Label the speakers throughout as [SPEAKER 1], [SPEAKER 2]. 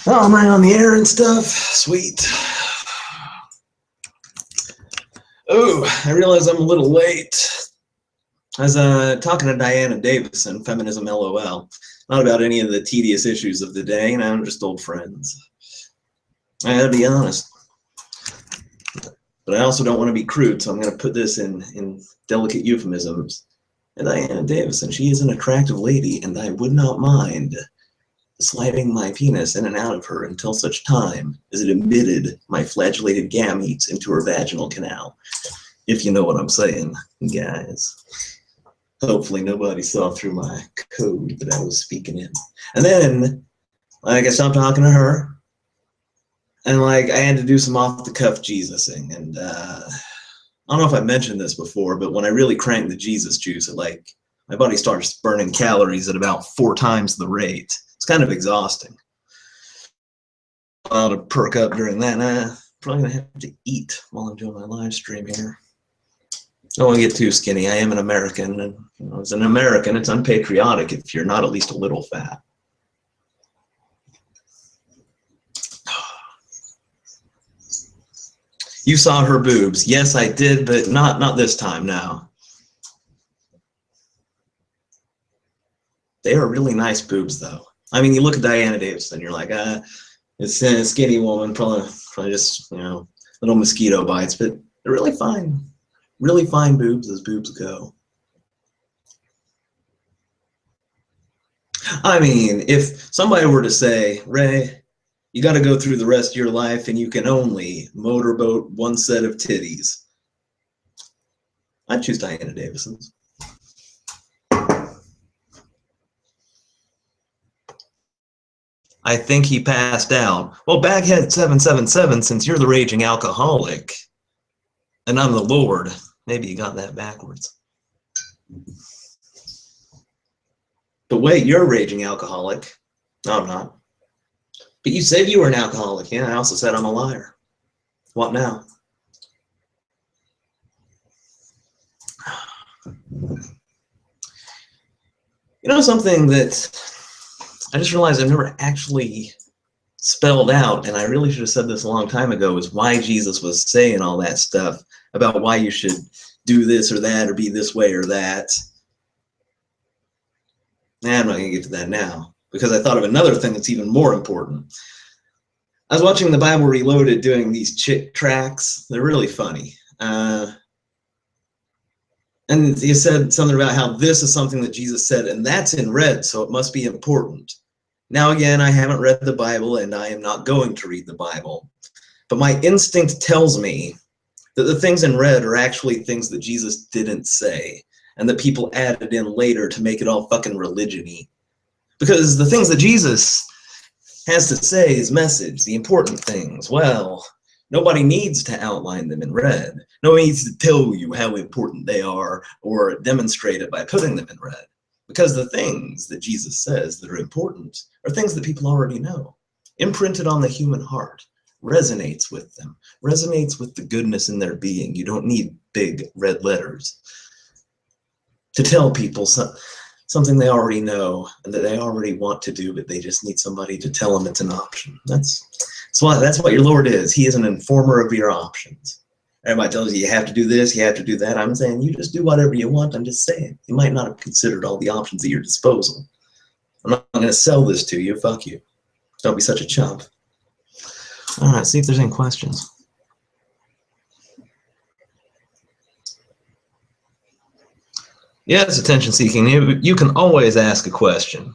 [SPEAKER 1] Oh, am I on the air and stuff? Sweet. Oh, I realize I'm a little late. I was talking to Diana Davison, Feminism LOL, not about any of the tedious issues of the day, just old friends. I gotta be honest. But I also don't want to be crude, so I'm going to put this in delicate euphemisms. And Diana Davison, she is an attractive lady, and I would not mind sliding my penis in and out of her until such time as it emitted my flagellated gametes into her vaginal canal. If you know what I'm saying, guys. Hopefully nobody saw through my code that I was speaking in. And then, I stopped talking to her, and I had to do some off-the-cuff Jesusing. And I don't know if I mentioned this before, but when I really crank the Jesus juice, my body starts burning calories at about 4 times the rate. It's kind of exhausting. I'll to perk up during that. Probably gonna have to eat while I'm doing my live stream here. Don't want to get too skinny. I am an American, and as an American, it's unpatriotic if you're not at least a little fat. You saw her boobs. Yes, I did, but not this time now. They are really nice boobs, though. You look at Diana Davison, you're like, it's a skinny woman, probably just, little mosquito bites, but they're really fine. Really fine boobs as boobs go. If somebody were to say, Ray, you got to go through the rest of your life and you can only motorboat one set of titties, I'd choose Diana Davison's. I think he passed out. Well, Baghead777, since you're the raging alcoholic and I'm the Lord, maybe you got that backwards. But wait, you're a raging alcoholic. No, I'm not. But you said you were an alcoholic. Yeah, I also said I'm a liar. What now? Something that I just realized I've never actually spelled out, and I really should have said this a long time ago, is why Jesus was saying all that stuff about why you should do this or that or be this way or that. I'm not going to get to that now, because I thought of another thing that's even more important. I was watching the Bible Reloaded doing these chick tracks. They're really funny. And he said something about how this is something that Jesus said, and that's in red, so it must be important. Now, again, I haven't read the Bible, and I am not going to read the Bible. But my instinct tells me that the things in red are actually things that Jesus didn't say, and that people added in later to make it all fucking religion-y. Because the things that Jesus has to say, his message, the important things, well, nobody needs to outline them in red. Nobody needs to tell you how important they are or demonstrate it by putting them in red. Because the things that Jesus says that are important are things that people already know. Imprinted on the human heart, resonates with them, resonates with the goodness in their being. You don't need big red letters to tell people something they already know and that they already want to do, but they just need somebody to tell them it's an option. That's what your Lord is. He is an informer of your options. Everybody tells you you have to do this, you have to do that. I'm saying you just do whatever you want. I'm just saying you might not have considered all the options at your disposal. I'm not going to sell this to you. Fuck you. Don't be such a chump. All right, see if there's any questions. Yes, attention seeking. You can always ask a question.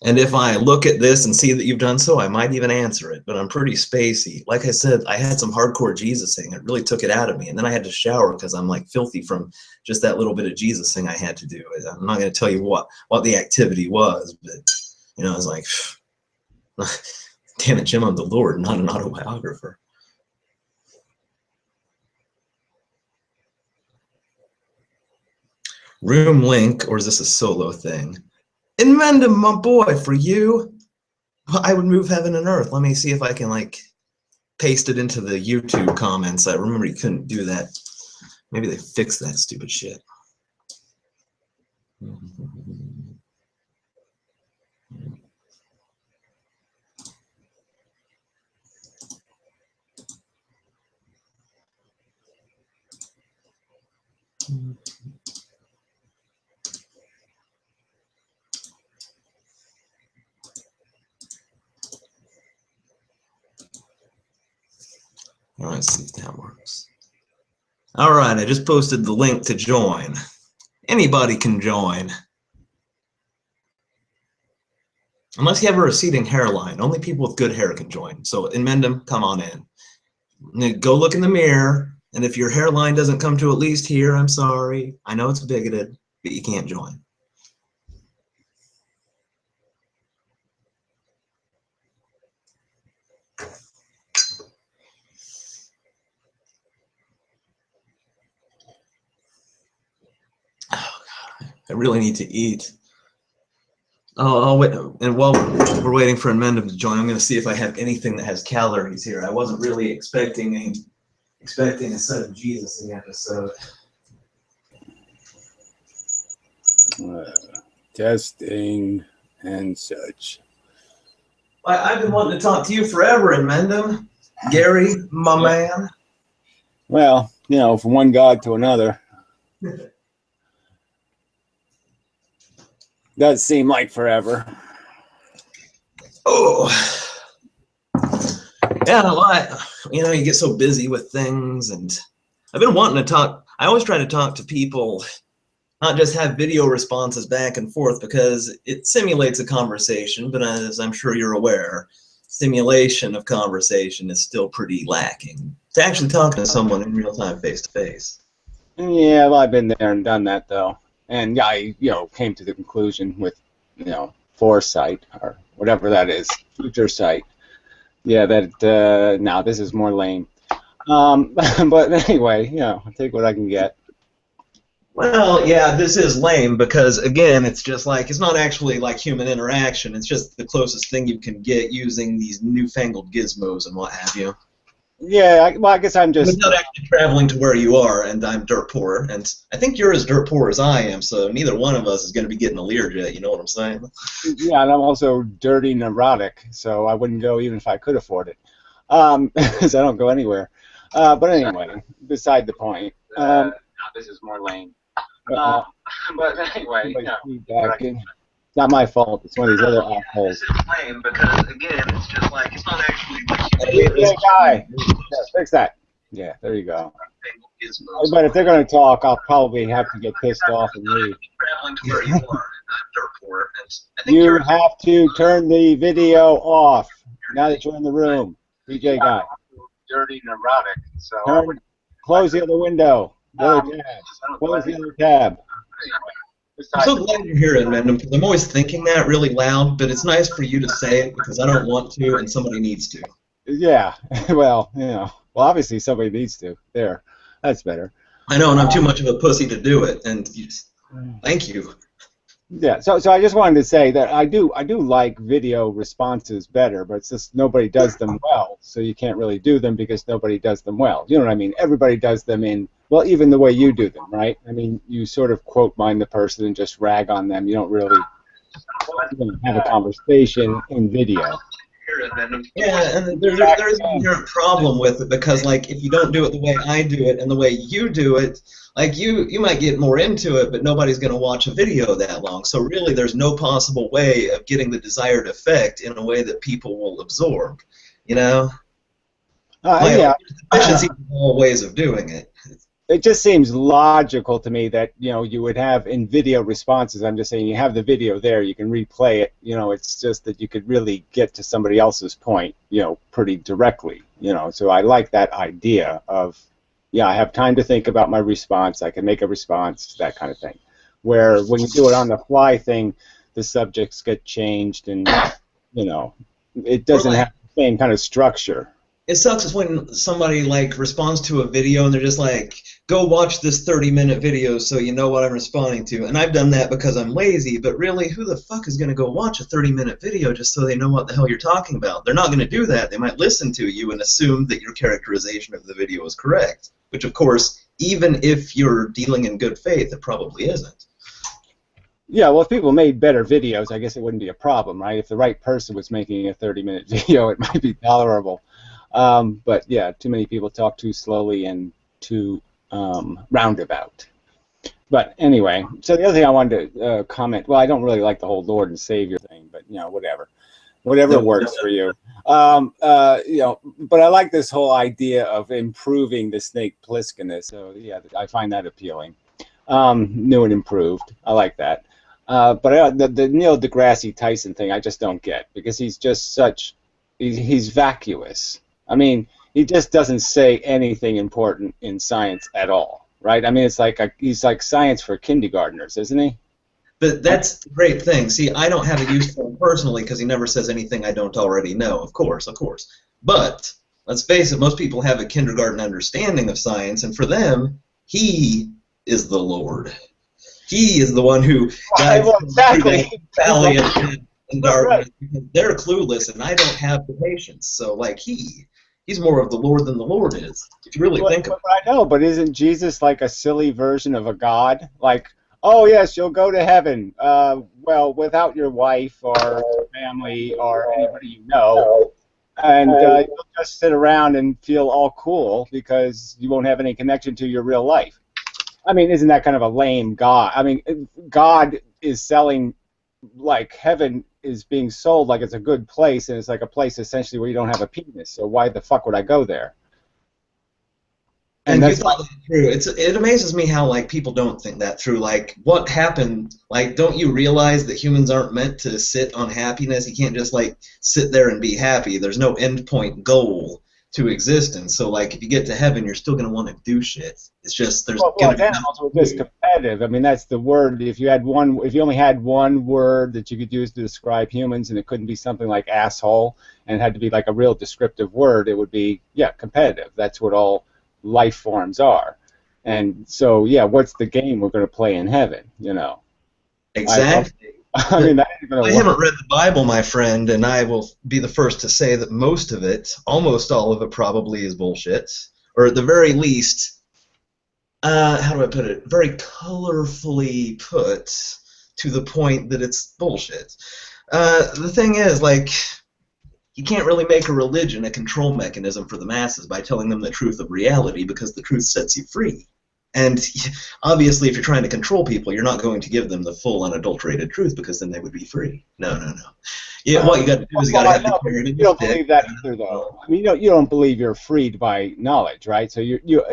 [SPEAKER 1] And if I look at this and see that you've done so, I might even answer it, but I'm pretty spacey. Like I said, I had some hardcore Jesusing. It really took it out of me. And then I had to shower because I'm filthy from just that little bit of Jesusing I had to do. I'm not going to tell you what the activity was, but, I was like, damn it, Jim, I'm the Lord, not an autobiographer. Room link, or is this a solo thing? Inmenda, my boy, for you, I would move heaven and earth. Let me see if I can paste it into the YouTube comments. I remember you couldn't do that. Maybe they fixed that stupid shit. All right, see if that works. All right, I just posted the link to join. Anybody can join. Unless you have a receding hairline, only people with good hair can join. So in Mendham, come on in. Now go look in the mirror, and if your hairline doesn't come to at least here, I'm sorry. I know it's bigoted, but you can't join. Oh, God, I really need to eat. I'll wait, and while we're waiting for Mendham to join, I'm going to see if I have anything that has calories here. I wasn't really expecting a set of Jesus in the episode.
[SPEAKER 2] Testing and such.
[SPEAKER 1] I've been wanting to talk to you forever in Mendham, Gary, my man.
[SPEAKER 2] Well, you know, from one God to another. Does seem like forever.
[SPEAKER 1] Oh, yeah, you know, you get so busy with things, and I've been wanting to talk. I always try to talk to people, not just have video responses back and forth, because it simulates a conversation, but as I'm sure you're aware, simulation of conversation is still pretty lacking. To actually talk to someone in real time, face to face.
[SPEAKER 2] Yeah, well, I've been there and done that, though. And I, you know, came to the conclusion with, you know, foresight or whatever that is, future sight. Yeah, that now this is more lame. But anyway, you know, I'll take what I can get.
[SPEAKER 1] Well, yeah, this is lame because, again, it's just like, it's not actually like human interaction. It's just the closest thing you can get using these newfangled gizmos and what have you.
[SPEAKER 2] Yeah, well, I guess I'm just...
[SPEAKER 1] Without actually traveling to where you are, and I'm dirt poor, and I think you're as dirt poor as I am, so neither one of us is going to be getting a Learjet, you know what I'm saying?
[SPEAKER 2] Yeah, and I'm also dirty neurotic, so I wouldn't go even if I could afford it, because I don't go anywhere. But anyway, beside the point. This is more lame. But anyway, it's not my fault. It's one of these other assholes.
[SPEAKER 1] This is lame because, again, it's just like, it's not actually like
[SPEAKER 2] Hey, guy. Yeah, fix that. Yeah, there you go. But if they're going to talk, I'll probably have to get pissed off and leave. You have to turn the video off now that you're in the room. DJ guy. Dirty neurotic. So close the other window. The other tab. Close the other tab.
[SPEAKER 1] I'm so glad you're here, Mendham, because I'm always thinking that really loud, but it's nice for you to say it because I don't want to and somebody needs to.
[SPEAKER 2] Yeah, well, you know, well, obviously somebody needs to. There, that's better.
[SPEAKER 1] I know, and I'm too much of a pussy to do it, and thank you.
[SPEAKER 2] Yeah, so I just wanted to say that I do like video responses better, but it's just nobody does them well, so you can't really do them because nobody does them well. You know what I mean? Everybody does them in, well, even the way you do them, right? I mean, you sort of quote mine the person and just rag on them. You don't really have a conversation in video.
[SPEAKER 1] Yeah, and there's an inherent problem with it because, like, if you don't do it the way I do it and the way you do it, like, you might get more into it, but nobody's going to watch a video that long. So really, there's no possible way of getting the desired effect in a way that people will absorb, you know?
[SPEAKER 2] Yeah.
[SPEAKER 1] Efficiency is all ways of doing it.
[SPEAKER 2] It just seems logical to me that, you know, you would have in video responses, I'm just saying you have the video there, you can replay it, you know, it's just that you could really get to somebody else's point, you know, pretty directly, you know, so I like that idea of, yeah, I have time to think about my response, I can make a response, that kind of thing. Where when you do it on the fly thing, the subjects get changed and, you know, it doesn't have the same kind of structure.
[SPEAKER 1] It sucks when somebody like responds to a video and they're just like, go watch this 30-minute video so you know what I'm responding to. And I've done that because I'm lazy, but really, who the fuck is going to go watch a 30-minute video just so they know what the hell you're talking about? They're not going to do that. They might listen to you and assume that your characterization of the video is correct, which, of course, even if you're dealing in good faith, it probably isn't.
[SPEAKER 2] Yeah, well, if people made better videos, I guess it wouldn't be a problem, right? If the right person was making a 30-minute video, it might be tolerable. But yeah, too many people talk too slowly and too roundabout. But anyway, so the other thing I wanted to comment, well, I don't really like the whole Lord and Savior thing, but you know, whatever
[SPEAKER 1] No,
[SPEAKER 2] works for you. You know, but I like this whole idea of improving the Snakepliskinist. So yeah, I find that appealing. New and improved. I like that. But the Neil deGrasse Tyson thing, I just don't get, because he's just he's vacuous. I mean, he just doesn't say anything important in science at all, right? I mean, it's like he's like science for kindergartners, isn't he?
[SPEAKER 1] But that's the great thing. See, I don't have a use for him personally because he never says anything I don't already know. Of course, of course. But let's face it, most people have a kindergarten understanding of science, and for them, he is the Lord. He is the one who guides them through the valley and darkness, because they're clueless, and I don't have the patience. So, like, he's more of the Lord than the Lord is, if you really think about it.
[SPEAKER 2] I know, but isn't Jesus like a silly version of a God? Like, oh yes, you'll go to heaven. Well, without your wife or family or anybody you know, and you'll just sit around and feel all cool because you won't have any connection to your real life. I mean, isn't that kind of a lame God? I mean, God is selling, like, heaven is being sold like it's a good place, and it's like a place essentially where you don't have a penis. So why the fuck would I go there?
[SPEAKER 1] And you thought that through. It amazes me how, like, people don't think that through. Like, what happened? Like, don't you realize that humans aren't meant to sit on happiness? You can't just, like, sit there and be happy. There's no end point goal to existence. So, like, if you get to heaven, you're still gonna want to do shit. It's just there's gonna be
[SPEAKER 2] animals are just competitive. I mean, that's the word. If you only had one word that you could use to describe humans, and it couldn't be something like asshole, and it had to be like a real descriptive word, it would be, yeah, competitive. That's what all life forms are. And so, yeah, what's the game we're going to play in heaven, you know?
[SPEAKER 1] Exactly.
[SPEAKER 2] I mean,
[SPEAKER 1] I haven't read the Bible, my friend, and I will be the first to say that most of it, almost all of it, probably is bullshit. Or at the very least, how do I put it? Very colorfully put to the point that it's bullshit. The thing is, like, you can't really make a religion a control mechanism for the masses by telling them the truth of reality, because the truth sets you free. And obviously, if you're trying to control people, you're not going to give them the full, unadulterated truth, because then they would be free. No, no, no. Yeah, what you got to do is you got to have the carrot and
[SPEAKER 2] you don't believe that either, though. I mean, you don't believe you're freed by knowledge, right? So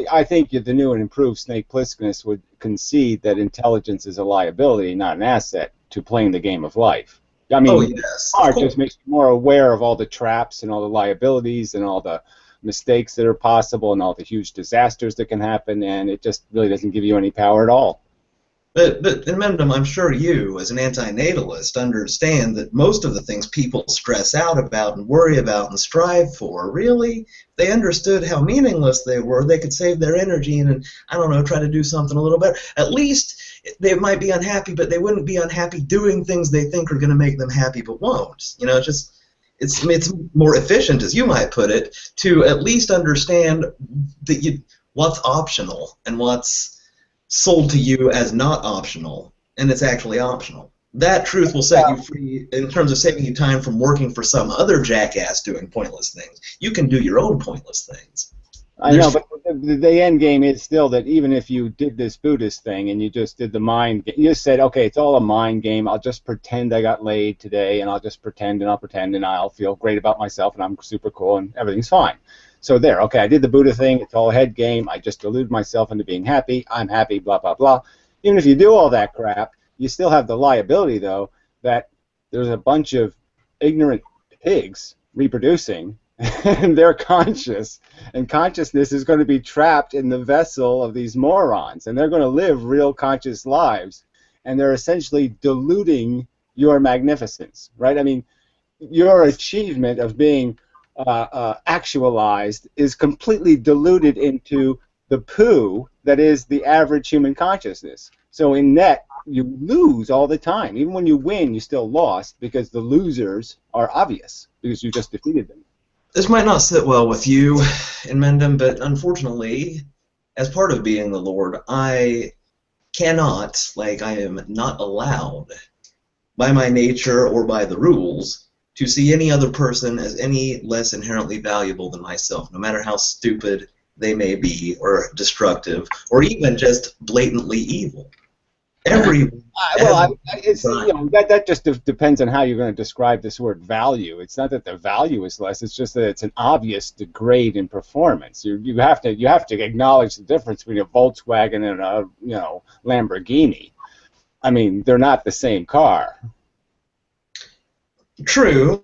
[SPEAKER 2] I think the new and improved Snakepliskinist would concede that intelligence is a liability, not an asset, to playing the game of life. I mean,
[SPEAKER 1] yes,
[SPEAKER 2] art just makes you more aware of all the traps and all the liabilities and all the mistakes that are possible and all the huge disasters that can happen, and it just really doesn't give you any power at all.
[SPEAKER 1] But Mendham, I'm sure you, as an anti-natalist, understand that most of the things people stress out about and worry about and strive for, really, if they understood how meaningless they were, they could save their energy and, I don't know, try to do something a little better. At least they might be unhappy, but they wouldn't be unhappy doing things they think are going to make them happy but won't. You know, it's more efficient, as you might put it, to at least understand that what's optional and what's sold to you as not optional, and it's actually optional. That truth will set you free in terms of saving you time from working for some other jackass doing pointless things. You can do your own pointless things.
[SPEAKER 2] I know, but the end game is still that even if you did this Buddhist thing and you just did the mind game, you just said, okay, it's all a mind game, I'll just pretend I got laid today, and I'll just pretend and I'll pretend and I'll feel great about myself and I'm super cool and everything's fine. So there, okay, I did the Buddha thing, it's all a head game, I just deluded myself into being happy, I'm happy, blah, blah, blah. Even if you do all that crap, you still have the liability, though, that there's a bunch of ignorant pigs reproducing, and they're conscious, and consciousness is going to be trapped in the vessel of these morons, and they're going to live real conscious lives, and they're essentially diluting your magnificence, right? I mean, your achievement of being actualized is completely diluted into the poo that is the average human consciousness. So in net, you lose all the time. Even when you win, you still lost, because the losers are obvious, because you just defeated them.
[SPEAKER 1] This might not sit well with you in Mendham, but unfortunately, as part of being the Lord, I cannot, like I am not allowed, by my nature or by the rules, to see any other person as any less inherently valuable than myself, no matter how stupid they may be, or destructive, or even just blatantly evil. Every
[SPEAKER 2] it's that just depends on how you're going to describe this word value. It's not that the value is less; it's just that it's an obvious degrade in performance. You have to acknowledge the difference between a Volkswagen and a Lamborghini. I mean, they're not the same car.
[SPEAKER 1] True.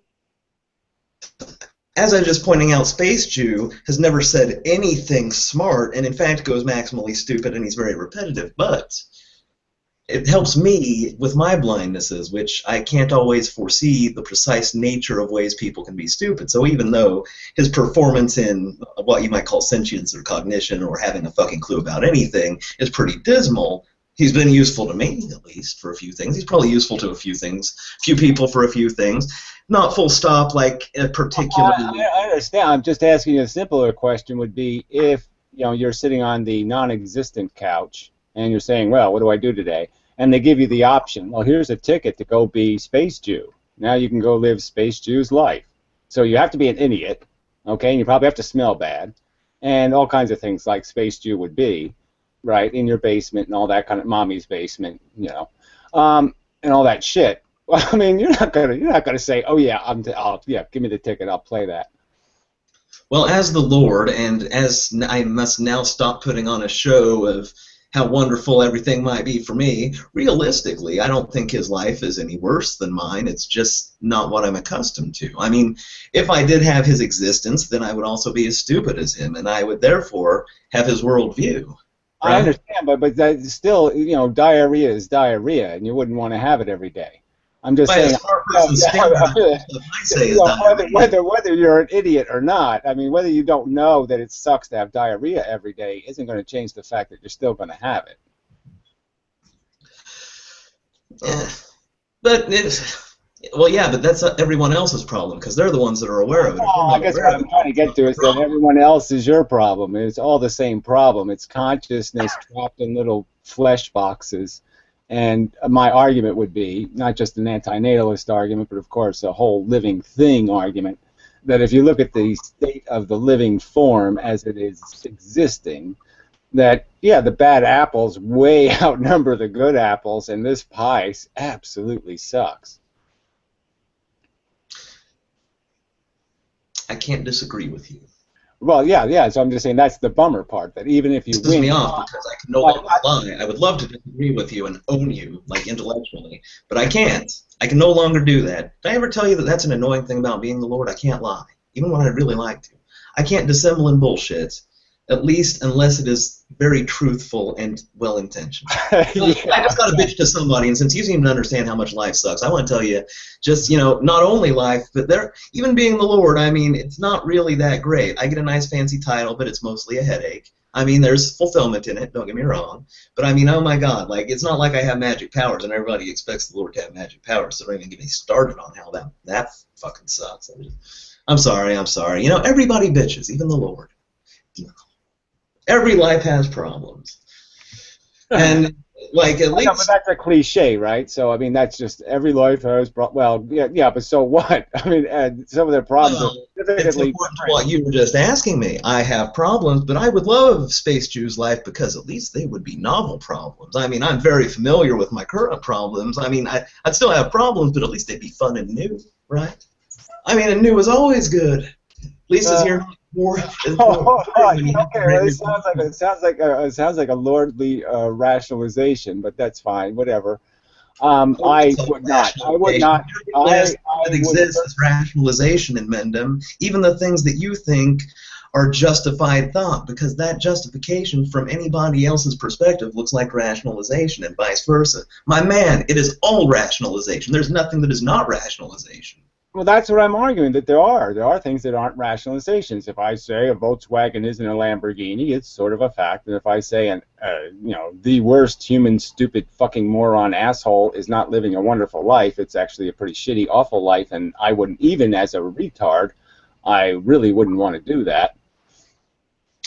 [SPEAKER 1] As I'm just pointing out, Space Jew has never said anything smart, and in fact goes maximally stupid, and he's very repetitive. But it helps me with my blindnesses, which I can't always foresee the precise nature of ways people can be stupid. So even though his performance in what you might call sentience or cognition or having a fucking clue about anything is pretty dismal, he's been useful to me, at least, for a few things. He's probably useful to a few things, few people for a few things. Not full stop, like a particular...
[SPEAKER 2] I understand. I'm just asking you a simpler question would be if you're sitting on the non-existent couch and you're saying, well, what do I do today? And they give you the option, well, here's a ticket to go be Space Jew. Now you can go live Space Jew's life. So you have to be an idiot, okay, and you probably have to smell bad, and all kinds of things like Space Jew would be, right, in your basement and all that kind of mommy's basement, and all that shit. Well, I mean, you're not gonna say, oh yeah, give me the ticket, I'll play that.
[SPEAKER 1] Well, as the Lord, and as I must now stop putting on a show of how wonderful everything might be for me, realistically, I don't think his life is any worse than mine. It's just not what I'm accustomed to. I mean, if I did have his existence, then I would also be as stupid as him, and I would therefore have his worldview. Right?
[SPEAKER 2] I understand, but that still, diarrhea is diarrhea, and you wouldn't want to have it every day. I'm just saying, whether you're an idiot or not, I mean, whether you don't know that it sucks to have diarrhea every day isn't going to change the fact that you're still going to have it.
[SPEAKER 1] Yeah. But but that's everyone else's problem because they're the ones that are aware of it.
[SPEAKER 2] I guess what I'm trying to get to is that everyone else is your problem. It's all the same problem. It's consciousness trapped in little flesh boxes. And my argument would be, not just an antinatalist argument, but of course a whole living thing argument, that if you look at the state of the living form as it is existing, that, yeah, the bad apples way outnumber the good apples, and this pie absolutely sucks.
[SPEAKER 1] I can't disagree with you.
[SPEAKER 2] Well, yeah. So I'm just saying that's the bummer part. That even if you
[SPEAKER 1] win, pisses me off because I can no longer lie. I would love to disagree with you and own you, like intellectually, but I can't. I can no longer do that. Did I ever tell you that that's an annoying thing about being the Lord? I can't lie, even when I'd really like to. I can't dissemble in bullshit, at least unless it is very truthful and well-intentioned. I just got to bitch to somebody, and since you seem to understand how much life sucks, I want to tell you, just, not only life, but even being the Lord, I mean, it's not really that great. I get a nice fancy title, but it's mostly a headache. I mean, there's fulfillment in it, don't get me wrong, but I mean, oh my God, like, it's not like I have magic powers, and everybody expects the Lord to have magic powers, so don't even get me started on how that fucking sucks. I'm sorry. Everybody bitches, even the Lord. Every life has problems, and like at least. But
[SPEAKER 2] that's a cliche, right? So I mean, that's just every life has problems. Well, yeah, but so what? I mean, some of their problems are significantly.
[SPEAKER 1] It's important to what you were just asking me. I have problems, but I would love Space Jew's life because at least they would be novel problems. I mean, I'm very familiar with my current problems. I mean, I'd still have problems, but at least they'd be fun and new, right? I mean, and new is always good. Lisa's here.
[SPEAKER 2] Okay, well, it sounds like a lordly rationalization, but that's fine. Whatever. I would not.
[SPEAKER 1] That exists as rationalization in Mendham, even the things that you think are justified thought, because that justification from anybody else's perspective looks like rationalization, and vice versa. My man, it is all rationalization. There's nothing that is not rationalization.
[SPEAKER 2] Well, that's what I'm arguing, that there are things that aren't rationalizations. If I say a Volkswagen isn't a Lamborghini, it's sort of a fact. And if I say the worst human, stupid, fucking moron asshole is not living a wonderful life, it's actually a pretty shitty, awful life, and I wouldn't, even as a retard, I really wouldn't want to do that.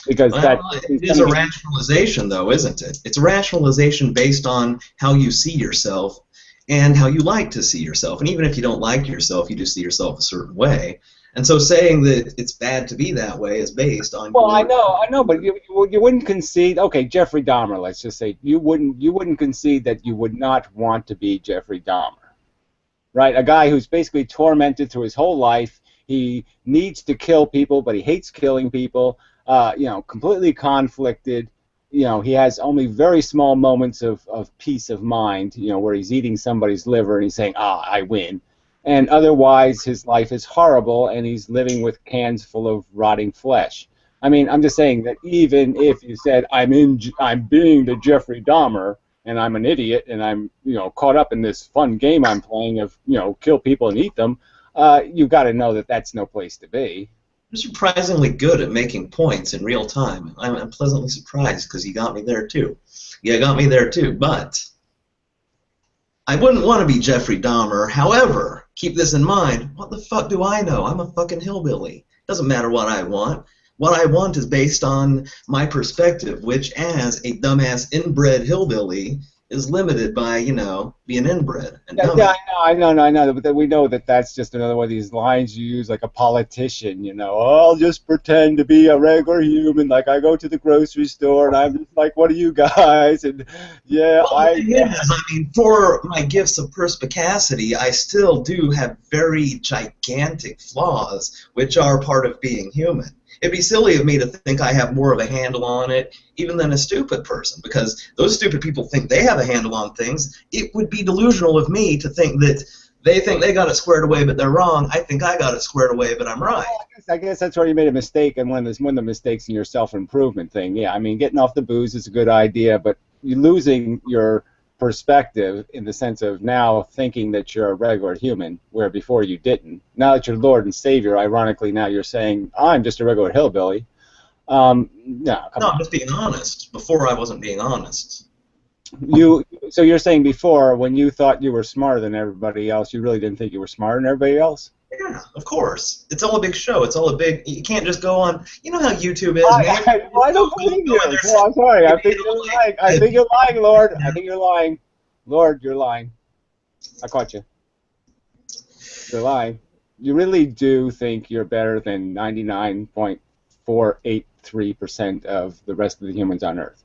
[SPEAKER 2] Because
[SPEAKER 1] it is a rationalization, though, isn't it? It's a rationalization based on how you see yourself and how you like to see yourself. And even if you don't like yourself, you do see yourself a certain way. And so saying that it's bad to be that way is based on.
[SPEAKER 2] Well, I know, but you wouldn't concede. Okay, Jeffrey Dahmer. Let's just say you wouldn't concede that you would not want to be Jeffrey Dahmer, right? A guy who's basically tormented through his whole life. He needs to kill people, but he hates killing people. You know, completely conflicted. You know, he has only very small moments of peace of mind, you know, where he's eating somebody's liver and he's saying, ah, I win. And otherwise, his life is horrible, and he's living with cans full of rotting flesh. I mean, I'm just saying that even if you said, I'm being the Jeffrey Dahmer, and I'm an idiot, and I'm, you know, caught up in this fun game I'm playing of, you know, kill people and eat them, you've got to know that that's no place to be.
[SPEAKER 1] You're surprisingly good at making points in real time. I'm pleasantly surprised because you got me there too. Yeah, got me there too, but I wouldn't want to be Jeffrey Dahmer. However, keep this in mind, what the fuck do I know? I'm a fucking hillbilly. Doesn't matter what I want. What I want is based on my perspective, which as a dumbass inbred hillbilly is limited by, you know, being inbred. And
[SPEAKER 2] yeah, I know, but we know that that's just another one of these lines you use like a politician, you know. Oh, I'll just pretend to be a regular human, like I go to the grocery store and I'm just like, what are you guys? And yeah,
[SPEAKER 1] well, I mean, for my gifts of perspicacity, I still do have very gigantic flaws, which are part of being human. It'd be silly of me to think I have more of a handle on it even than a stupid person, because those stupid people think they have a handle on things. It would be delusional of me to think that they think they got it squared away, but they're wrong. I think I got it squared away, but I'm right.
[SPEAKER 2] Well, I guess that's where you made a mistake, and one of the mistakes in your self-improvement thing. Yeah, I mean, getting off the booze is a good idea, but you're losing your perspective in the sense of now thinking that you're a regular human, where before you didn't. Now that you're Lord and Savior, ironically, now you're saying, I'm just a regular hillbilly. No,
[SPEAKER 1] I'm just being honest. Before I wasn't being honest.
[SPEAKER 2] So you're saying before, when you thought you were smarter than everybody else, you really didn't think you were smarter than everybody else?
[SPEAKER 1] Yeah, of course. It's all a big show. It's all a big. You can't just go on. You know how YouTube is, man.
[SPEAKER 2] I don't believe you. Well, I'm sorry. I think you're lying. I think you're lying, Lord. I think you're lying. Lord, you're lying. I caught you. You're lying. You really do think you're better than 99.483% of the rest of the humans on Earth.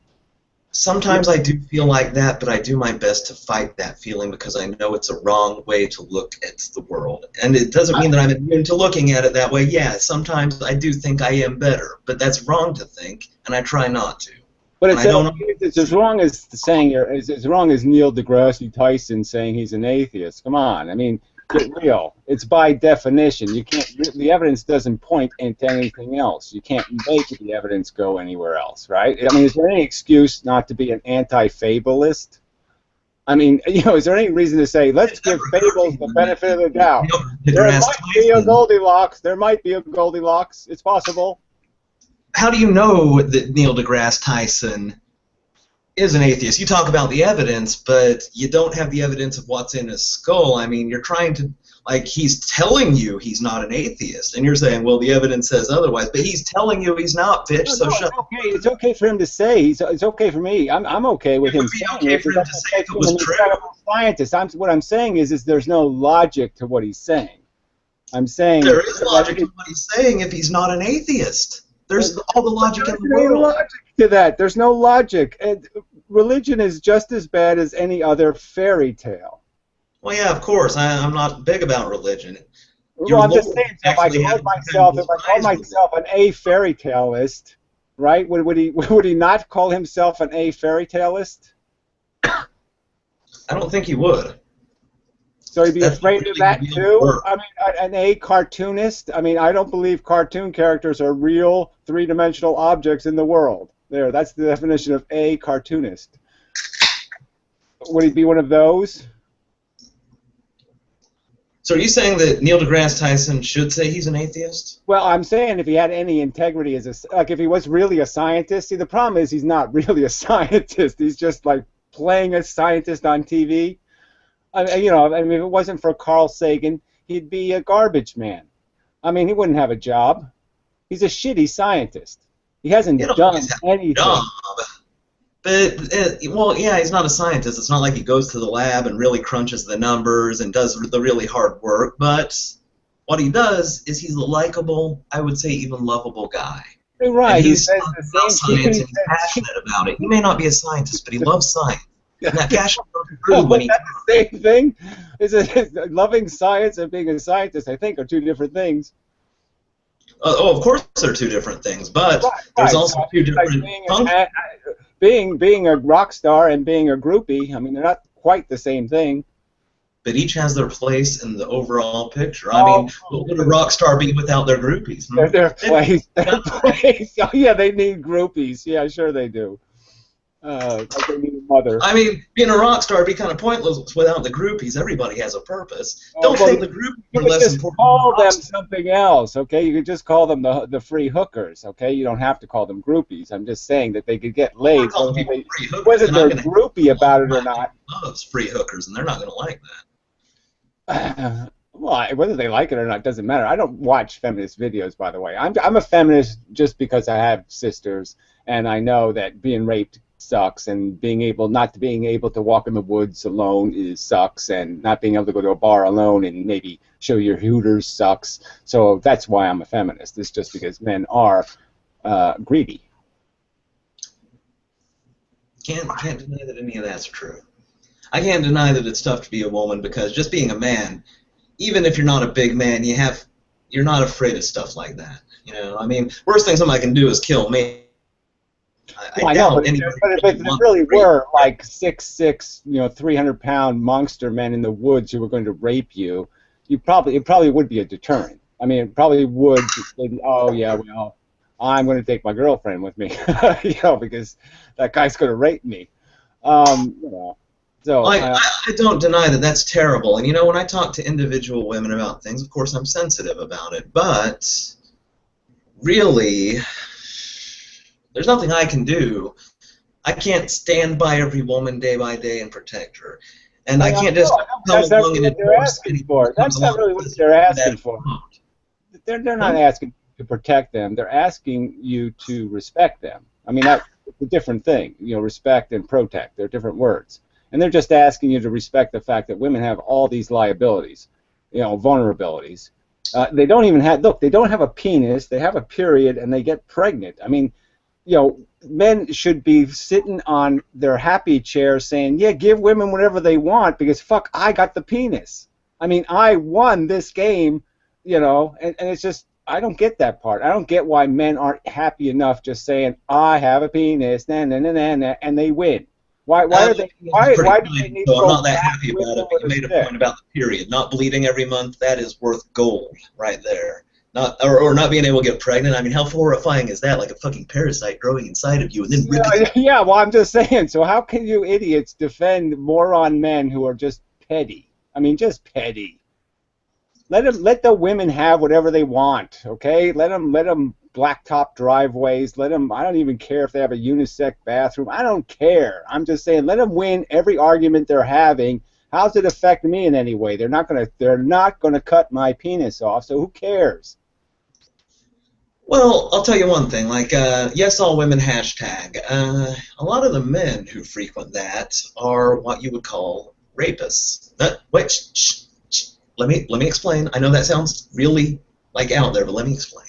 [SPEAKER 1] Sometimes I do feel like that, but I do my best to fight that feeling because I know it's a wrong way to look at the world. And it doesn't mean that I'm immune to looking at it that way. Yeah, sometimes I do think I am better, but that's wrong to think, and I try not to.
[SPEAKER 2] But it's as wrong as saying as wrong as Neil deGrasse Tyson saying he's an atheist. Come on, I mean, get real. It's by definition. You can't. The evidence doesn't point into anything else. You can't make the evidence go anywhere else, right? I mean, is there any excuse not to be an anti-fabulist? I mean, you know, is there any reason to say let's give fables the benefit of the doubt? There might be a Goldilocks. There might be a Goldilocks. It's possible.
[SPEAKER 1] How do you know that Neil deGrasse Tyson is an atheist? You talk about the evidence, but you don't have the evidence of what's in his skull. I mean, you're trying to, like, he's telling you he's not an atheist, and you're saying, well, the evidence says otherwise, but he's telling you he's not, bitch, so shut up.
[SPEAKER 2] It's okay for him to say. It's okay for me. I'm okay with him saying it.
[SPEAKER 1] It would be okay for him to say if it was true.
[SPEAKER 2] Scientist. What I'm saying is there's no logic to what he's saying. I'm saying
[SPEAKER 1] there is logic to what he's saying if he's not an atheist. There's all the logic in the world.
[SPEAKER 2] There's no logic to that. There's no logic. Religion is just as bad as any other fairy tale.
[SPEAKER 1] Well, yeah, of course. I'm not big about religion.
[SPEAKER 2] Well, I'm just saying, if I called myself an A fairy taleist, right? Would he not call himself an A fairy taleist?
[SPEAKER 1] I don't think he would.
[SPEAKER 2] So he'd be afraid of that too? I mean, an A cartoonist? I mean, I don't believe cartoon characters are real three-dimensional objects in the world. There, that's the definition of A cartoonist. Would he be one of those?
[SPEAKER 1] So are you saying that Neil deGrasse Tyson should say he's an atheist?
[SPEAKER 2] Well, I'm saying if he had any integrity as like if he was really a scientist. See, the problem is he's not really a scientist. He's just like playing a scientist on TV. You know, I mean, if it wasn't for Carl Sagan, he'd be a garbage man. I mean, he wouldn't have a job. He's a shitty scientist. He hasn't done anything.
[SPEAKER 1] But, well, yeah, he's not a scientist. It's not like he goes to the lab and really crunches the numbers and does the really hard work, but What he does is he's a likable, I would say even lovable guy.
[SPEAKER 2] Right.
[SPEAKER 1] And
[SPEAKER 2] He
[SPEAKER 1] he's
[SPEAKER 2] says
[SPEAKER 1] about
[SPEAKER 2] the
[SPEAKER 1] science
[SPEAKER 2] same
[SPEAKER 1] and
[SPEAKER 2] thing.
[SPEAKER 1] he's passionate about it. He may not be a scientist, but he loves science. And that passion comes
[SPEAKER 2] Oh,
[SPEAKER 1] through when
[SPEAKER 2] is
[SPEAKER 1] he
[SPEAKER 2] that the same thing? Is loving science and being a scientist, I think, are two different things.
[SPEAKER 1] of course they're two different things, but there's also two different functions.
[SPEAKER 2] Being a rock star and being a groupie, I mean, they're not quite the same thing.
[SPEAKER 1] But each has their place in the overall picture. I mean, what would a rock star be without their groupies?
[SPEAKER 2] Their place. Oh, yeah, they need groupies. Yeah, sure they do. Like they need a mother.
[SPEAKER 1] I mean, being a rock star would be kind of pointless without the groupies. Everybody has a purpose. Don't
[SPEAKER 2] Well,
[SPEAKER 1] think the groupies
[SPEAKER 2] you
[SPEAKER 1] are
[SPEAKER 2] could
[SPEAKER 1] less
[SPEAKER 2] just
[SPEAKER 1] important.
[SPEAKER 2] call them something else, okay? You could just call them the free hookers, okay? You don't have to call them groupies. I'm just saying that they could get laid whether they're groupie about it or not.
[SPEAKER 1] Loves free hookers, and they're not going to like that.
[SPEAKER 2] Well, whether they like it or not doesn't matter. I don't watch feminist videos, by the way. I'm a feminist just because I have sisters, and I know that being raped sucks, and not being able to walk in the woods alone sucks, and not being able to go to a bar alone and maybe show your hooters sucks. So that's why I'm a feminist. It's just because men are greedy.
[SPEAKER 1] Can't deny that any of that's true. I can't deny that it's tough to be a woman, because just being a man, even if you're not a big man, you're not afraid of stuff like that. You know, I mean, worst thing somebody can do is kill me.
[SPEAKER 2] I know, but if there really were like 6'6", 300-pound monster men in the woods who were going to rape you, it probably would be a deterrent. I mean, it probably would. Oh yeah, well, I'm going to take my girlfriend with me, because that guy's going to rape me. So
[SPEAKER 1] I don't deny that that's terrible. And when I talk to individual women about things, of course I'm sensitive about it. But really, there's nothing I can do. I can't stand by every woman day by day and protect her. And I can't just
[SPEAKER 2] that's not really what they're asking for. That's not really what they're asking for. They're not asking to protect them. They're asking you to respect them. I mean, that's a different thing. Respect and protect. They're different words. And they're just asking you to respect the fact that women have all these liabilities, vulnerabilities. They don't even have, they don't have a penis, they have a period, and they get pregnant. I mean, men should be sitting on their happy chair saying, yeah, give women whatever they want because, fuck, I got the penis. I mean, I won this game, and it's just, I don't get that part. I don't get why men aren't happy enough just saying, I have a penis, and they win. Why do they need to go
[SPEAKER 1] I'm not that happy about it, but you made a point about the period. Not bleeding every month, that is worth gold right there. Or not being able to get pregnant. I mean, how horrifying is that? Like a fucking parasite growing inside of you and then ripping.
[SPEAKER 2] Yeah, well, I'm just saying. So how can you idiots defend moron men who are just petty? I mean, just petty. Let the women have whatever they want, okay? Let them blacktop driveways. Let them. I don't even care if they have a unisex bathroom. I don't care. I'm just saying, let them win every argument they're having. How's it affect me in any way? They're not gonna cut my penis off. So who cares?
[SPEAKER 1] Well, I'll tell you one thing. Like, yes, all women hashtag. A lot of the men who frequent that are what you would call rapists. Wait, shh. Let me explain. I know that sounds really out there, but let me explain.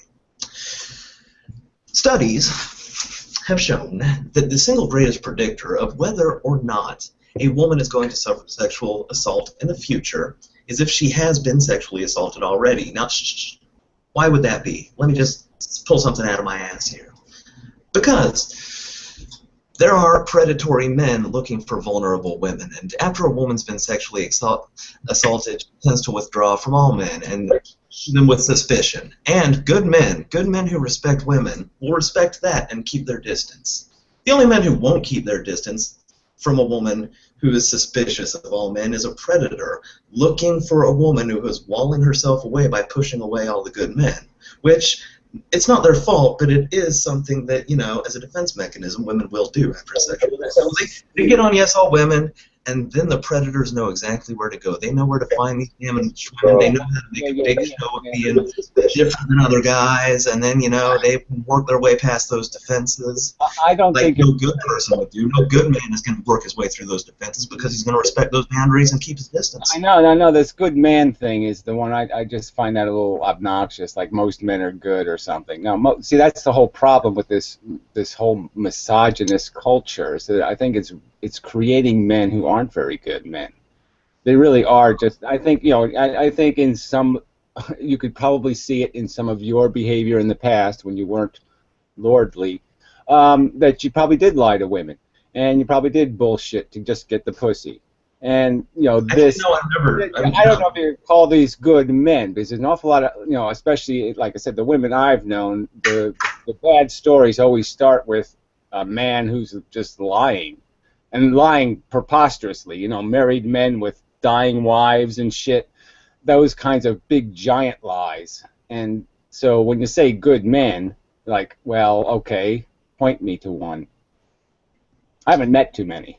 [SPEAKER 1] Studies have shown that the single greatest predictor of whether or not a woman is going to suffer sexual assault in the future is if she has been sexually assaulted already. Now, why would that be? Let me just pull something out of my ass here. Because there are predatory men looking for vulnerable women, and after a woman's been sexually assaulted, she tends to withdraw from all men and treat them with suspicion. And good men who respect women, will respect that and keep their distance. The only men who won't keep their distance from a woman who is suspicious of all men is a predator looking for a woman who is walling herself away by pushing away all the good men, which it's not their fault, but it is something that, as a defense mechanism, women will do after a sexual assault. So they get on yes, all women, and then the predators know exactly where to go. They know where to find these salmon swimming. They know how to make a big show of being different than other guys, and then, you know, they work their way past those defenses.
[SPEAKER 2] I don't
[SPEAKER 1] like
[SPEAKER 2] think
[SPEAKER 1] no good person would do. No good man is going to work his way through those defenses because he's going to respect those boundaries and keep his distance.
[SPEAKER 2] I know. This good man thing is the one I just find that a little obnoxious. Like most men are good or something. No, see, that's the whole problem with this whole misogynist culture. Is that I think it's creating men who aren't very good men. They really are just. I think I think in some, you could probably see it in some of your behavior in the past when you weren't lordly, that you probably did lie to women and you probably did bullshit to just get the pussy. And this.
[SPEAKER 1] I
[SPEAKER 2] don't know if you call these good men, because there's an awful lot of especially like I said, the women I've known, the bad stories always start with a man who's just lying. And lying preposterously, married men with dying wives and shit, those kinds of big giant lies. And so when you say good men, like, well, okay, point me to one. I haven't met too many.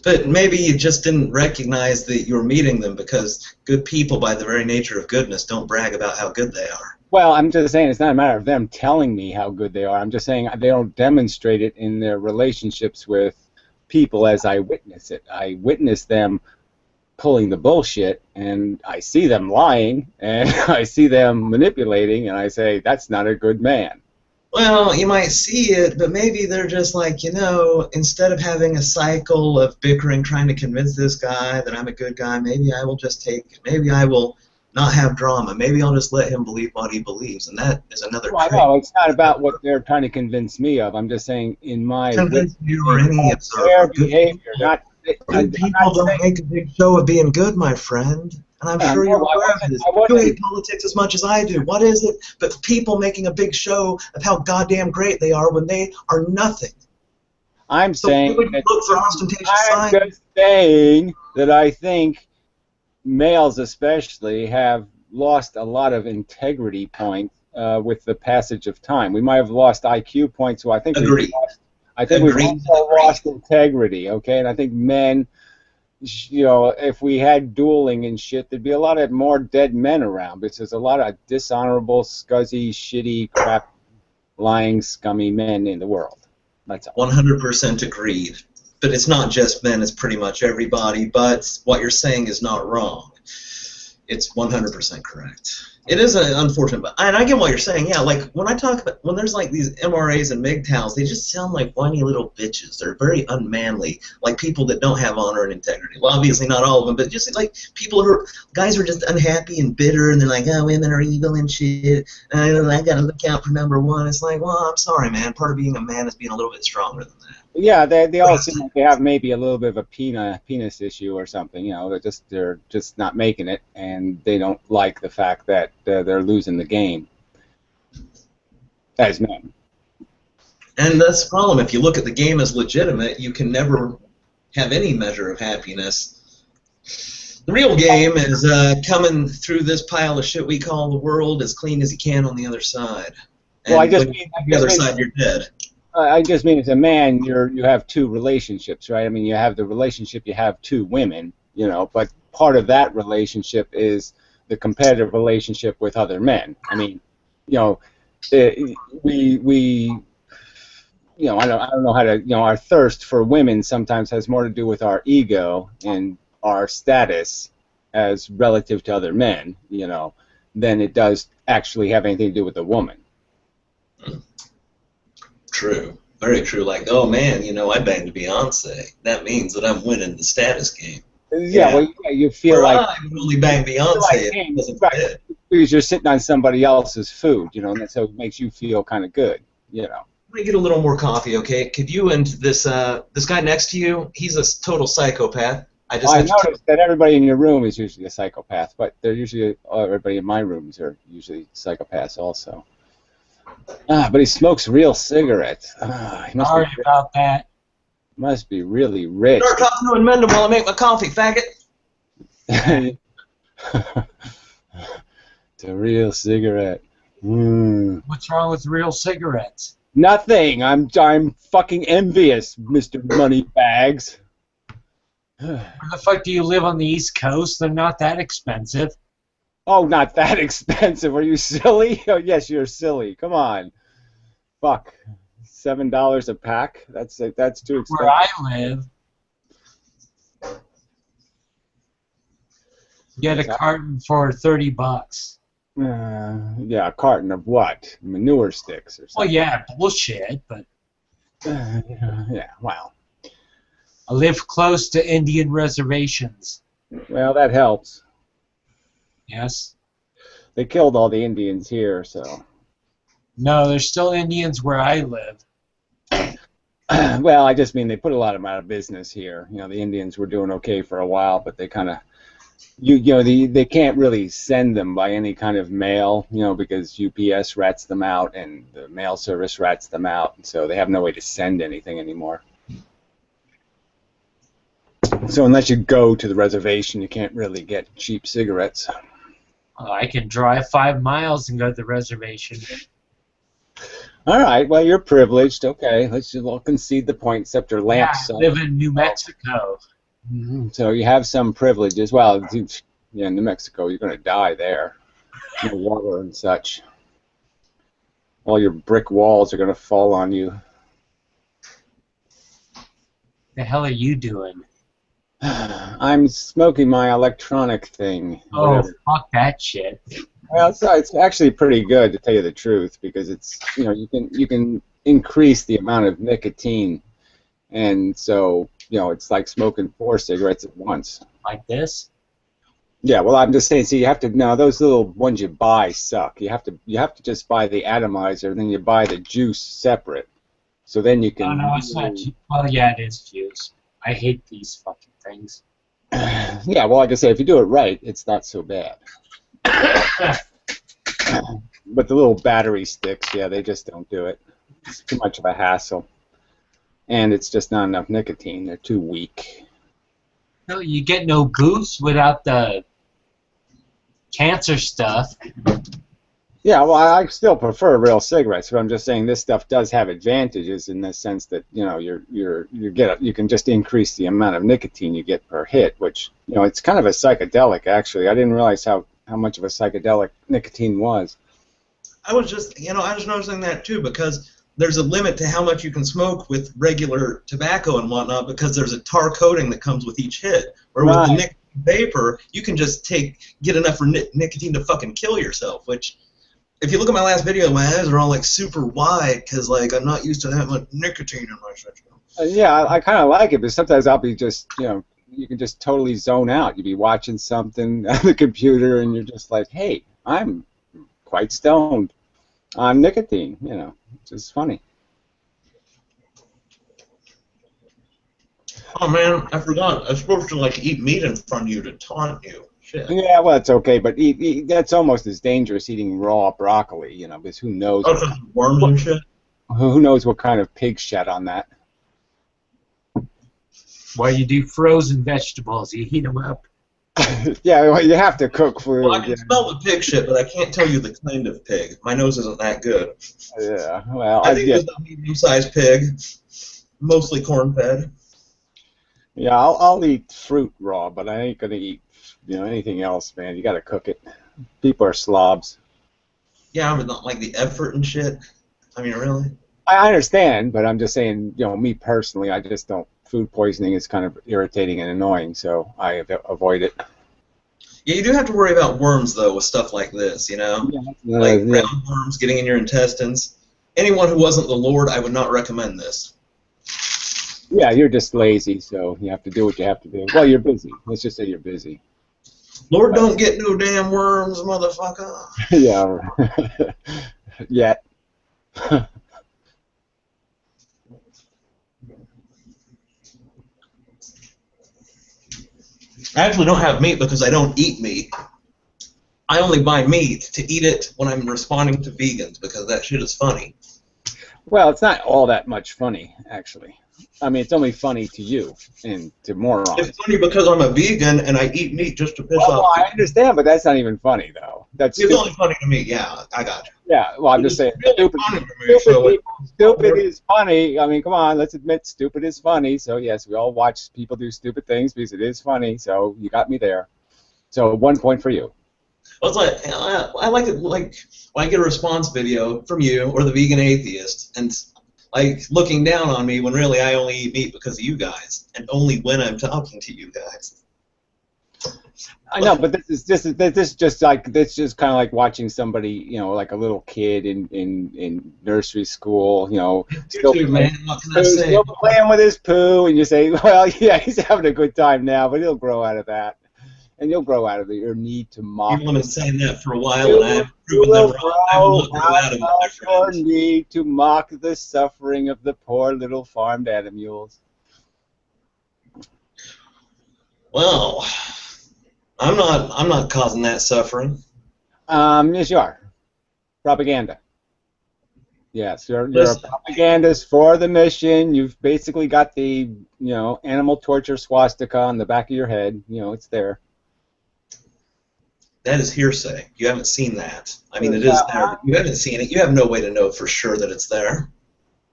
[SPEAKER 1] But maybe you just didn't recognize that you were meeting them, because good people, by the very nature of goodness, don't brag about how good they are.
[SPEAKER 2] Well, I'm just saying it's not a matter of them telling me how good they are. I'm just saying they don't demonstrate it in their relationships with people as I witness it. I witness them pulling the bullshit, and I see them lying, and I see them manipulating, and I say, that's not a good man.
[SPEAKER 1] Well, you might see it, but maybe they're just like, instead of having a cycle of bickering, trying to convince this guy that I'm a good guy, maybe I will just take it. Maybe I will not have drama. Maybe I'll just let him believe what he believes, and that is another trait.
[SPEAKER 2] No, it's not about what they're trying to convince me of. I'm just saying, in my
[SPEAKER 1] convince you or any of
[SPEAKER 2] their behavior, not
[SPEAKER 1] good people don't make a big show of being good, my friend. And I'm sure you're aware of this. You hate politics as much as I do. What is it but people making a big show of how goddamn great they are when they are nothing?
[SPEAKER 2] I'm saying
[SPEAKER 1] that look for ostentatious signs.
[SPEAKER 2] I'm just saying that I think males especially have lost a lot of integrity points with the passage of time. We might have lost IQ points, so I think we've also lost integrity, okay? And I think men, if we had dueling and shit, there'd be a lot of more dead men around, because there's a lot of dishonorable, scuzzy, shitty, crap, lying, scummy men in the world. That's all.
[SPEAKER 1] 100% agreed. But it's not just men, it's pretty much everybody, but what you're saying is not wrong. It's 100% correct. It is an unfortunate, and I get what you're saying. Yeah, like when I talk about, when there's like these MRAs and MGTOWs, they just sound like whiny little bitches. They're very unmanly, like people that don't have honor and integrity. Well, obviously not all of them, but just like people who are, guys who are just unhappy and bitter, and they're like, oh, women are evil and shit, and I gotta look out for number one. It's like, well, I'm sorry, man. Part of being a man is being a little bit stronger than that.
[SPEAKER 2] Yeah, they all seem like they have maybe a little bit of a penis issue or something. They're just not making it, and they don't like the fact that they're losing the game as men.
[SPEAKER 1] And that's the problem. If you look at the game as legitimate, you can never have any measure of happiness. The real game is coming through this pile of shit we call the world as clean as you can on the other side. And
[SPEAKER 2] well, I just mean
[SPEAKER 1] on the other side, you're dead.
[SPEAKER 2] I just mean as a man, you have two relationships, right? I mean, you have the relationship, you have two women, but part of that relationship is the competitive relationship with other men. I mean, we I don't know how to, our thirst for women sometimes has more to do with our ego and our status as relative to other men, than it does actually have anything to do with a woman.
[SPEAKER 1] True. Very true. Like, oh man, I banged Beyonce. That means that I'm winning the status game.
[SPEAKER 2] Yeah, well, you feel like
[SPEAKER 1] I only bang Beyonce.
[SPEAKER 2] Right, because you're sitting on somebody else's food, and so it makes you feel kind of good, Let
[SPEAKER 1] me get a little more coffee, okay? Could you and this guy next to you? He's a total psychopath. I
[SPEAKER 2] noticed that everybody in your room is usually a psychopath, but they're usually everybody in my rooms are usually psychopaths also. But he smokes real cigarettes.
[SPEAKER 3] Sorry about that.
[SPEAKER 2] Must be really rich.
[SPEAKER 1] Start talking to Mendham while I make my coffee, faggot.
[SPEAKER 2] It's a real cigarette.
[SPEAKER 3] What's wrong with real cigarettes?
[SPEAKER 2] Nothing. I'm fucking envious, Mr. Moneybags.
[SPEAKER 3] Where the fuck do you live on the East Coast? They're not that expensive.
[SPEAKER 2] Oh, not that expensive. Are you silly? Oh, yes, you're silly. Come on. Fuck. $7 a pack? That's too expensive.
[SPEAKER 3] Where I live, you get a carton for $30.
[SPEAKER 2] Yeah, a carton of what? Manure sticks or
[SPEAKER 3] Well,
[SPEAKER 2] something.
[SPEAKER 3] yeah, bullshit, but
[SPEAKER 2] Yeah, well.
[SPEAKER 3] I live close to Indian reservations.
[SPEAKER 2] Well, that helps.
[SPEAKER 3] Yes.
[SPEAKER 2] They killed all the Indians here, so.
[SPEAKER 3] No, there's still Indians where I live.
[SPEAKER 2] Well, I just mean they put a lot of them out of business here. You know, the Indians were doing okay for a while, but they kind of, they can't really send them by any kind of mail, because UPS rats them out and the mail service rats them out, and so they have no way to send anything anymore. So unless you go to the reservation, you can't really get cheap cigarettes.
[SPEAKER 3] I can drive 5 miles and go to the reservation.
[SPEAKER 2] All right, well, you're privileged. Okay, let's just all concede the point, except your lamps.
[SPEAKER 3] Yeah, I live in New Mexico.
[SPEAKER 2] So you have some privileges. Well, yeah, in New Mexico, you're going to die there. No water and such. All your brick walls are going to fall on you.
[SPEAKER 3] The hell are you doing?
[SPEAKER 2] I'm smoking my electronic thing.
[SPEAKER 3] Oh,
[SPEAKER 2] Whatever.
[SPEAKER 3] fuck that shit.
[SPEAKER 2] Well, it's actually pretty good, to tell you the truth, because it's you can increase the amount of nicotine, and so it's like smoking 4 cigarettes at once.
[SPEAKER 3] Like this?
[SPEAKER 2] Yeah, well, I'm just saying. See, you have to. No, those little ones you buy suck. You have to just buy the atomizer, and then you buy the juice separate. So then you can.
[SPEAKER 3] Oh no, it's not. Well, yeah, it is juice. I hate these fucking things.
[SPEAKER 2] Yeah, well, like I say, if you do it right, it's not so bad. But the little battery sticks, yeah, they just don't do it. It's too much of a hassle. And it's just not enough nicotine. They're too weak.
[SPEAKER 3] No, you get no boost without the cancer stuff.
[SPEAKER 2] Yeah, well, I still prefer real cigarettes, but I'm just saying this stuff does have advantages in the sense that you can just increase the amount of nicotine you get per hit, which it's kind of a psychedelic actually. I didn't realize how much of a psychedelic nicotine was.
[SPEAKER 1] I was just noticing that too, because there's a limit to how much you can smoke with regular tobacco and whatnot, because there's a tar coating that comes with each hit. Or with the nicotine vapor, you can just get enough for nicotine to fucking kill yourself, which, if you look at my last video, my eyes are all like super wide because I'm not used to that much nicotine in my system.
[SPEAKER 2] Yeah, I kind of like it, but sometimes I'll be just, you can just totally zone out. You'll be watching something on the computer and you're just like, hey, I'm quite stoned on nicotine, it's just funny.
[SPEAKER 1] Oh man, I forgot. I'm supposed to eat meat in front of you to taunt you. Shit.
[SPEAKER 2] Yeah, well, it's okay, but that's almost as dangerous eating raw broccoli, because who knows?
[SPEAKER 1] Oh, worms and shit?
[SPEAKER 2] Who knows what kind of pig shat on that?
[SPEAKER 3] Why you do frozen vegetables? You heat them up.
[SPEAKER 2] Yeah, well, you have to cook food.
[SPEAKER 1] Well, I can smell the pig shit, but I can't tell you the kind of pig. My nose isn't that good.
[SPEAKER 2] Yeah, well,
[SPEAKER 1] I think it's a medium-sized pig, mostly corn-fed.
[SPEAKER 2] Yeah, I'll eat fruit raw, but I ain't gonna eat anything else, man. You gotta cook it. People are slobs.
[SPEAKER 1] Yeah, but not like the effort and shit. I mean, really?
[SPEAKER 2] I understand, but I'm just saying, me personally, I just don't. Food poisoning is kind of irritating and annoying, so I avoid it.
[SPEAKER 1] Yeah, you do have to worry about worms, though, with stuff like this,
[SPEAKER 2] Yeah,
[SPEAKER 1] round worms getting in your intestines. Anyone who wasn't the Lord, I would not recommend this.
[SPEAKER 2] Yeah, you're just lazy, so you have to do what you have to do. Well, you're busy. Let's just say you're busy.
[SPEAKER 1] Lord, don't get no damn worms, motherfucker.
[SPEAKER 2] Yeah. Yet.
[SPEAKER 1] I actually don't have meat because I don't eat meat. I only buy meat to eat it when I'm responding to vegans because that shit is funny.
[SPEAKER 2] Well, it's not all that much funny, actually. I mean, it's only funny to you and to morons.
[SPEAKER 1] It's funny because I'm a vegan and I eat meat just to piss off.
[SPEAKER 2] Well, I understand, but that's not even funny, though. That's
[SPEAKER 1] it's
[SPEAKER 2] stupid.
[SPEAKER 1] only funny to me. Yeah, I got you.
[SPEAKER 2] Yeah, well, I'm just saying,
[SPEAKER 1] Really
[SPEAKER 2] stupid is funny. I mean, come on, let's admit stupid is funny. So yes, we all watch people do stupid things because it is funny. So you got me there. So 1 point for you.
[SPEAKER 1] Well, it's like I like it like when I get a response video from you or the vegan atheist, and like looking down on me when really I only eat meat because of you guys, and only when I'm talking to you guys.
[SPEAKER 2] I know, but this is just like kind of like watching somebody, you know, like a little kid in nursery school, you know, still
[SPEAKER 1] man, what can I say?
[SPEAKER 2] Still playing with his poo, and you say, well, yeah, he's having a good time now, but he'll grow out of that, and you'll grow out of your need to mock.
[SPEAKER 1] People have been saying that for a while, and I've proven them wrong. I will grow out of it.
[SPEAKER 2] Your need to mock the suffering of the poor little farmed animals.
[SPEAKER 1] Well, I'm not causing that suffering.
[SPEAKER 2] Yes, you are. Propaganda. Yes, you're a propagandist for the mission. You've basically got the, you know, animal torture swastika on the back of your head. You know, it's there.
[SPEAKER 1] That is hearsay. You haven't seen that. I mean, it is there, but you haven't seen it. You have no way to know for sure that it's there.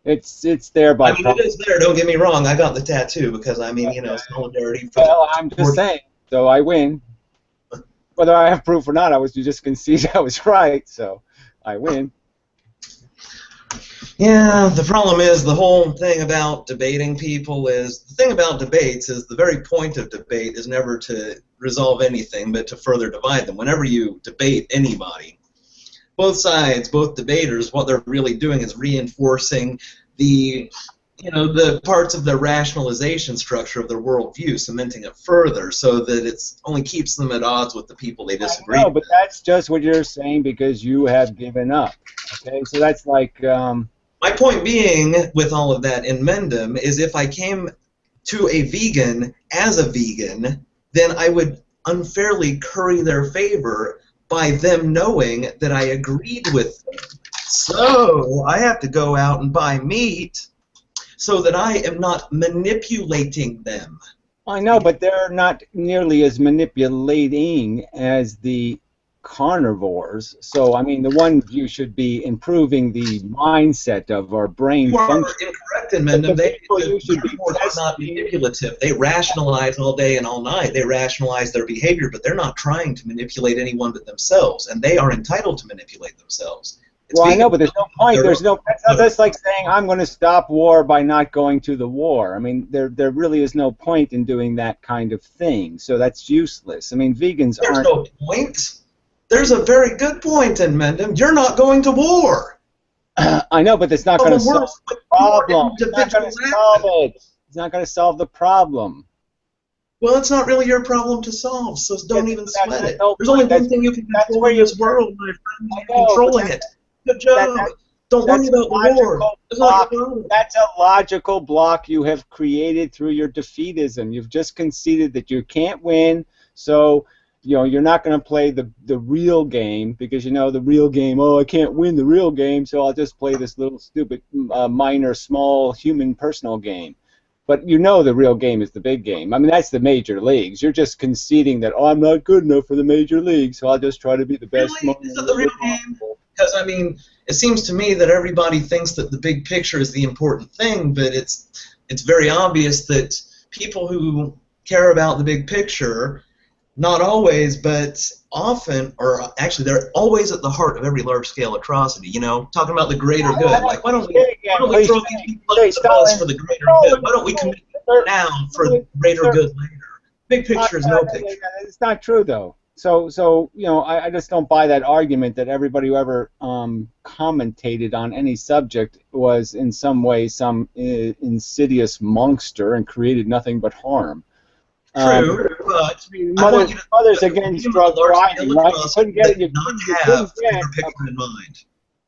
[SPEAKER 2] It's there by.
[SPEAKER 1] I mean, it is there. Don't get me wrong. I got the tattoo because I mean, you know, solidarity. For
[SPEAKER 2] well, I'm just saying. So I win. Whether I have proof or not, you just concede I was right. So I win.
[SPEAKER 1] Yeah, the problem is the whole thing about debating people is the thing about debates is the very point of debate is never to resolve anything but to further divide them. Whenever you debate anybody, both sides, both debaters, what they're really doing is reinforcing the the parts of their rationalization structure of their worldview, cementing it further so that it's only keeps them at odds with the people they disagree with.
[SPEAKER 2] No, but that's just what you're saying because you have given up. Okay, so that's like.
[SPEAKER 1] My point being, with all of that in Mendham, is if I came to a vegan as a vegan, then I would unfairly curry their favor by them knowing that I agreed with them. So I have to go out and buy meat so that I am not manipulating them.
[SPEAKER 2] I know, but they're not nearly as manipulating as the carnivores. So, I mean, the one you should be improving the mindset of our brain function.
[SPEAKER 1] You are incorrect in Mendham. The carnivores are not manipulative. They rationalize all day and all night. They rationalize their behavior, but they're not trying to manipulate anyone but themselves, and they are entitled to manipulate themselves.
[SPEAKER 2] Well, I know, but there's no point. That's like saying I'm going to stop war by not going to the war. I mean, there really is no point in doing that kind of thing. So that's useless. I mean, vegans aren't.
[SPEAKER 1] There's no point. There's a very good point in Mendham. You're not going to war.
[SPEAKER 2] I know, but it's not going to solve the problem. It's not going to solve it. It's not going to solve the problem.
[SPEAKER 1] Well, it's not really your problem to solve, so don't even sweat it. There's only one thing you can control in this world, my friend. You're controlling it. Good job. Don't worry about the war.
[SPEAKER 2] That's a logical block you have created through your defeatism. You've just conceded that you can't win, so you're not going to play the real game because the real game, I can't win the real game, so I'll just play this little stupid minor, small, human personal game. But the real game is the big game. I mean, that's the major leagues. You're just conceding that, I'm not good enough for the major leagues, so I'll just try to be the best.
[SPEAKER 1] Really? Is it the real game? Because, I mean, it seems to me that everybody thinks that the big picture is the important thing, but it's very obvious that people who care about the big picture, not always, but often, or actually they're always at the heart of every large-scale atrocity, talking about the greater good. Like, why don't we throw these people under the bus for the greater good? Why don't we commit now for the greater good later? Big picture is no picture.
[SPEAKER 2] It's not true, though. So I just don't buy that argument that everybody who ever commentated on any subject was in some way some insidious monster and created nothing but harm.
[SPEAKER 1] True, but
[SPEAKER 2] mothers against drug driving, right?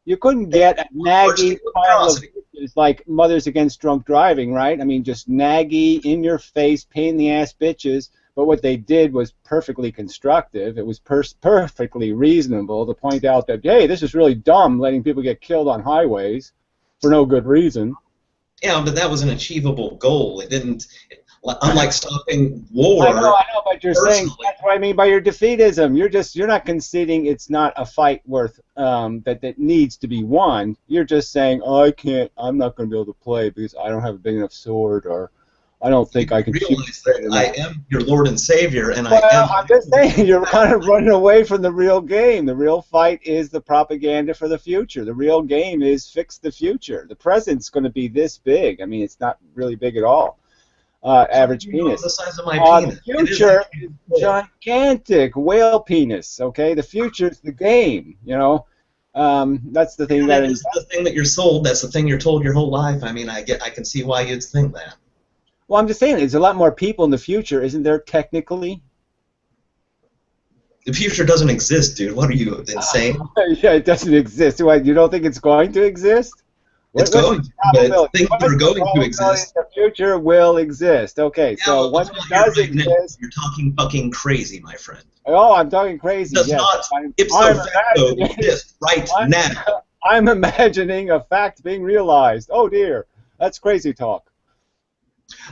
[SPEAKER 2] You couldn't get a naggy pile of bitches like mothers against drunk driving, right? I mean, just naggy, in your face, pain in the ass bitches. But what they did was perfectly constructive. It was perfectly reasonable to point out that, hey, this is really dumb, letting people get killed on highways for no good reason.
[SPEAKER 1] Yeah, but that was an achievable goal. It didn't, unlike stopping war.
[SPEAKER 2] I know, but you're saying that's what I mean by your defeatism. You're not conceding it's not a fight worth that needs to be won. You're just saying, oh, I'm not going to be able to play because I don't have a big enough sword, or I don't think I can
[SPEAKER 1] realize that I am your Lord and Savior, and
[SPEAKER 2] well,
[SPEAKER 1] I am.
[SPEAKER 2] I'm just saying, you're kind of running away from the real game. The real fight is the propaganda for the future. The real game is fix the future. The present's going to be this big. I mean, it's not really big at all. Average penis.
[SPEAKER 1] The size of my
[SPEAKER 2] penis. The future is gigantic whale penis. Okay, the future's the game. You know, that's the thing
[SPEAKER 1] that is the thing that you're sold. That's the thing you're told your whole life. I mean, I can see why you'd think that.
[SPEAKER 2] Well, I'm just saying, there's a lot more people in the future, isn't there? Technically.
[SPEAKER 1] The future doesn't exist, dude. What are you, insane?
[SPEAKER 2] Yeah, it doesn't exist. What, you don't think it's going to exist?
[SPEAKER 1] It's going to, but things that are going to exist.
[SPEAKER 2] The future will exist. Okay, yeah, so when it does exist...
[SPEAKER 1] You're talking fucking crazy, my friend.
[SPEAKER 2] Oh, I'm talking crazy.
[SPEAKER 1] It does not, ipso facto, exist right now.
[SPEAKER 2] I'm imagining a fact being realized. Oh, dear. That's crazy talk.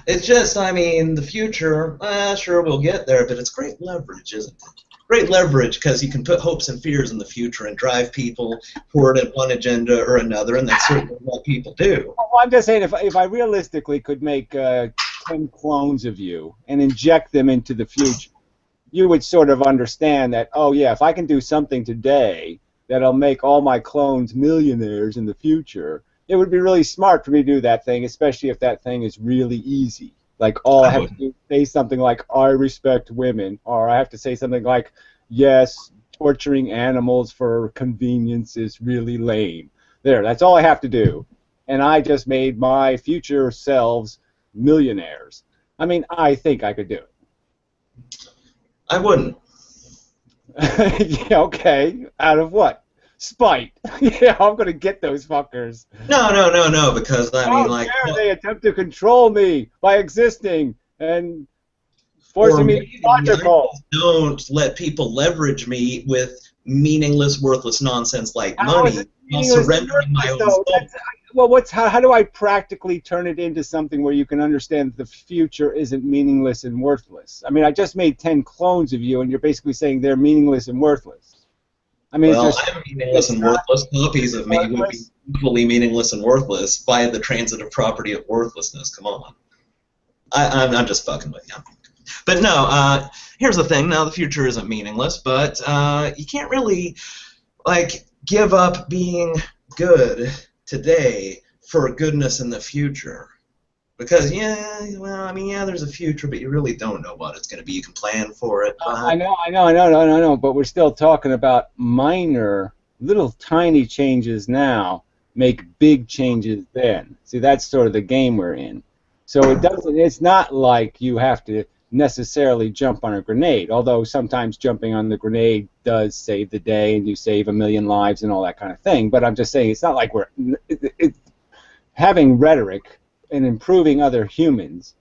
[SPEAKER 1] It's just, I mean, the future, sure, we'll get there, but it's great leverage, isn't it? Great leverage, because you can put hopes and fears in the future and drive people toward one agenda or another, and that's certainly what people do.
[SPEAKER 2] Well, I'm just saying, if I realistically could make 10 clones of you and inject them into the future, you would sort of understand that, oh, yeah, if I can do something today that'll make all my clones millionaires in the future, it would be really smart for me to do that thing, especially if that thing is really easy. Like, all I have to do is say something like, I respect women, or I have to say something like, yes, torturing animals for convenience is really lame. There, that's all I have to do. And I just made my future selves millionaires. I mean, I think I could do it.
[SPEAKER 1] I wouldn't.
[SPEAKER 2] Yeah, okay. Out of what? Spite. Yeah, I'm gonna get those fuckers.
[SPEAKER 1] No, because I mean, like,
[SPEAKER 2] dare they attempt to control me by existing and forcing me to be logical.
[SPEAKER 1] Don't let people leverage me with meaningless, worthless nonsense like money. I'm surrendering my own soul.
[SPEAKER 2] Well, how do I practically turn it into something where you can understand that the future isn't meaningless and worthless? I mean, I just made 10 clones of you, and you're basically saying they're meaningless and worthless. I mean,
[SPEAKER 1] well, I'm meaningless and worthless. Copies of me would be equally meaningless and worthless by the transitive property of worthlessness. Come on. I'm just fucking with you. But no, here's the thing. Now, the future isn't meaningless, but you can't really, like, give up being good today for goodness in the future. Because, yeah, well, I mean, yeah, there's a future, but you really don't know what it's going to be. You can plan for it.
[SPEAKER 2] I know, but we're still talking about minor, little tiny changes now make big changes then. See, that's sort of the game we're in. So it's not like you have to necessarily jump on a grenade, although sometimes jumping on the grenade does save the day and you save 1 million lives and all that kind of thing. But I'm just saying, it's not like having rhetoric and improving other humans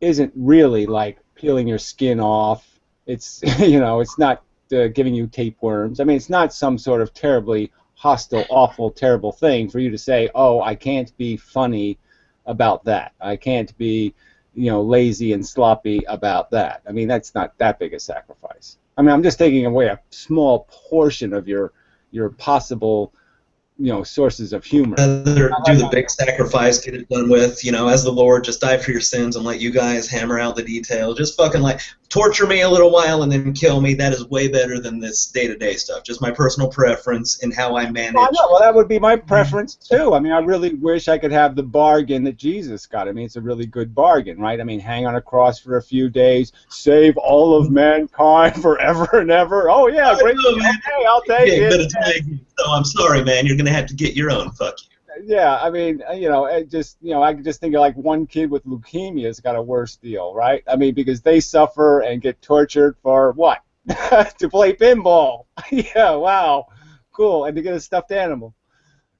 [SPEAKER 2] isn't really like peeling your skin off. It's, you know, it's not giving you tapeworms. I mean, it's not some sort of terribly hostile, awful, terrible thing for you to say, oh, I can't be funny about that. I can't be, you know, lazy and sloppy about that. I mean, that's not that big a sacrifice. I mean, I'm just taking away a small portion of your possible, you know, sources of humor.
[SPEAKER 1] Rather do the big sacrifice, get it done with, you know, as the Lord, just die for your sins and let you guys hammer out the details. Just fucking, like, torture me a little while and then kill me. That is way better than this day-to-day stuff. Just my personal preference in how I manage.
[SPEAKER 2] Well, that would be my preference, too. I mean, I really wish I could have the bargain that Jesus got. I mean, it's a really good bargain, right? I mean, hang on a cross for a few days, save all of mankind forever and ever. Oh, yeah, great. Okay, I'll take it.
[SPEAKER 1] So I'm sorry, man. You're going to have to get your own. Fuck you.
[SPEAKER 2] Yeah, I mean, you know, I can just think of like one kid with leukemia's got a worse deal, right? I mean, because they suffer and get tortured for what? To play pinball. Yeah, wow, cool, and to get a stuffed animal.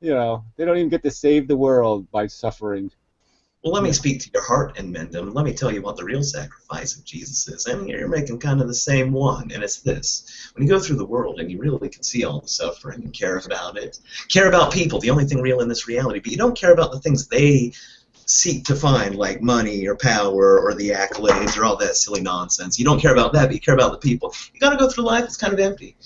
[SPEAKER 2] You know, they don't even get to save the world by suffering.
[SPEAKER 1] Well, let me speak to your heart and mend them. Let me tell you what the real sacrifice of Jesus is. I mean, you're making kind of the same one, and it's this. When you go through the world and you really can see all the suffering and care about it, care about people, the only thing real in this reality, but you don't care about the things they seek to find, like money or power or the accolades or all that silly nonsense. You don't care about that, but you care about the people. You got to go through life. It's kind of empty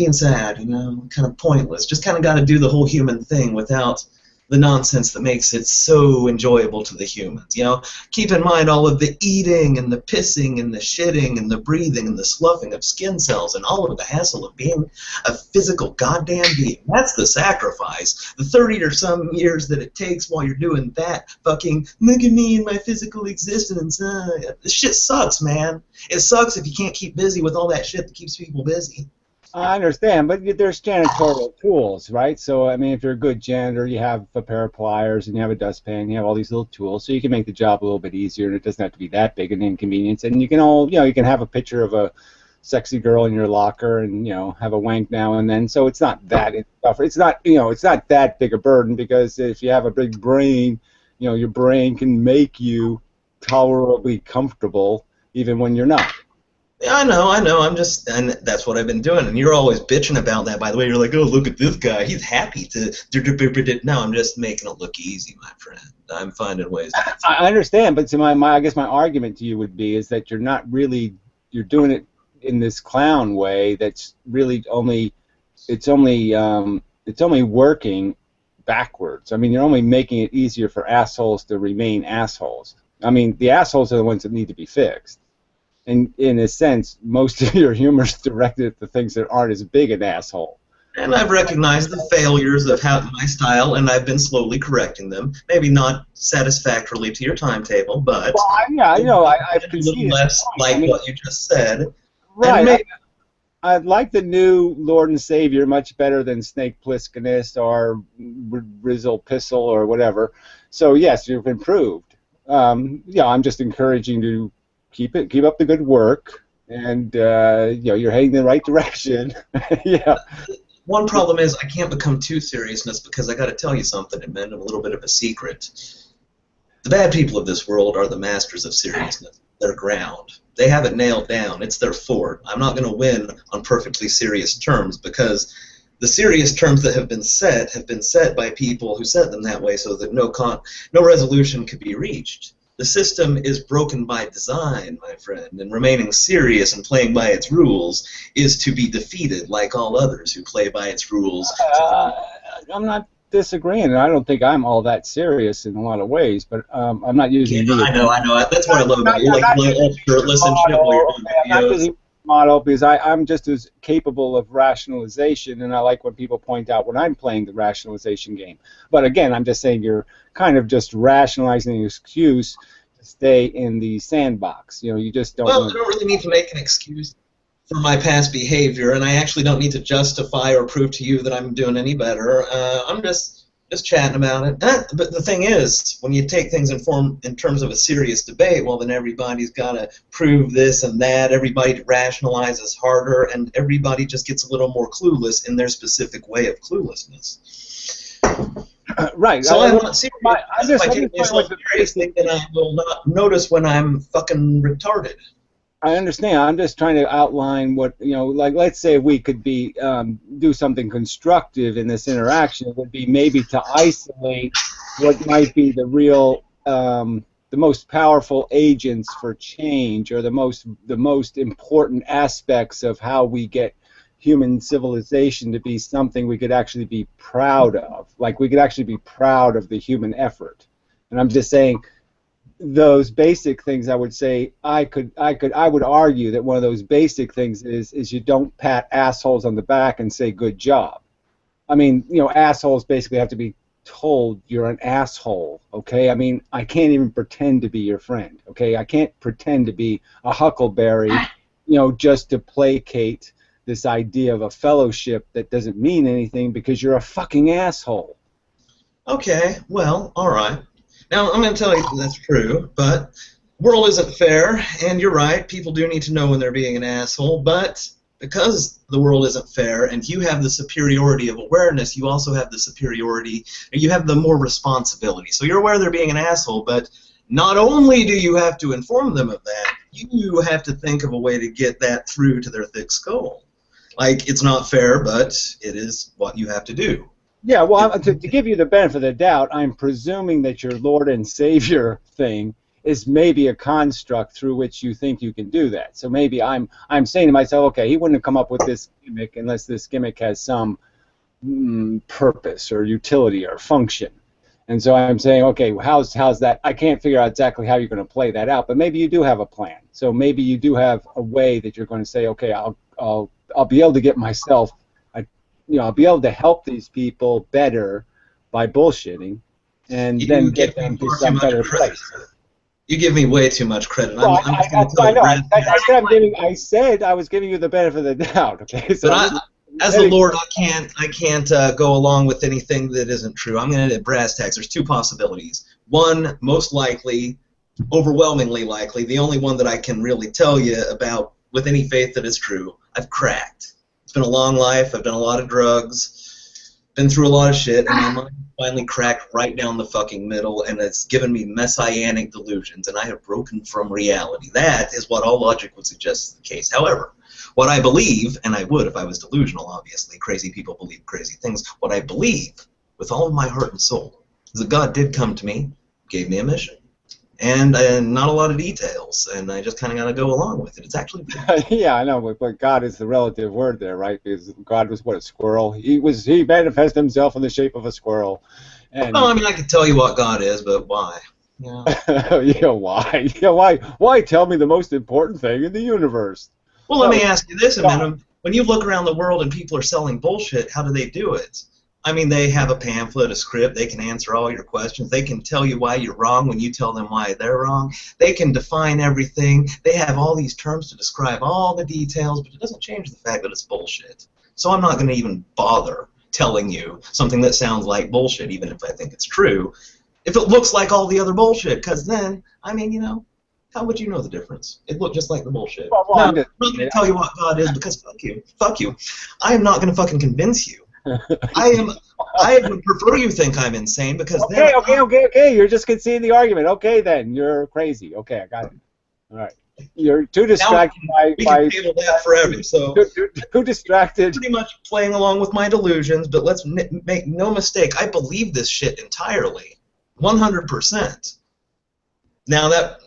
[SPEAKER 1] and sad, you know, kind of pointless. Just kind of got to do the whole human thing without the nonsense that makes it so enjoyable to the humans. You know, keep in mind all of the eating and the pissing and the shitting and the breathing and the sloughing of skin cells and all of the hassle of being a physical goddamn being. That's the sacrifice. The 30 or some years that it takes while you're doing that fucking look at me and my physical existence. This shit sucks, man. It sucks if you can't keep busy with all that shit that keeps people busy.
[SPEAKER 2] I understand, but there's janitorial tools, right? So, I mean, if you're a good janitor, you have a pair of pliers and you have a dustpan, you have all these little tools, so you can make the job a little bit easier, and it doesn't have to be that big an inconvenience. And you can you can have a picture of a sexy girl in your locker, and have a wank now and then. So it's not that it's not it's not that big a burden, because if you have a big brain, your brain can make you tolerably comfortable even when you're not.
[SPEAKER 1] Yeah, I know. And that's what I've been doing. And you're always bitching about that, by the way. You're like, oh, look at this guy. He's happy to. No, I'm just making it look easy, my friend. I'm finding ways.
[SPEAKER 2] I understand, but I guess my argument to you would be is that you're doing it in this clown way. That's really it's only working backwards. I mean, you're only making it easier for assholes to remain assholes. I mean, the assholes are the ones that need to be fixed. And in a sense, most of your humor is directed at the things that aren't as big an asshole.
[SPEAKER 1] And I've recognized the failures of my style, and I've been slowly correcting them. Maybe not satisfactorily to your timetable, but
[SPEAKER 2] I've
[SPEAKER 1] a little less what you just said.
[SPEAKER 2] Right. I like the new Lord and Savior much better than Snakepliskinist or Rizzle Pissle or whatever. So yes, you've improved. I'm just encouraging you to keep up the good work, and you're heading in the right direction. Yeah.
[SPEAKER 1] One problem is I can't become too seriousness, because I got to tell you something, and a little bit of a secret. The bad people of this world are the masters of seriousness. Their ground. They have it nailed down. It's their fort. I'm not going to win on perfectly serious terms, because the serious terms that have been set by people who set them that way, so that no resolution could be reached. The system is broken by design, my friend, and remaining serious and playing by its rules is to be defeated like all others who play by its rules.
[SPEAKER 2] I'm not disagreeing, and I don't think I'm all that serious in a lot of ways, but I'm not using
[SPEAKER 1] I know. That's what I love about you. Listen to
[SPEAKER 2] I'm not using model because I'm just as capable of rationalization, and I like when people point out when I'm playing the rationalization game. But again, I'm just saying you're kind of just rationalizing an excuse to stay in the sandbox. You just don't.
[SPEAKER 1] Well, I don't really need to make an excuse for my past behavior, and I actually don't need to justify or prove to you that I'm doing any better. I'm just chatting about it. But the thing is, when you take things in terms of a serious debate, well, then everybody's got to prove this and that. Everybody rationalizes harder, and everybody just gets a little more clueless in their specific way of cluelessness.
[SPEAKER 2] Right.
[SPEAKER 1] So I'm not serious. If I take myself seriously, then I will not notice when I'm fucking retarded.
[SPEAKER 2] I understand. I'm just trying to outline what, like let's say we could do something constructive in this interaction. It would be maybe to isolate what might be the real, the most powerful agents for change, or the most important aspects of how we get human civilization to be something we could actually be proud of. Like we could actually be proud of the human effort. And I'm just saying, those basic things, I would say, I would argue that one of those basic things is you don't pat assholes on the back and say good job. I mean, assholes basically have to be told you're an asshole, okay? I mean, I can't even pretend to be your friend, okay? I can't pretend to be a huckleberry, just to placate this idea of a fellowship that doesn't mean anything because you're a fucking asshole.
[SPEAKER 1] Okay, well, all right. Now, I'm going to tell you that's true, but the world isn't fair, and you're right, people do need to know when they're being an asshole, but because the world isn't fair and you have the superiority of awareness, you also have the superiority, you have the more responsibility. So you're aware they're being an asshole, but not only do you have to inform them of that, you have to think of a way to get that through to their thick skull. Like, it's not fair, but it is what you have to do.
[SPEAKER 2] Yeah, well, to give you the benefit of the doubt, I'm presuming that your Lord and Savior thing is maybe a construct through which you think you can do that. So maybe I'm saying to myself, okay, he wouldn't have come up with this gimmick unless this gimmick has some purpose or utility or function. And so I'm saying, okay, how's that? I can't figure out exactly how you're going to play that out, but maybe you do have a plan. So maybe you do have a way that you're going to say, okay, I'll be able to get myself, I'll be able to help these people better by bullshitting, and then get them to some better place.
[SPEAKER 1] You give me way too much credit.
[SPEAKER 2] Well, I said I was giving you the benefit of the doubt. Okay, so
[SPEAKER 1] but as the Lord, I can't go along with anything that isn't true. I'm going to hit brass tacks. There's two possibilities. One, most likely, overwhelmingly likely, the only one that I can really tell you about with any faith that is true, I've cracked. It's been a long life. I've done a lot of drugs, been through a lot of shit, and my mind finally cracked right down the fucking middle, and it's given me messianic delusions, and I have broken from reality. That is what all logic would suggest is the case. However, what I believe, and I would if I was delusional, obviously, crazy people believe crazy things, what I believe with all of my heart and soul is that God did come to me, gave me a mission, and not a lot of details, and I just kind of got to go along with it. It's actually
[SPEAKER 2] yeah, I know, but God is the relative word there, right? Because God was what, a squirrel? He manifested himself in the shape of a squirrel. And
[SPEAKER 1] well, I mean, I could tell you what God is, but why?
[SPEAKER 2] Yeah. Yeah, why? Yeah, why tell me the most important thing in the universe?
[SPEAKER 1] Well, let me ask you this a minute. When you look around the world and people are selling bullshit, how do they do it? I mean, they have a pamphlet, a script. They can answer all your questions. They can tell you why you're wrong when you tell them why they're wrong. They can define everything. They have all these terms to describe all the details, but it doesn't change the fact that it's bullshit. So I'm not going to even bother telling you something that sounds like bullshit, even if I think it's true, if it looks like all the other bullshit, because then, I mean, how would you know the difference? It looked just like the bullshit.
[SPEAKER 2] Well,
[SPEAKER 1] no, I'm not going to tell you what God is because fuck you. Fuck you. I am not going to fucking convince you. I would prefer you think I'm insane because
[SPEAKER 2] okay. You're just conceding the argument. Okay, then you're crazy. Okay, I got it. All right. You're too distracted
[SPEAKER 1] we can table that forever. So
[SPEAKER 2] too distracted.
[SPEAKER 1] Pretty much playing along with my delusions, but let's make no mistake. I believe this shit entirely, 100%. Now that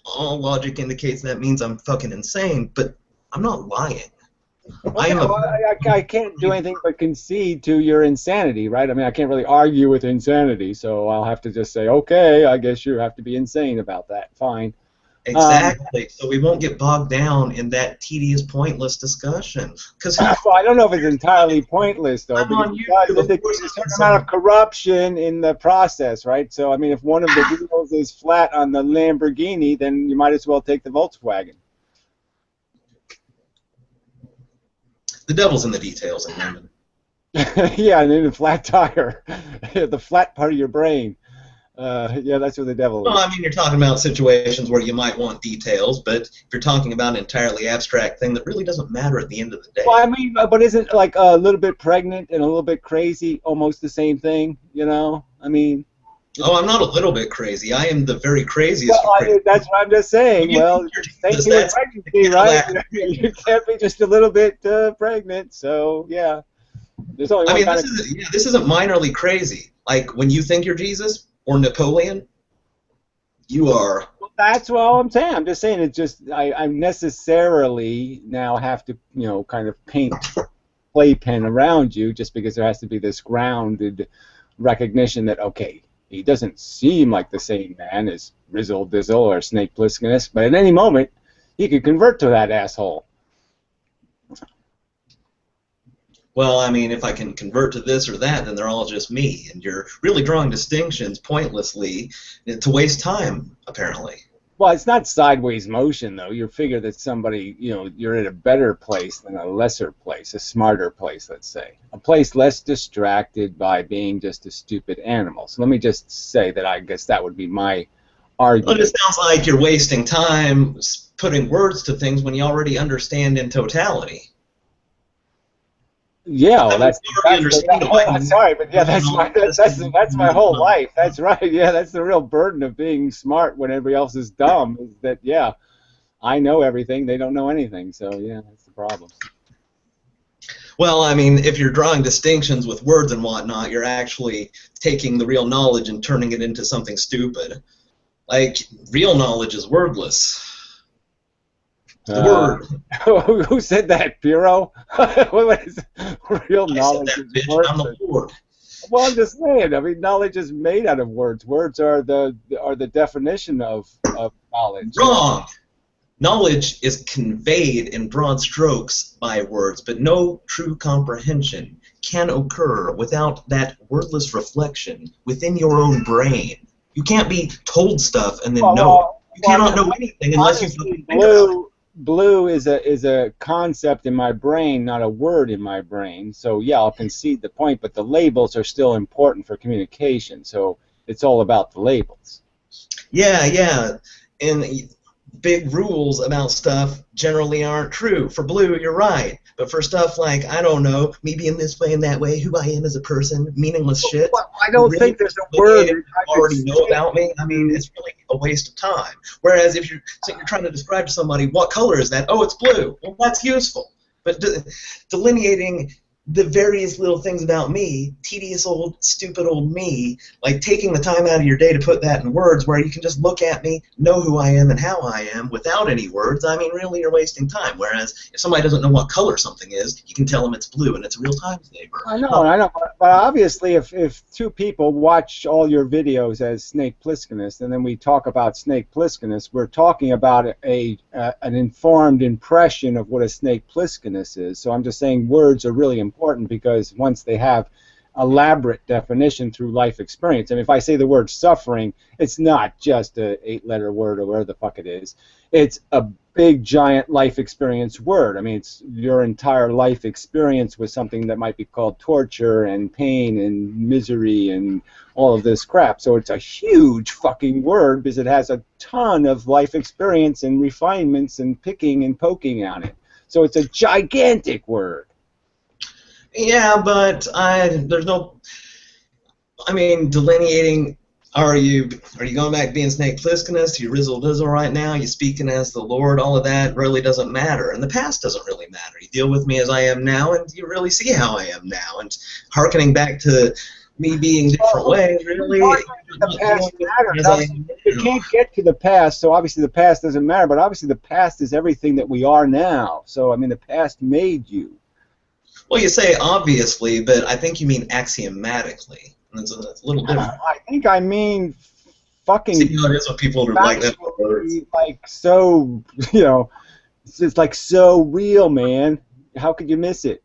[SPEAKER 1] all logic indicates that means I'm fucking insane, but I'm not lying.
[SPEAKER 2] I can't do anything but concede to your insanity, right? I mean, I can't really argue with insanity, so I'll have to just say, okay, I guess you have to be insane about that. Fine.
[SPEAKER 1] Exactly. So we won't get bogged down in that tedious, pointless discussion.
[SPEAKER 2] Well, I don't know if it's entirely pointless, though, because there's a certain amount of corruption in the process, right? So, I mean, if one of the wheels is flat on the Lamborghini, then you might as well take the Volkswagen.
[SPEAKER 1] The devil's in the details, London.
[SPEAKER 2] Yeah, and then the flat tire, the flat part of your brain. Yeah, that's where the devil is.
[SPEAKER 1] Well, I mean, you're talking about situations where you might want details, but if you're talking about an entirely abstract thing that really doesn't matter at the end of the day.
[SPEAKER 2] Well, I mean, but isn't like a little bit pregnant and a little bit crazy almost the same thing? I mean.
[SPEAKER 1] Oh, I'm not a little bit crazy. I am the very craziest.
[SPEAKER 2] Well, that's what I'm just saying. Well, thank you for pregnancy, right? You can't be just a little bit pregnant, so yeah. There's only one kind
[SPEAKER 1] this isn't minorly crazy. Like when you think you're Jesus or Napoleon, you are.
[SPEAKER 2] Well, that's what I'm saying. I'm just saying it's just I necessarily now have to kind of paint playpen around you just because there has to be this grounded recognition that okay. He doesn't seem like the same man as Rizzle Dizzle or Snakepliskinist, but at any moment, he could convert to that asshole.
[SPEAKER 1] Well, I mean, if I can convert to this or that, then they're all just me, and you're really drawing distinctions pointlessly to waste time, apparently.
[SPEAKER 2] Well, it's not sideways motion, though. You figure that somebody, you're in a better place than a lesser place, a smarter place, let's say. A place less distracted by being just a stupid animal. So let me just say that I guess that would be my argument.
[SPEAKER 1] Well, it sounds like you're wasting time putting words to things when you already understand in totality.
[SPEAKER 2] Yeah, well, that's sorry, but yeah, that's my whole life. That's right. Yeah, that's the real burden of being smart when everybody else is dumb. Is that yeah, I know everything, they don't know anything. So yeah, that's the problem.
[SPEAKER 1] Well, I mean, if you're drawing distinctions with words and whatnot, you're actually taking the real knowledge and turning it into something stupid. Like, real knowledge is wordless. The word.
[SPEAKER 2] Who said that, Piro? What is real knowledge?
[SPEAKER 1] I said that, bitch. I'm the Lord.
[SPEAKER 2] Well, I'm just saying. I mean, knowledge is made out of words. Words are the definition of knowledge.
[SPEAKER 1] Wrong. Knowledge is conveyed in broad strokes by words, but no true comprehension can occur without that wordless reflection within your own brain. You can't be told stuff and then know it. You cannot know anything unless you think about it.
[SPEAKER 2] Blue is a concept in my brain, not a word in my brain. So yeah, I'll concede the point, but the labels are still important for communication. So it's all about the labels.
[SPEAKER 1] Yeah. And big rules about stuff generally aren't true. For blue, you're right. But for stuff like, I don't know, me being this way and that way, who I am as a person, meaningless shit.
[SPEAKER 2] Well, I don't think there's a word
[SPEAKER 1] you already know about me. I mean, it's really a waste of time. Whereas if you're trying to describe to somebody, what color is that? Oh, it's blue. Well, that's useful. But delineating the various little things about me, tedious old, stupid old me, like taking the time out of your day to put that in words where you can just look at me, know who I am and how I am without any words, I mean, really you're wasting time. Whereas if somebody doesn't know what color something is, you can tell them it's blue and it's a real time saver.
[SPEAKER 2] I know. But obviously if two people watch all your videos as Snakepliskinist and then we talk about Snakepliskinist, we're talking about an informed impression of what a Snakepliskinist is. So I'm just saying words are really important because once they have elaborate definition through life experience, and if I say the word suffering, it's not just a 8-letter word or whatever the fuck it is. It's a big giant life experience word. I mean, it's your entire life experience with something that might be called torture and pain and misery and all of this crap. So it's a huge fucking word because it has a ton of life experience and refinements and picking and poking on it. So it's a gigantic word.
[SPEAKER 1] Yeah, but there's no. I mean, delineating. Are you going back to being Snakepliskinist? Are you Rizzle Dizzle right now? Are you speaking as the Lord? All of that really doesn't matter, and the past doesn't really matter. You deal with me as I am now, and you really see how I am now. And hearkening back to me being different ways, really.
[SPEAKER 2] The past matters. You can't get to the past, so obviously the past doesn't matter. But obviously the past is everything that we are now. So I mean, the past made you.
[SPEAKER 1] Well, you say obviously, but I think you mean axiomatically. It's a little different.
[SPEAKER 2] I think I mean fucking.
[SPEAKER 1] See how it is with people who like that words.
[SPEAKER 2] Like so, you know, it's like so real, man. How could you miss it?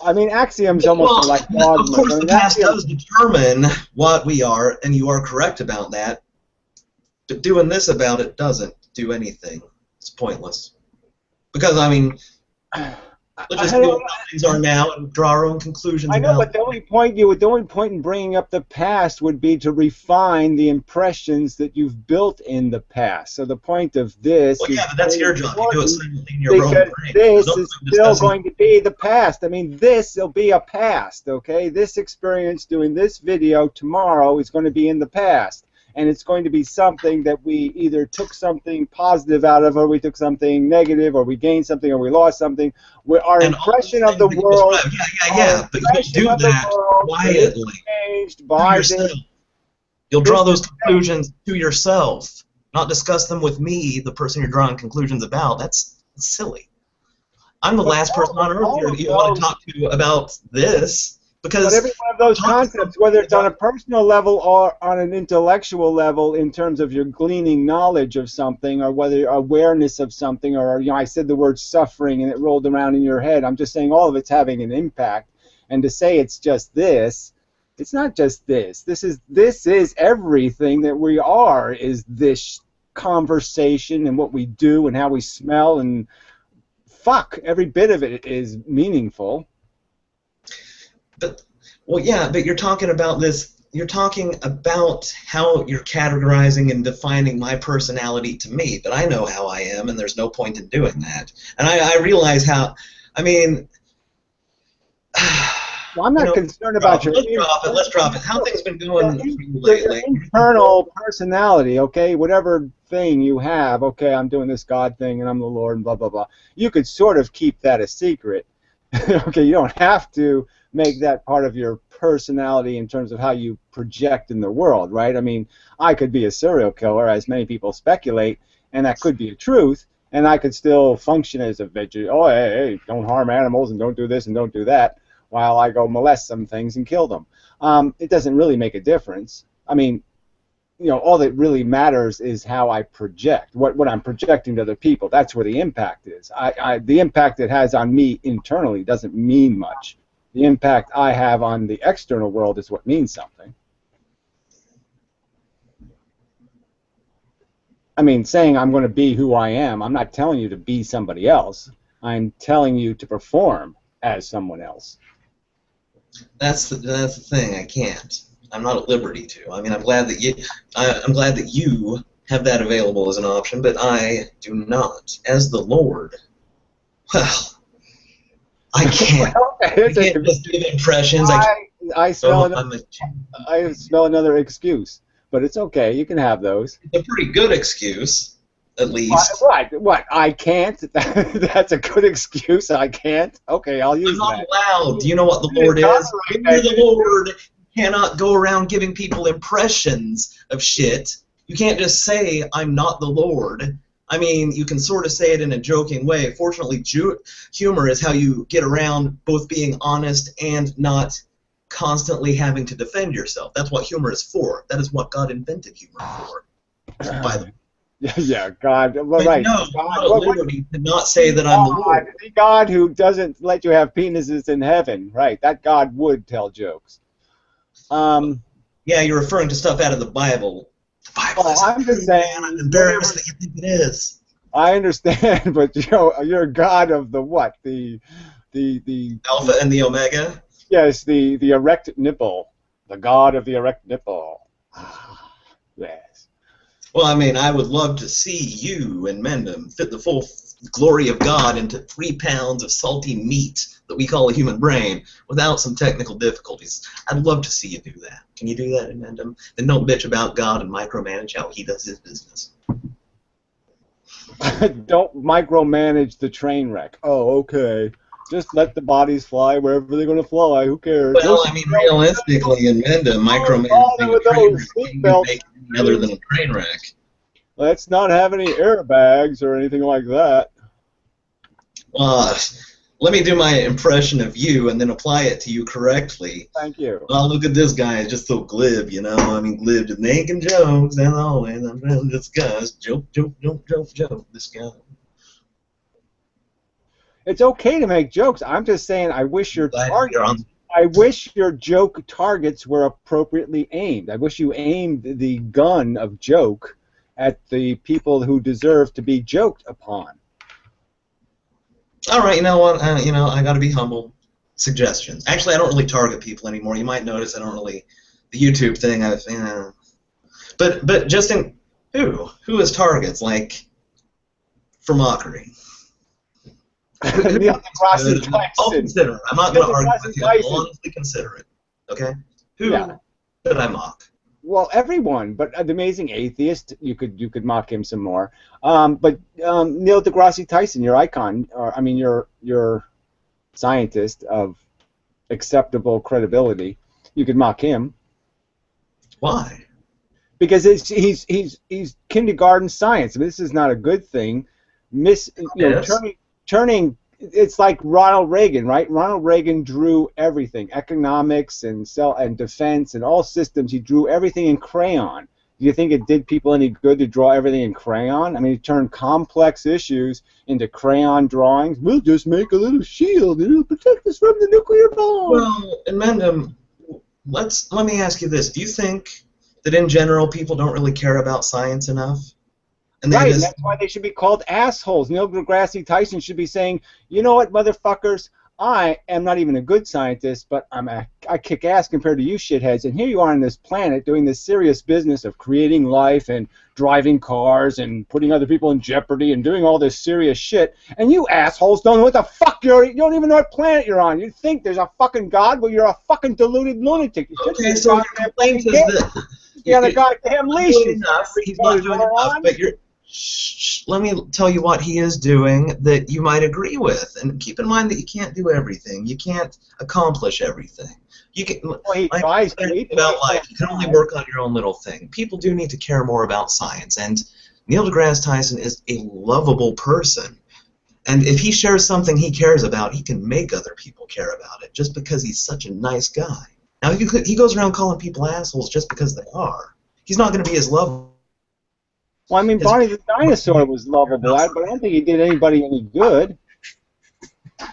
[SPEAKER 2] I mean, axioms almost like dogma.
[SPEAKER 1] Of course, the past does determine what we are, and you are correct about that. But doing this about it doesn't do anything. It's pointless. Because, I mean, let's just feel how things are now and draw our own conclusions.
[SPEAKER 2] I know, but the only point in bringing up the past would be to refine the impressions that you've built in the past. So the point of this
[SPEAKER 1] well, yeah, but that's your job. You do it silently in your own brain.
[SPEAKER 2] This is still going to be the past. I mean, this will be a past, okay? This experience doing this video tomorrow is going to be in the past. And it's going to be something that we either took something positive out of, or we took something negative, or we gained something, or we lost something. Our impression of the world,
[SPEAKER 1] but you do that quietly
[SPEAKER 2] changed by
[SPEAKER 1] yourself. You'll draw those conclusions to yourself, not discuss them with me, the person you're drawing conclusions about. That's silly. I'm the last person on earth here that you want to talk to about this. Because
[SPEAKER 2] but every one of those concepts, whether it's on a personal level or on an intellectual level, in terms of your gleaning knowledge of something, or whether awareness of something, or I said the word suffering and it rolled around in your head. I'm just saying all of it's having an impact. And to say it's just this, it's not just this. This is everything that we are. Is this conversation and what we do and how we smell and fuck, every bit of it is meaningful.
[SPEAKER 1] But, well, yeah, but you're talking about this. You're talking about how you're categorizing and defining my personality to me. But I know how I am, and there's no point in doing that. And I realize how. I mean,
[SPEAKER 2] Well, I'm not concerned about your...
[SPEAKER 1] Let's drop it. How things been going for you lately?
[SPEAKER 2] Internal personality, okay? Whatever thing you have, okay, I'm doing this God thing and I'm the Lord and blah, blah, blah. You could sort of keep that a secret. Okay, you don't have to make that part of your personality in terms of how you project in the world, right? I mean, I could be a serial killer, as many people speculate, and that could be a truth, and I could still function as a vegetarian. Oh, hey, don't harm animals and don't do this and don't do that, while I go molest some things and kill them. It doesn't really make a difference. I mean, you know, all that really matters is how I project, what I'm projecting to other people. That's where the impact is. The impact it has on me internally doesn't mean much. The impact I have on the external world is what means something. I mean, saying I'm going to be who I am, I'm not telling you to be somebody else. I'm telling you to perform as someone else.
[SPEAKER 1] That's the thing. I can't. I'm not at liberty to. I mean, I'm glad that you have that available as an option, but I do not. As the Lord, well, I can't. I can't just give impressions.
[SPEAKER 2] I smell another excuse, but it's okay. You can have those.
[SPEAKER 1] It's a pretty good excuse, at least.
[SPEAKER 2] What? I can't? That's a good excuse. I can't? Okay, I'll use that.
[SPEAKER 1] I'm not allowed. Do you know what the Lord is? You're the Lord. You cannot go around giving people impressions of shit. You can't just say, I'm not the Lord. I mean, you can sort of say it in a joking way. Fortunately, humor is how you get around both being honest and not constantly having to defend yourself. That's what humor is for. That is what God invented humor for. By the way.
[SPEAKER 2] Yeah, God. Well,
[SPEAKER 1] but
[SPEAKER 2] right.
[SPEAKER 1] No, God, liberty to not say that I'm the Lord.
[SPEAKER 2] The God who doesn't let you have penises in heaven. Right. That God would tell jokes.
[SPEAKER 1] Yeah, you're referring to stuff out of the Bible. The Bible
[SPEAKER 2] I'm just saying.
[SPEAKER 1] I'm embarrassed that you think it is.
[SPEAKER 2] I understand, but you're God of the what? The
[SPEAKER 1] Alpha and the Omega?
[SPEAKER 2] Yes, the erect nipple. The God of the erect nipple. Yes.
[SPEAKER 1] Well, I mean, I would love to see you and Mendham fit the full glory of God into 3 pounds of salty meat that we call a human brain without some technical difficulties. I'd love to see you do that. Can you do that in Mendham? Then don't bitch about God and micromanage how he does his business.
[SPEAKER 2] Don't micromanage the train wreck. Oh, okay. Just let the bodies fly wherever they're going to fly. Who cares?
[SPEAKER 1] Well, I mean, realistically, in Mendham, micromanaging a train wreck can make it other than a train wreck.
[SPEAKER 2] Let's not have any airbags or anything like that.
[SPEAKER 1] Let me do my impression of you and then apply it to you correctly.
[SPEAKER 2] Thank you.
[SPEAKER 1] Well, look at this guy. He's just so glib, you know. I mean, glib to making jokes and always. I'm really this guy's joke. This guy.
[SPEAKER 2] It's okay to make jokes. I'm just saying I wish your joke targets were appropriately aimed. I wish you aimed the gun of joke at the people who deserve to be joked upon.
[SPEAKER 1] All right, you know what? I got to be humble. Suggestions. Actually, I don't really target people anymore. You might notice I don't really the YouTube thing. But just in who is targets like for mockery?
[SPEAKER 2] Neil deGrasse Tyson.
[SPEAKER 1] I'll consider it. I'm not going to argue with you. I'll honestly consider it. Okay? Who should I mock?
[SPEAKER 2] Well, everyone, but the Amazing Atheist, you could mock him some more. But Neil deGrasse Tyson, your icon, your scientist of acceptable credibility, you could mock him.
[SPEAKER 1] Why?
[SPEAKER 2] Because he's kindergarten science. I mean, this is not a good thing. Turning. It's like Ronald Reagan, right? Ronald Reagan drew everything, economics and defense and all systems. He drew everything in crayon. Do you think it did people any good to draw everything in crayon? I mean, he turned complex issues into crayon drawings. We'll just make a little shield and it'll protect us from the nuclear bomb.
[SPEAKER 1] Well, and Mendham, let me ask you this: do you think that in general people don't really care about science enough? And
[SPEAKER 2] right, and that's why they should be called assholes. Neil deGrasse Tyson should be saying, you know what, motherfuckers, I am not even a good scientist, but I kick ass compared to you shitheads. And here you are on this planet doing this serious business of creating life and driving cars and putting other people in jeopardy and doing all this serious shit. And you assholes don't know what the fuck you don't even know what planet you're on. You think there's a fucking God? Well, you're a fucking deluded lunatic.
[SPEAKER 1] Okay, so your complaint is that
[SPEAKER 2] you got a goddamn leash.
[SPEAKER 1] He's not doing enough, but you're. Shh, let me tell you what he is doing that you might agree with, and keep in mind that you can't do everything. You can't accomplish everything. You can.
[SPEAKER 2] Well, he tries to.
[SPEAKER 1] About life, you can only work on your own little thing. People do need to care more about science, and Neil deGrasse Tyson is a lovable person. And if he shares something he cares about, he can make other people care about it just because he's such a nice guy. Now, he goes around calling people assholes just because they are. He's not going to be as lovable.
[SPEAKER 2] Well, I mean, Barney the dinosaur was lovable, but I don't think he did anybody any good. I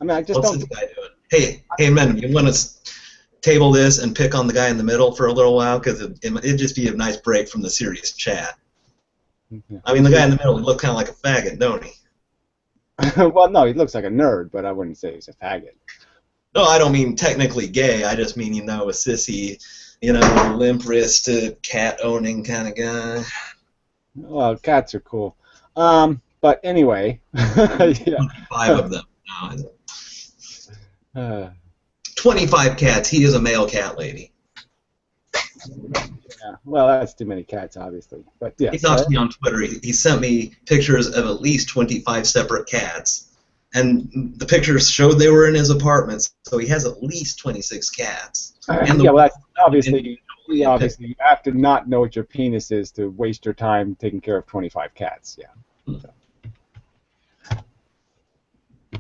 [SPEAKER 2] mean, I just
[SPEAKER 1] What's this guy doing? Hey, men, you want to table this and pick on the guy in the middle for a little while? Because it'd just be a nice break from the serious chat. I mean, the guy in the middle, he looks kind of like a faggot, don't he?
[SPEAKER 2] Well, no, he looks like a nerd, but I wouldn't say he's a faggot.
[SPEAKER 1] No, I don't mean technically gay. I just mean, a sissy, limp-wristed, cat-owning kind of guy.
[SPEAKER 2] Well, cats are cool. But anyway. Yeah.
[SPEAKER 1] 25 of them. No, 25 cats. He is a male cat lady.
[SPEAKER 2] Yeah. Well, that's too many cats, obviously. But yeah.
[SPEAKER 1] He talked to me on Twitter. He sent me pictures of at least 25 separate cats. And the pictures showed they were in his apartment, so he has at least 26 cats. And
[SPEAKER 2] yeah, well, that's obviously you have to not know what your penis is to waste your time taking care of 25 cats. Yeah. So.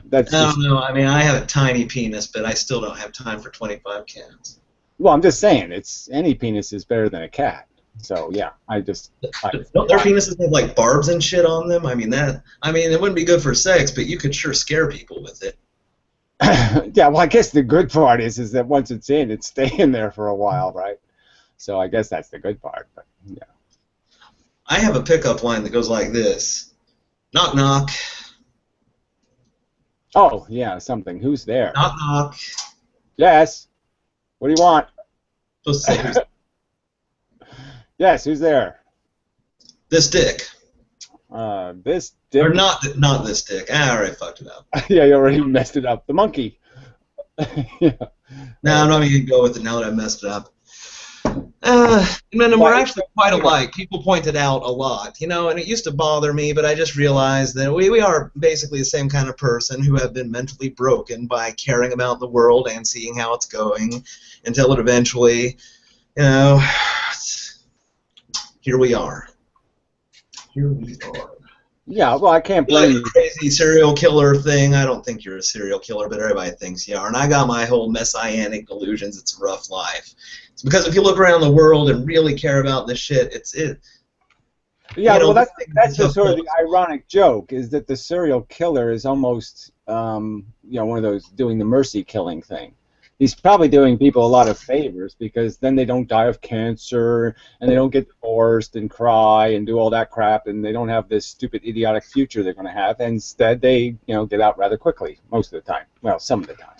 [SPEAKER 2] That's
[SPEAKER 1] no. I mean, I have a tiny penis, but I still don't have time for 25 cats.
[SPEAKER 2] Well, I'm just saying, any penis is better than a cat. So yeah,
[SPEAKER 1] don't their penises have like barbs and shit on them? I mean it wouldn't be good for sex, but you could sure scare people with it.
[SPEAKER 2] Yeah, well, I guess the good part is that once it's in, it's staying there for a while, right? So I guess that's the good part. But yeah.
[SPEAKER 1] I have a pickup line that goes like this: knock knock.
[SPEAKER 2] Oh yeah, something. Who's there?
[SPEAKER 1] Knock knock.
[SPEAKER 2] Yes. What do you want?
[SPEAKER 1] Supposed to say
[SPEAKER 2] yes, who's there?
[SPEAKER 1] This dick.
[SPEAKER 2] This dick.
[SPEAKER 1] Or not this dick. I already fucked it up.
[SPEAKER 2] Yeah, you already messed it up. The monkey. Yeah.
[SPEAKER 1] No, I'm not even going to go with it now that I messed it up. And we're actually quite alike. People point it out a lot, and it used to bother me, but I just realized that we are basically the same kind of person who have been mentally broken by caring about the world and seeing how it's going until it eventually, here we are. Here we are.
[SPEAKER 2] Yeah, well, I can't blame you.
[SPEAKER 1] Crazy serial killer thing. I don't think you're a serial killer, but everybody thinks you are. And I got my whole messianic delusions. It's a rough life. It's because if you look around the world and really care about this shit, it's it.
[SPEAKER 2] Yeah, well, that's the sort of the ironic joke is that the serial killer is almost, one of those doing the mercy killing thing. He's probably doing people a lot of favors because then they don't die of cancer and they don't get divorced and cry and do all that crap and they don't have this stupid idiotic future they're going to have. Instead, they get out rather quickly most of the time. Well, some of the time.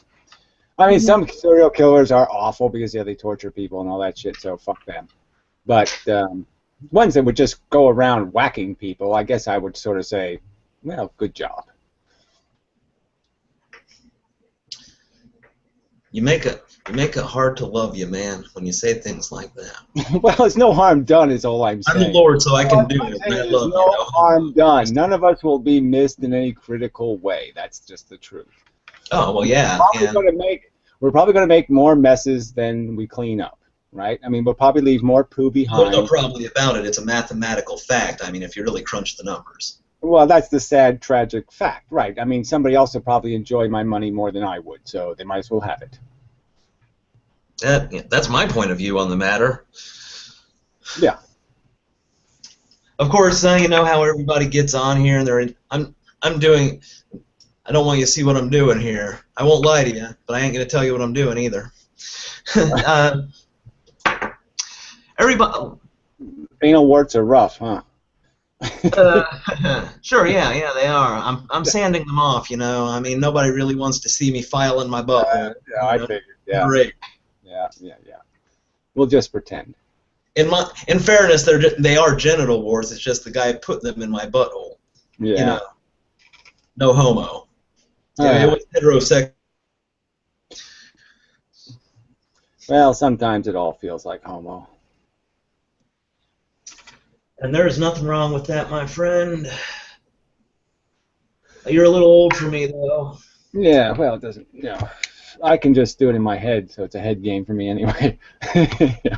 [SPEAKER 2] I mean, some serial killers are awful because they torture people and all that shit. So fuck them. But ones that would just go around whacking people, I guess I would sort of say, well, good job.
[SPEAKER 1] You make it hard to love you, man, when you say things like that.
[SPEAKER 2] Well, there's no harm done is all I'm saying.
[SPEAKER 1] I'm the Lord, so I can do it.
[SPEAKER 2] There's no harm done. None of us will be missed in any critical way. That's just the truth.
[SPEAKER 1] Oh, well, yeah.
[SPEAKER 2] We're probably going to make more messes than we clean up, right? I mean, we'll probably leave more poo behind.
[SPEAKER 1] There's no problem about it. It's a mathematical fact. I mean, if you really crunch the numbers.
[SPEAKER 2] Well, that's the sad, tragic fact, right? I mean, somebody else will probably enjoy my money more than I would, so they might as well have it.
[SPEAKER 1] That's my point of view on the matter.
[SPEAKER 2] Yeah.
[SPEAKER 1] Of course, you know how everybody gets on here, and I'm doing. I don't want you to see what I'm doing here. I won't lie to you, but I ain't gonna tell you what I'm doing either. Everybody.
[SPEAKER 2] Anal warts are rough, huh?
[SPEAKER 1] Sure, yeah, they are. I'm sanding them off, you know. I mean, nobody really wants to see me filing my butthole.
[SPEAKER 2] Yeah, I figured. Yeah.
[SPEAKER 1] Great.
[SPEAKER 2] Yeah. We'll just pretend.
[SPEAKER 1] In fairness, they are genital warts. It's just the guy put them in my butthole.
[SPEAKER 2] Yeah.
[SPEAKER 1] You know, no homo. It was heterosexual.
[SPEAKER 2] Well, sometimes it all feels like homo.
[SPEAKER 1] And there's nothing wrong with that, my friend. You're a little old for me, though.
[SPEAKER 2] Yeah, well, it doesn't, I can just do it in my head, so it's a head game for me anyway. Yeah.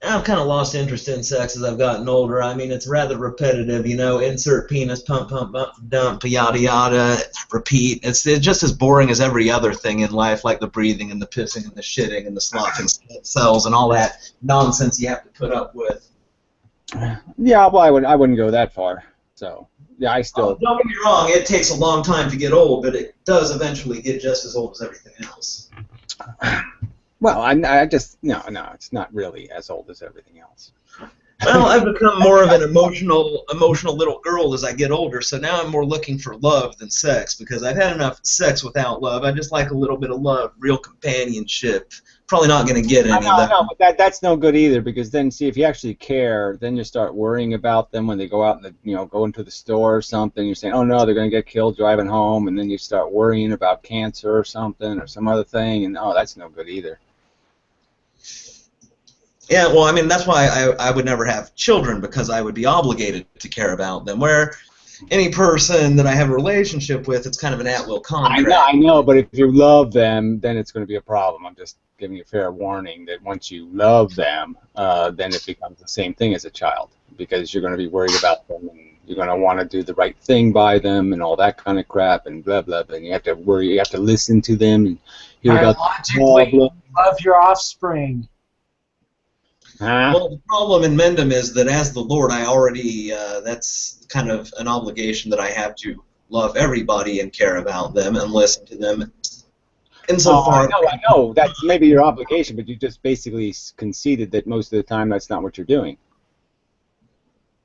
[SPEAKER 1] I've kind of lost interest in sex as I've gotten older. I mean, it's rather repetitive, you know, insert penis, pump, pump, pump, dump, yada, yada, repeat. It's just as boring as every other thing in life, like the breathing and the pissing and the shitting and the sloughing cells and all that nonsense you have to put up with.
[SPEAKER 2] Yeah, well, I wouldn't go that far. So, yeah, I still...
[SPEAKER 1] Don't get me wrong, it takes a long time to get old, but it does eventually get just as old as everything else.
[SPEAKER 2] Well, I just... No, it's not really as old as everything else.
[SPEAKER 1] Well, I've become more of an emotional little girl as I get older, so now I'm more looking for love than sex, because I've had enough sex without love. I just like a little bit of love, real companionship. Probably not going to get any of that.
[SPEAKER 2] No, but that's no good either, because then, see, if you actually care, then you start worrying about them when they go out and, go into the store or something. You're saying, oh, no, they're going to get killed driving home, and then you start worrying about cancer or something or some other thing, and, oh, that's no good either.
[SPEAKER 1] Yeah, well, I mean, that's why I would never have children, because I would be obligated to care about them, where any person that I have a relationship with, it's kind of an at-will contract.
[SPEAKER 2] I know, but if you love them, then it's going to be a problem. I'm just giving you a fair warning that once you love them, then it becomes the same thing as a child, because you're going to be worried about them, and you're going to want to do the right thing by them and all that kind of crap and blah, blah, blah. And you have to worry, you have to listen to them and hear about the problem.
[SPEAKER 3] Love your offspring.
[SPEAKER 2] Huh?
[SPEAKER 1] Well, the problem in Mendham is that as the Lord, I already, that's kind of an obligation that I have to love everybody and care about them and listen to them. Insofar,
[SPEAKER 2] I know. That's maybe your obligation, but you just basically conceded that most of the time that's not what you're doing.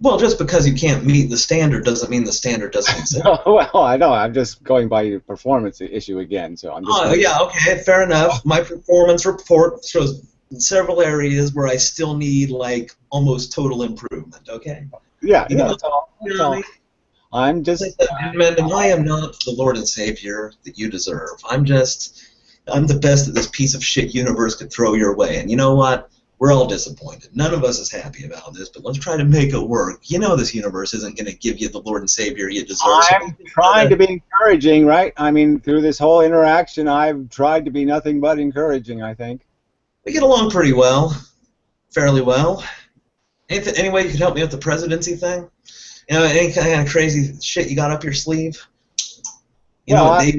[SPEAKER 1] Well, just because you can't meet the standard doesn't mean the standard doesn't exist.
[SPEAKER 2] Well, I know. I'm just going by your performance issue again, so I'm just...
[SPEAKER 1] yeah, okay, fair enough. My performance report shows several areas where I still need, like, almost total improvement, okay?
[SPEAKER 2] Yeah,
[SPEAKER 1] that's all.
[SPEAKER 2] I'm just...
[SPEAKER 1] Mendham, I am not the Lord and Savior that you deserve. I'm the best that this piece of shit universe could throw your way. And you know what? We're all disappointed. None of us is happy about this, but let's try to make it work. You know this universe isn't going to give you the Lord and Savior you deserve.
[SPEAKER 2] I'm trying to be encouraging, right? I mean, through this whole interaction, I've tried to be nothing but encouraging, I think.
[SPEAKER 1] We get along pretty well. Fairly well. Any way you could help me with the presidency thing? You know, any kind of crazy shit you got up your sleeve? You know, I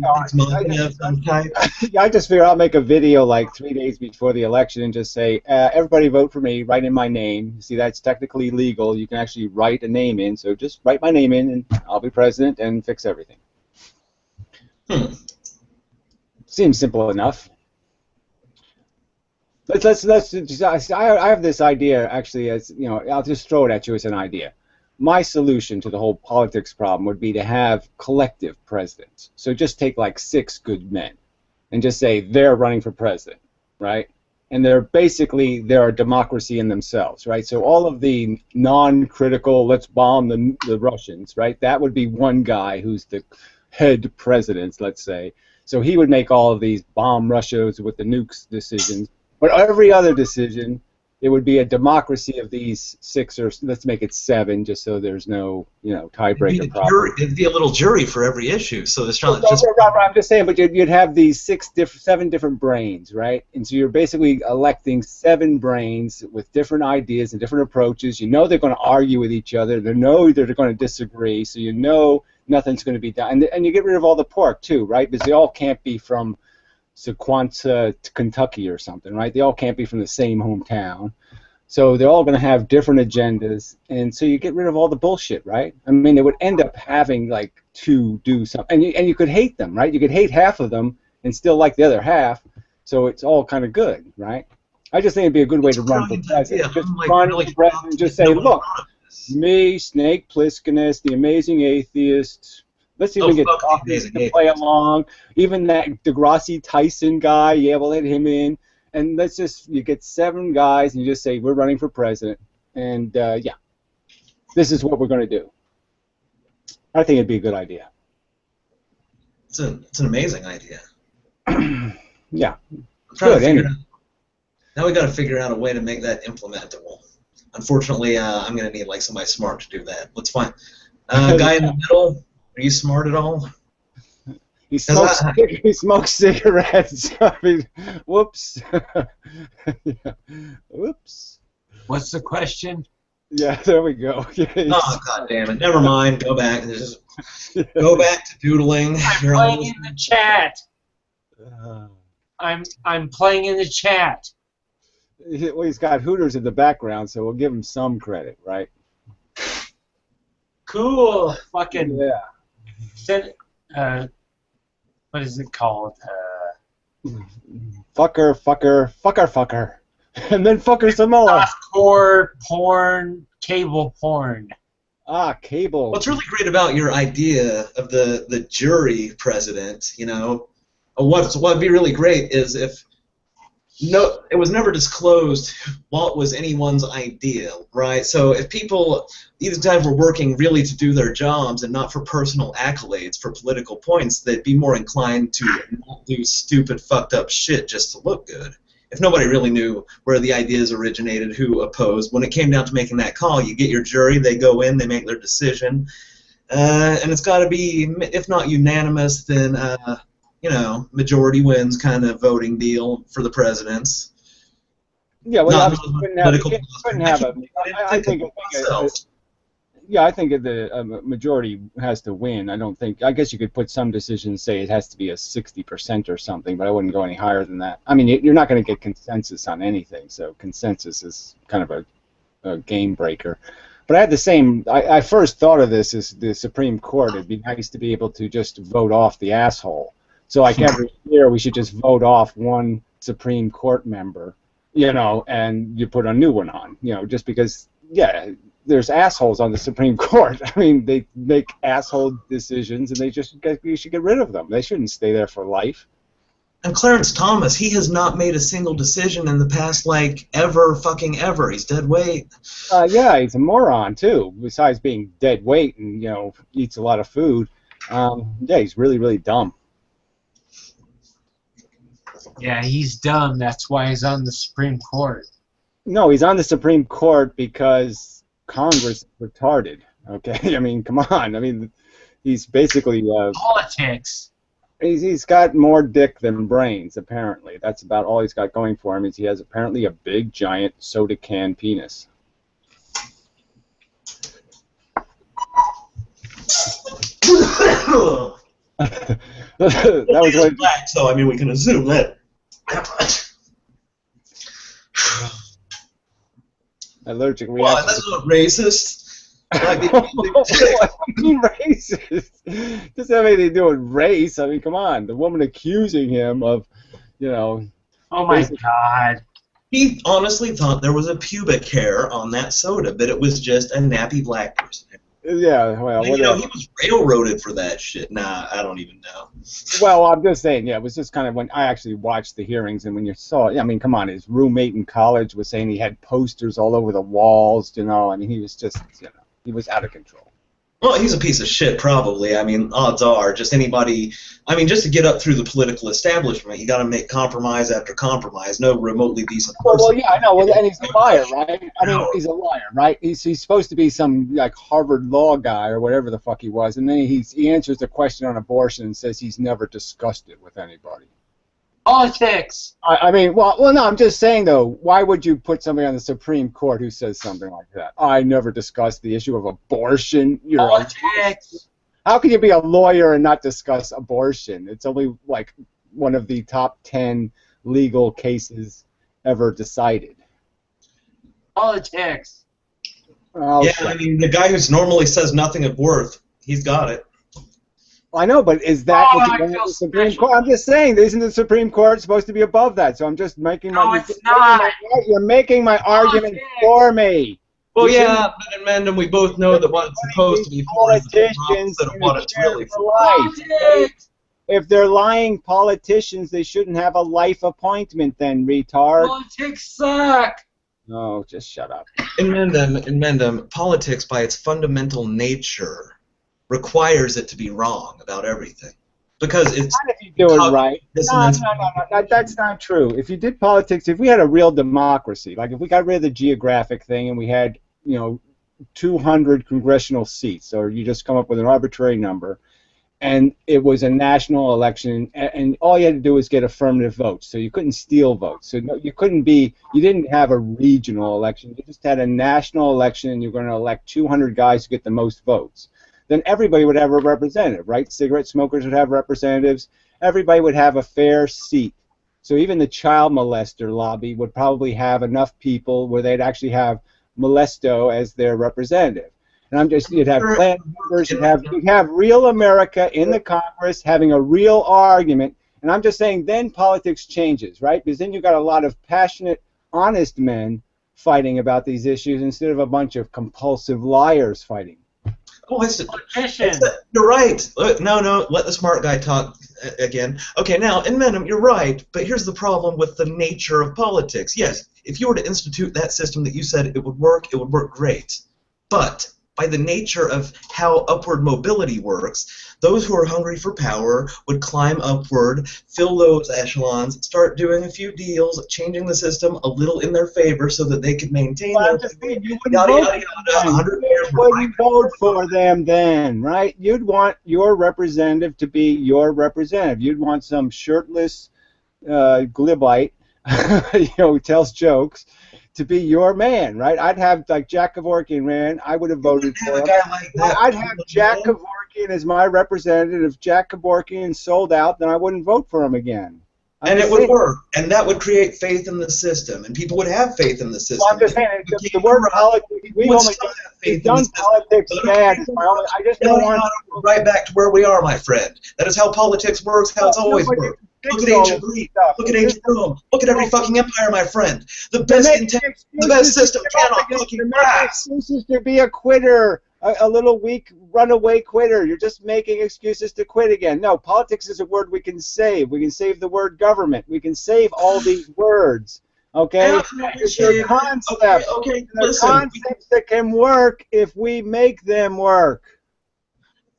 [SPEAKER 2] just figure I'll make a video like 3 days before the election and just say, everybody vote for me, write in my name. See, that's technically legal. You can actually write a name in, so just write my name in and I'll be president and fix everything. Seems simple enough. Let's I have this idea, actually, as I'll just throw it at you as an idea. My solution to the whole politics problem would be to have collective presidents. So just take like 6 good men and just say they're running for president, right? And they're a democracy in themselves, right? So all of the non-critical, let's bomb the Russians, right? That would be one guy who's the head president, let's say. So he would make all of these bomb Russia with the nukes decisions. But every other decision, it would be a democracy of these 6 or let's make it 7, just so there's no tiebreaker problem.
[SPEAKER 1] It'd be a little jury for every issue. So it's not
[SPEAKER 2] just. I'm just saying, but you'd have these 7 different brains, right? And so you're basically electing 7 brains with different ideas and different approaches. You know they're going to argue with each other. They know they're going to disagree. So you know nothing's going to be done. And you get rid of all the pork too, right? Because they all can't be from Sequanza to Kentucky or something, right? They all can't be from the same hometown. So they're all going to have different agendas, and so you get rid of all the bullshit, right? I mean, they would end up having, like, to do something. And you could hate them, right? You could hate half of them and still like the other half, so it's all kind of good, right? I just think it'd be a good way to run for president. Just run for president and just say, look, Me, Snakepliskinist, the amazing atheist. Let's see if we get Dawkins to play along. Even that Degrassi Tyson guy, yeah, we'll let him in. And let's just, you get 7 guys and you just say, we're running for president. And, yeah, this is what we're going to do. I think it'd be a good idea.
[SPEAKER 1] It's an amazing idea.
[SPEAKER 2] Yeah.
[SPEAKER 1] Good. Now we got to figure out a way to make that implementable. Unfortunately, I'm going to need like somebody smart to do that. Let's find guy in the middle. Are you smart at all?
[SPEAKER 2] He smokes cigarettes. I mean, whoops. Yeah. Whoops.
[SPEAKER 3] What's the question?
[SPEAKER 2] Yeah, there we go.
[SPEAKER 1] Oh, God damn it. Never mind. Go back. Just go back to doodling.
[SPEAKER 3] I'm playing in the chat. I'm playing in the chat.
[SPEAKER 2] Well, he's got Hooters in the background, so we'll give him some credit, right?
[SPEAKER 3] Cool. Fucking.
[SPEAKER 2] Yeah.
[SPEAKER 3] What is it called?
[SPEAKER 2] Fucker. And then fucker some more.
[SPEAKER 3] Softcore porn, cable porn.
[SPEAKER 2] Ah, cable.
[SPEAKER 1] What's really great about your idea of the jury president, you know, what'd be really great is if it was never disclosed what was anyone's idea, right? So if people, these guys were working really to do their jobs and not for personal accolades, for political points, they'd be more inclined to not do stupid, fucked up shit just to look good. If nobody really knew where the ideas originated, who opposed, when it came down to making that call, you get your jury, they go in, they make their decision, and it's got to be, if not unanimous, then you know, majority wins kind of voting deal for the presidents.
[SPEAKER 2] Yeah, well, I think the majority has to win. I guess you could put some decisions, say it has to be a 60% or something, but I wouldn't go any higher than that. I mean, you're not going to get consensus on anything, so consensus is kind of a game breaker. But I had the same, I first thought of this as the Supreme Court. It'd be nice to be able to just vote off the asshole. So like every year we should just vote off one Supreme Court member, you know, and you put a new one on, you know, just because, yeah, there's assholes on the Supreme Court. I mean, they make asshole decisions, and you should get rid of them. They shouldn't stay there for life.
[SPEAKER 1] And Clarence Thomas, he has not made a single decision in the past, like, ever. He's dead weight.
[SPEAKER 2] Yeah, he's a moron, too, besides being dead weight and, you know, eats a lot of food. Yeah, he's really, really dumb.
[SPEAKER 3] Yeah, he's dumb. That's why he's on the Supreme Court.
[SPEAKER 2] No, he's on the Supreme Court because Congress is retarded. Okay, I mean, come on. I mean, he's basically
[SPEAKER 3] politics.
[SPEAKER 2] He's got more dick than brains. Apparently, that's about all he's got going for him. Is he has apparently a big, giant soda can penis.
[SPEAKER 1] That was like black, so I mean we can assume that.
[SPEAKER 2] Allergic reaction.
[SPEAKER 1] Well, that's not racist.
[SPEAKER 2] I mean, racist. Doesn't have anything to do with race. I mean, come on. The woman accusing him of, you know.
[SPEAKER 3] Oh my God.
[SPEAKER 1] He honestly thought there was a pubic hair on that soda, but it was just a nappy black person.
[SPEAKER 2] Yeah, well,
[SPEAKER 1] you know, he was railroaded for that shit. Nah, I don't even know.
[SPEAKER 2] Well, I'm just saying, yeah, it was just kind of when I actually watched the hearings, and when you saw it, I mean, come on, his roommate in college was saying he had posters all over the walls, you know, I mean, he was just, you know, he was out of control.
[SPEAKER 1] Well, he's a piece of shit, probably. I mean, odds are, just anybody, I mean, just to get up through the political establishment, you got to make compromise after compromise. No remotely decent person.
[SPEAKER 2] Well, yeah, I know. Well, and he's a liar, right? I mean, he's a liar, right? He's supposed to be some, like, Harvard law guy or whatever the fuck he was, and then he answers a question on abortion and says he's never discussed it with anybody.
[SPEAKER 3] Politics.
[SPEAKER 2] I mean, well, no, I'm just saying, though, why would you put somebody on the Supreme Court who says something like that? I never discussed the issue of abortion.
[SPEAKER 3] Politics.
[SPEAKER 2] How can you be a lawyer and not discuss abortion? It's only, like, one of the top 10 legal cases ever decided.
[SPEAKER 3] Politics.
[SPEAKER 2] Oh,
[SPEAKER 1] yeah, I mean, the guy who normally says nothing of worth, he's got it.
[SPEAKER 2] I know, but is that what you want the Supreme Court? I'm just saying, isn't the Supreme Court supposed to be above that? So I'm just making my...
[SPEAKER 3] No, it's not.
[SPEAKER 2] You're making my argument for me.
[SPEAKER 1] Well, yeah, but in Mendham, we both know that what it's supposed to be for is the opposite of what it's really for.
[SPEAKER 2] If they're lying politicians, they shouldn't have a life appointment then, retard.
[SPEAKER 3] Politics suck!
[SPEAKER 2] No, just shut up.
[SPEAKER 1] In Mendham, politics by its fundamental nature requires it to be wrong about everything. Because it's
[SPEAKER 2] not if you do it right. No, that's not true. If you did politics, if we had a real democracy, like if we got rid of the geographic thing and we had, 200 congressional seats, or you just come up with an arbitrary number, and it was a national election, and all you had to do was get affirmative votes, so you couldn't steal votes. So you didn't have a regional election, you just had a national election, and you're going to elect 200 guys to get the most votes. Then everybody would have a representative, right? Cigarette smokers would have representatives. Everybody would have a fair seat. So even the child molester lobby would probably have enough people where they'd actually have molesto as their representative. And you'd have clan members, you'd have real America in the Congress having a real argument. And I'm just saying then politics changes, right? Because then you've got a lot of passionate, honest men fighting about these issues instead of a bunch of compulsive liars fighting.
[SPEAKER 1] Oh, you're right. No, let the smart guy talk again. Okay, now, in Mendham, you're right, but here's the problem with the nature of politics. Yes, if you were to institute that system that you said it would work great. But by the nature of how upward mobility works, those who are hungry for power would climb upward, fill those echelons, start doing a few deals, changing the system a little in their favor so that they could maintain their
[SPEAKER 2] you wouldn't vote for them then, right? You'd want your representative to be your representative. You'd want some shirtless glibite, who tells jokes, to be your man, right? I'd have, like, Jack Kevorkian ran. I would have voted for him. I'd have Jack Kevorkian as my representative. If Jack Kevorkian sold out, then I wouldn't vote for him again.
[SPEAKER 1] And it would work, and that would create faith in the system, and people would have faith in the system.
[SPEAKER 2] Well, I'm just saying, the word politics, we've done politics bad. I just don't want
[SPEAKER 1] to go right back to where we are, my friend. That is how politics works, how it's always worked. Look at ancient Greece. Look at ancient Rome. Look at every fucking empire, my friend. The best system cannot fucking last.
[SPEAKER 2] Excuses to be a quitter, a little weak runaway quitter. You're just making excuses to quit again. No, politics is a word we can save. We can save the word government. We can save all these words. Okay? They're concepts.
[SPEAKER 1] Okay,
[SPEAKER 2] they're concepts that can work if we make them work.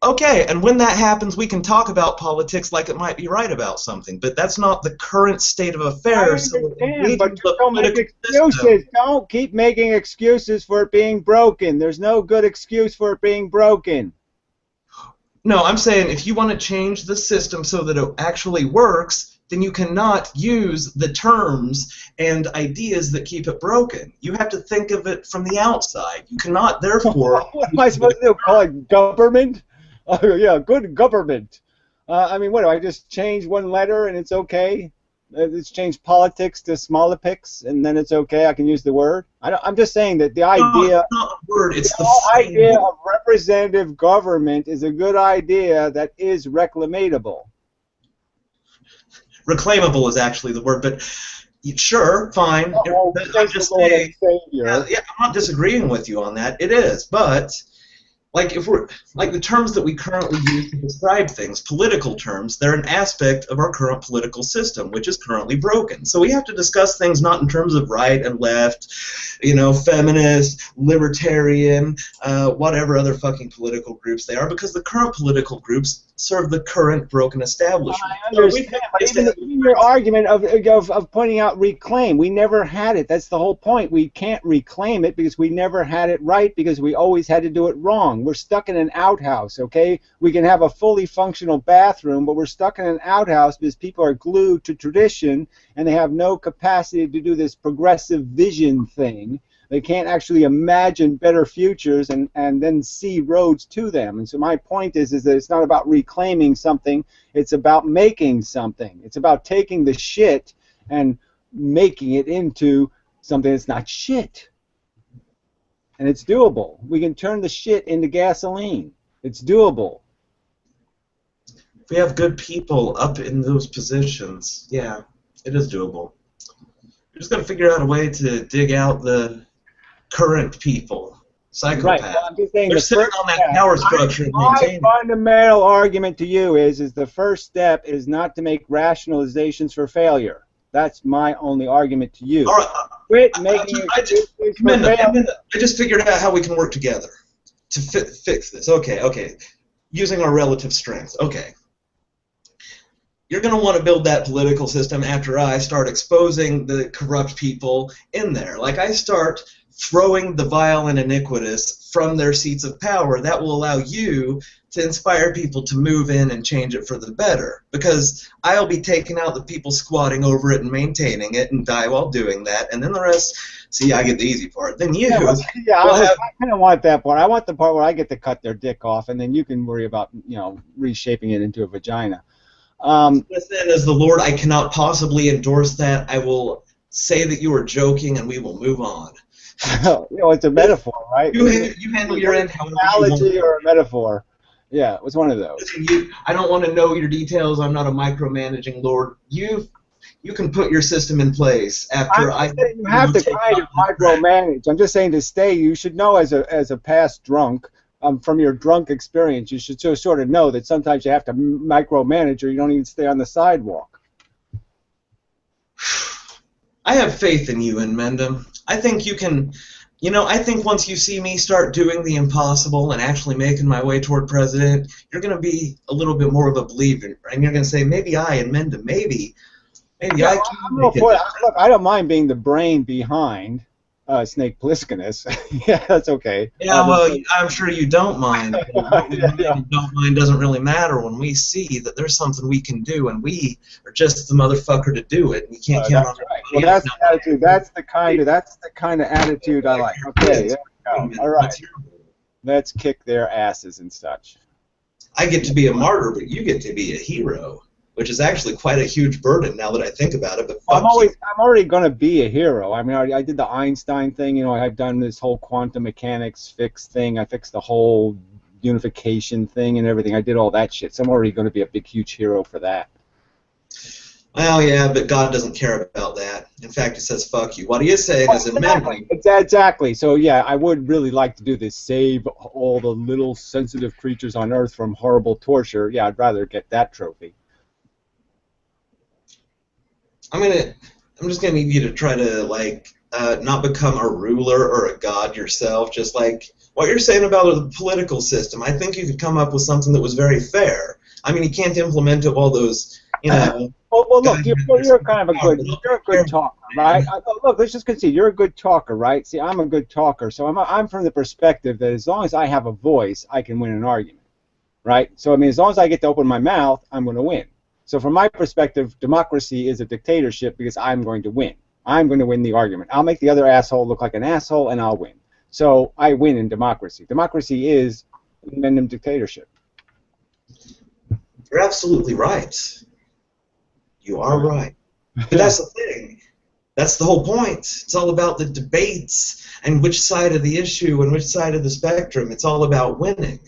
[SPEAKER 1] Okay, and when that happens, we can talk about politics like it might be right about something, but that's not the current state of affairs.
[SPEAKER 2] I understand, but don't make excuses. Don't keep making excuses for it being broken. There's no good excuse for it being broken.
[SPEAKER 1] No, I'm saying if you want to change the system so that it actually works, then you cannot use the terms and ideas that keep it broken. You have to think of it from the outside. You cannot, therefore...
[SPEAKER 2] What am I supposed to do? Call it government? Oh, yeah, good government. I mean, what, do I just change one letter and it's okay? Let's change politics to smolopix and then it's okay? I can use the word? I'm just saying that the idea...
[SPEAKER 1] No, it's not a word. It's the
[SPEAKER 2] idea of representative government is a good idea that is reclamatable.
[SPEAKER 1] Reclaimable is actually the word, but sure, fine. I'm just saying, yeah, I'm not disagreeing with you on that. It is, but... Like the terms that we currently use to describe things, political terms, they're an aspect of our current political system, which is currently broken. So we have to discuss things not in terms of right and left, feminist, libertarian, whatever other fucking political groups they are, because the current political groups serve the current broken establishment.
[SPEAKER 2] I understand, but even your argument of pointing out reclaim, we never had it. That's the whole point. We can't reclaim it because we never had it right because we always had to do it wrong. We're stuck in an outhouse, okay? We can have a fully functional bathroom, but we're stuck in an outhouse because people are glued to tradition and they have no capacity to do this progressive vision thing. They can't actually imagine better futures and then see roads to them. And so my point is that it's not about reclaiming something. It's about making something. It's about taking the shit and making it into something that's not shit. And it's doable. We can turn the shit into gasoline. It's doable.
[SPEAKER 1] If we have good people up in those positions, yeah, it is doable. We're just going to figure out a way to dig out the current people psychopath.
[SPEAKER 2] Right. Well, I'm just saying
[SPEAKER 1] they're sitting on that power structure and
[SPEAKER 2] my
[SPEAKER 1] maintaining.
[SPEAKER 2] fundamental argument to you is the first step is not to make rationalizations for failure. That's my only argument to you.
[SPEAKER 1] All right,
[SPEAKER 2] Quit making excuses for failure.
[SPEAKER 1] I just figured out how we can work together to fix this. Okay. Using our relative strengths. Okay. You're going to want to build that political system after I start exposing the corrupt people in there. Like I start throwing the vile and iniquitous from their seats of power. That will allow you to inspire people to move in and change it for the better. Because I'll be taking out the people squatting over it and maintaining it and die while doing that. And then the rest, see, I get the easy part. Then you
[SPEAKER 2] I kind of want that part. I want the part where I get to cut their dick off, and then you can worry about, reshaping it into a vagina.
[SPEAKER 1] Listen, as the Lord, I cannot possibly endorse that. I will say that you are joking, and we will move on.
[SPEAKER 2] It's a metaphor, right?
[SPEAKER 1] You handle your end however you
[SPEAKER 2] analogy or a metaphor. Yeah, it was one of those.
[SPEAKER 1] Listen, I don't want to know your details. I'm not a micromanaging Lord. You can put your system in place after
[SPEAKER 2] you have to kind of micromanage. I'm just saying to stay. You should know as a past drunk. From your drunk experience, you should sort of know that sometimes you have to micromanage or you don't even stay on the sidewalk.
[SPEAKER 1] I have faith in you, Mendham. I think you can, I think once you see me start doing the impossible and actually making my way toward president, you're going to be a little bit more of a believer. And you're going to say, maybe Mendham, maybe I can make it.
[SPEAKER 2] Look, I don't mind being the brain behind Snakepliskinist. Yeah, that's okay.
[SPEAKER 1] Yeah, well, I'm sure you don't mind. Don't mind doesn't really matter when we see that there's something we can do, and we are just the motherfucker to do it. And you can't count on
[SPEAKER 2] right. Well, that's the attitude. That's the kind of attitude I like. Okay, there we go. All right, let's kick their asses and such.
[SPEAKER 1] I get to be a martyr, but you get to be a hero, which is actually quite a huge burden now that I think about it. But
[SPEAKER 2] I'm already going to be a hero. I mean, I did the Einstein thing. I've done this whole quantum mechanics fix thing. I fixed the whole unification thing and everything. I did all that shit. So I'm already going to be a big, huge hero for that.
[SPEAKER 1] Well, yeah, but God doesn't care about that. In fact, He says, fuck you. What He is saying is,
[SPEAKER 2] Exactly. So, yeah, I would really like to do this, save all the little sensitive creatures on Earth from horrible torture. Yeah, I'd rather get that trophy.
[SPEAKER 1] I'm just gonna need you to try to not become a ruler or a god yourself. Just like what you're saying about the political system, I think you could come up with something that was very fair. I mean, you can't implement all those,
[SPEAKER 2] Well, look, you're kind of a good talker, right? Look, let's just concede you're a good talker, right? See, I'm a good talker, so I'm from the perspective that as long as I have a voice, I can win an argument, right? So I mean, as long as I get to open my mouth, I'm going to win. So from my perspective, democracy is a dictatorship because I'm going to win. I'm going to win the argument. I'll make the other asshole look like an asshole, and I'll win. So I win in democracy. Democracy is a Mendham dictatorship.
[SPEAKER 1] You're absolutely right. You are right. But that's the thing. That's the whole point. It's all about the debates and which side of the issue and which side of the spectrum. It's all about winning.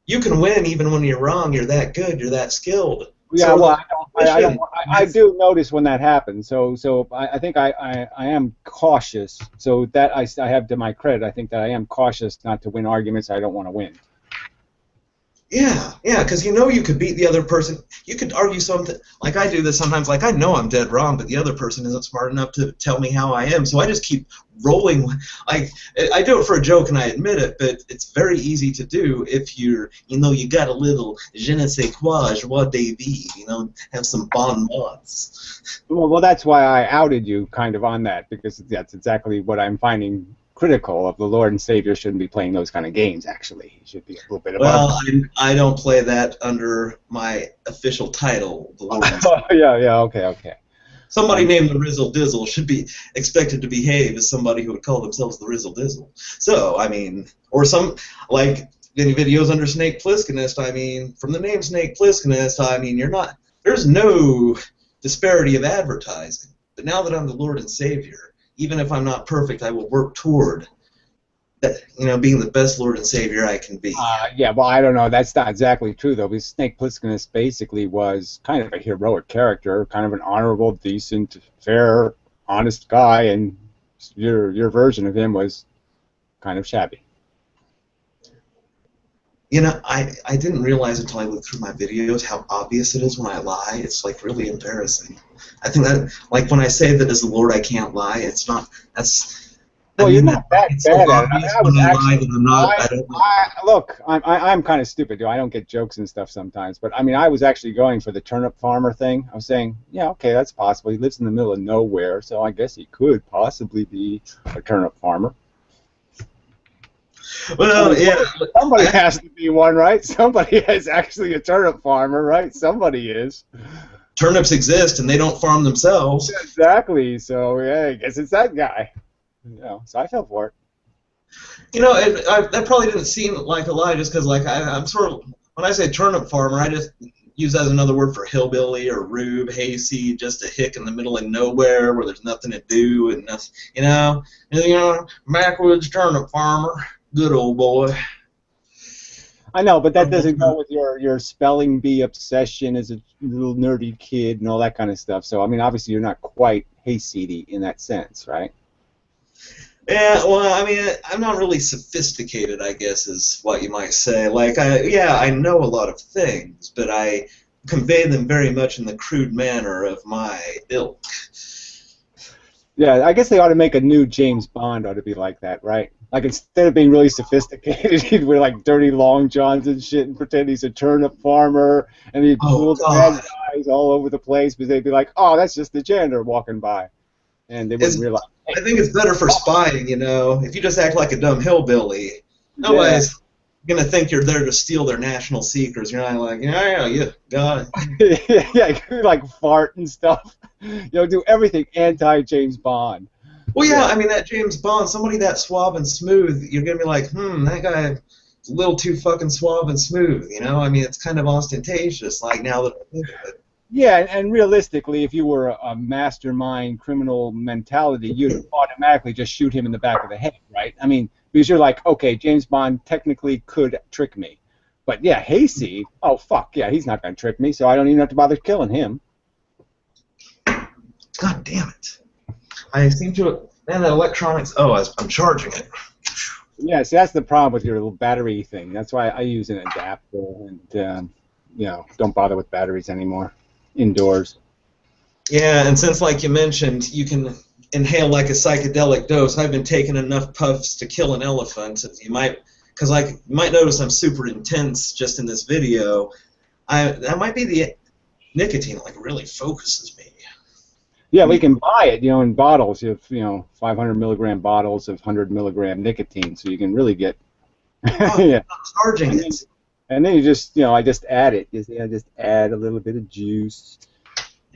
[SPEAKER 1] You can win even when you're wrong. You're that good. You're that skilled.
[SPEAKER 2] Yeah, so, well, I do notice when that happens. So I think I am cautious. So that I have to my credit. I think that I am cautious not to win arguments I don't want to win.
[SPEAKER 1] Yeah, because you could beat the other person. You could argue something, like I do this sometimes, like I know I'm dead wrong, but the other person isn't smart enough to tell me how I am, so I just keep rolling. I do it for a joke, and I admit it, but it's very easy to do if you got a little je ne sais quoi, joie de vivre, have some bon mots.
[SPEAKER 2] Well, that's why I outed you kind of on that, because that's exactly what I'm finding critical of. The Lord and Savior shouldn't be playing those kind of games, actually. He should be a little bit above.
[SPEAKER 1] Well, I don't play that under my official title, the Lord and
[SPEAKER 2] Savior. Yeah, okay.
[SPEAKER 1] Somebody named the Rizzle Dizzle should be expected to behave as somebody who would call themselves the Rizzle Dizzle. So, I mean, or some, like, any videos under Snakepliskinist, I mean, from the name Snakepliskinist, I mean, there's no disparity of advertising. But now that I'm the Lord and Savior, even if I'm not perfect, I will work toward that, being the best Lord and Savior I can be.
[SPEAKER 2] Yeah, well, I don't know. That's not exactly true, though, because Snakepliskinist basically was kind of a heroic character, kind of an honorable, decent, fair, honest guy, and your version of him was kind of shabby.
[SPEAKER 1] You know, I didn't realize until I looked through my videos how obvious it is when I lie. It's like really embarrassing. I think that, like when I say that as the Lord I can't lie, it's not, that's,
[SPEAKER 2] Well,
[SPEAKER 1] I
[SPEAKER 2] you're
[SPEAKER 1] mean
[SPEAKER 2] not
[SPEAKER 1] that
[SPEAKER 2] that
[SPEAKER 1] it's so
[SPEAKER 2] bad at it. I mean,
[SPEAKER 1] obvious
[SPEAKER 2] I
[SPEAKER 1] when
[SPEAKER 2] was
[SPEAKER 1] I lie
[SPEAKER 2] actually,
[SPEAKER 1] that I'm not, I don't know.
[SPEAKER 2] look, I'm kind of stupid, dude. I don't get jokes and stuff sometimes, but I mean, I was actually going for the turnip farmer thing. I was saying, yeah, okay, that's possible. He lives in the middle of nowhere, so I guess he could possibly be a turnip farmer.
[SPEAKER 1] Well, yeah.
[SPEAKER 2] Somebody has to be one, right? Somebody is actually a turnip farmer, right? Somebody is.
[SPEAKER 1] Turnips exist and they don't farm themselves.
[SPEAKER 2] Exactly. So yeah, I guess it's that guy. You know, so I fell for it.
[SPEAKER 1] You know, that probably didn't seem like a lie just because, like, I'm sort of, when I say turnip farmer, I just use that as another word for hillbilly or rube, hayseed, just a hick in the middle of nowhere where there's nothing to do and nothing, backwoods turnip farmer, good old boy.
[SPEAKER 2] I know, but that doesn't go with your spelling bee obsession as a little nerdy kid and all that kind of stuff. So, I mean, obviously you're not quite hayseedy in that sense, right?
[SPEAKER 1] Yeah, well, I mean, I'm not really sophisticated, I guess, is what you might say. Like, I know a lot of things, but I convey them very much in the crude manner of my ilk.
[SPEAKER 2] Yeah, I guess they ought to make a new James Bond ought to be like that, right? Like instead of being really sophisticated, he'd wear like dirty long johns and shit and pretend he's a turnip farmer and he'd fool the bad guys all over the place because they'd be like, oh, that's just the janitor walking by. And they wouldn't realize.
[SPEAKER 1] I think it's better for spying, you know. If you just act like a dumb hillbilly, nobody's going to think you're there to steal their national secrets. You're not like, yeah, got it.
[SPEAKER 2] Yeah, like fart and stuff. You know, do everything anti-James Bond.
[SPEAKER 1] Well, yeah, I mean, that James Bond, somebody that suave and smooth, you're going to be like, that guy is a little too fucking suave and smooth, you know? I mean, it's kind of ostentatious, like, now that I think of it.
[SPEAKER 2] Yeah, and realistically, if you were a mastermind criminal mentality, you'd automatically just shoot him in the back of the head, right? I mean, because you're like, okay, James Bond technically could trick me. But yeah, Hayseed, oh, fuck, yeah, he's not going to trick me, so I don't even have to bother killing him.
[SPEAKER 1] God damn it. I seem to, man, that electronics, I'm charging it.
[SPEAKER 2] Yeah, see, that's the problem with your little battery thing. That's why I use an adapter and, don't bother with batteries anymore. Indoors.
[SPEAKER 1] Yeah, and since, like you mentioned, you can inhale like a psychedelic dose, I've been taking enough puffs to kill an elephant. You might notice I'm super intense just in this video. That might be the nicotine, like, really focuses me.
[SPEAKER 2] Yeah, we can buy it, in bottles. You have, 500 milligram bottles of 100 milligram nicotine, so you can really get.
[SPEAKER 1] Yeah. I'm charging it.
[SPEAKER 2] And then you just, I just add it. I just add a little bit of juice,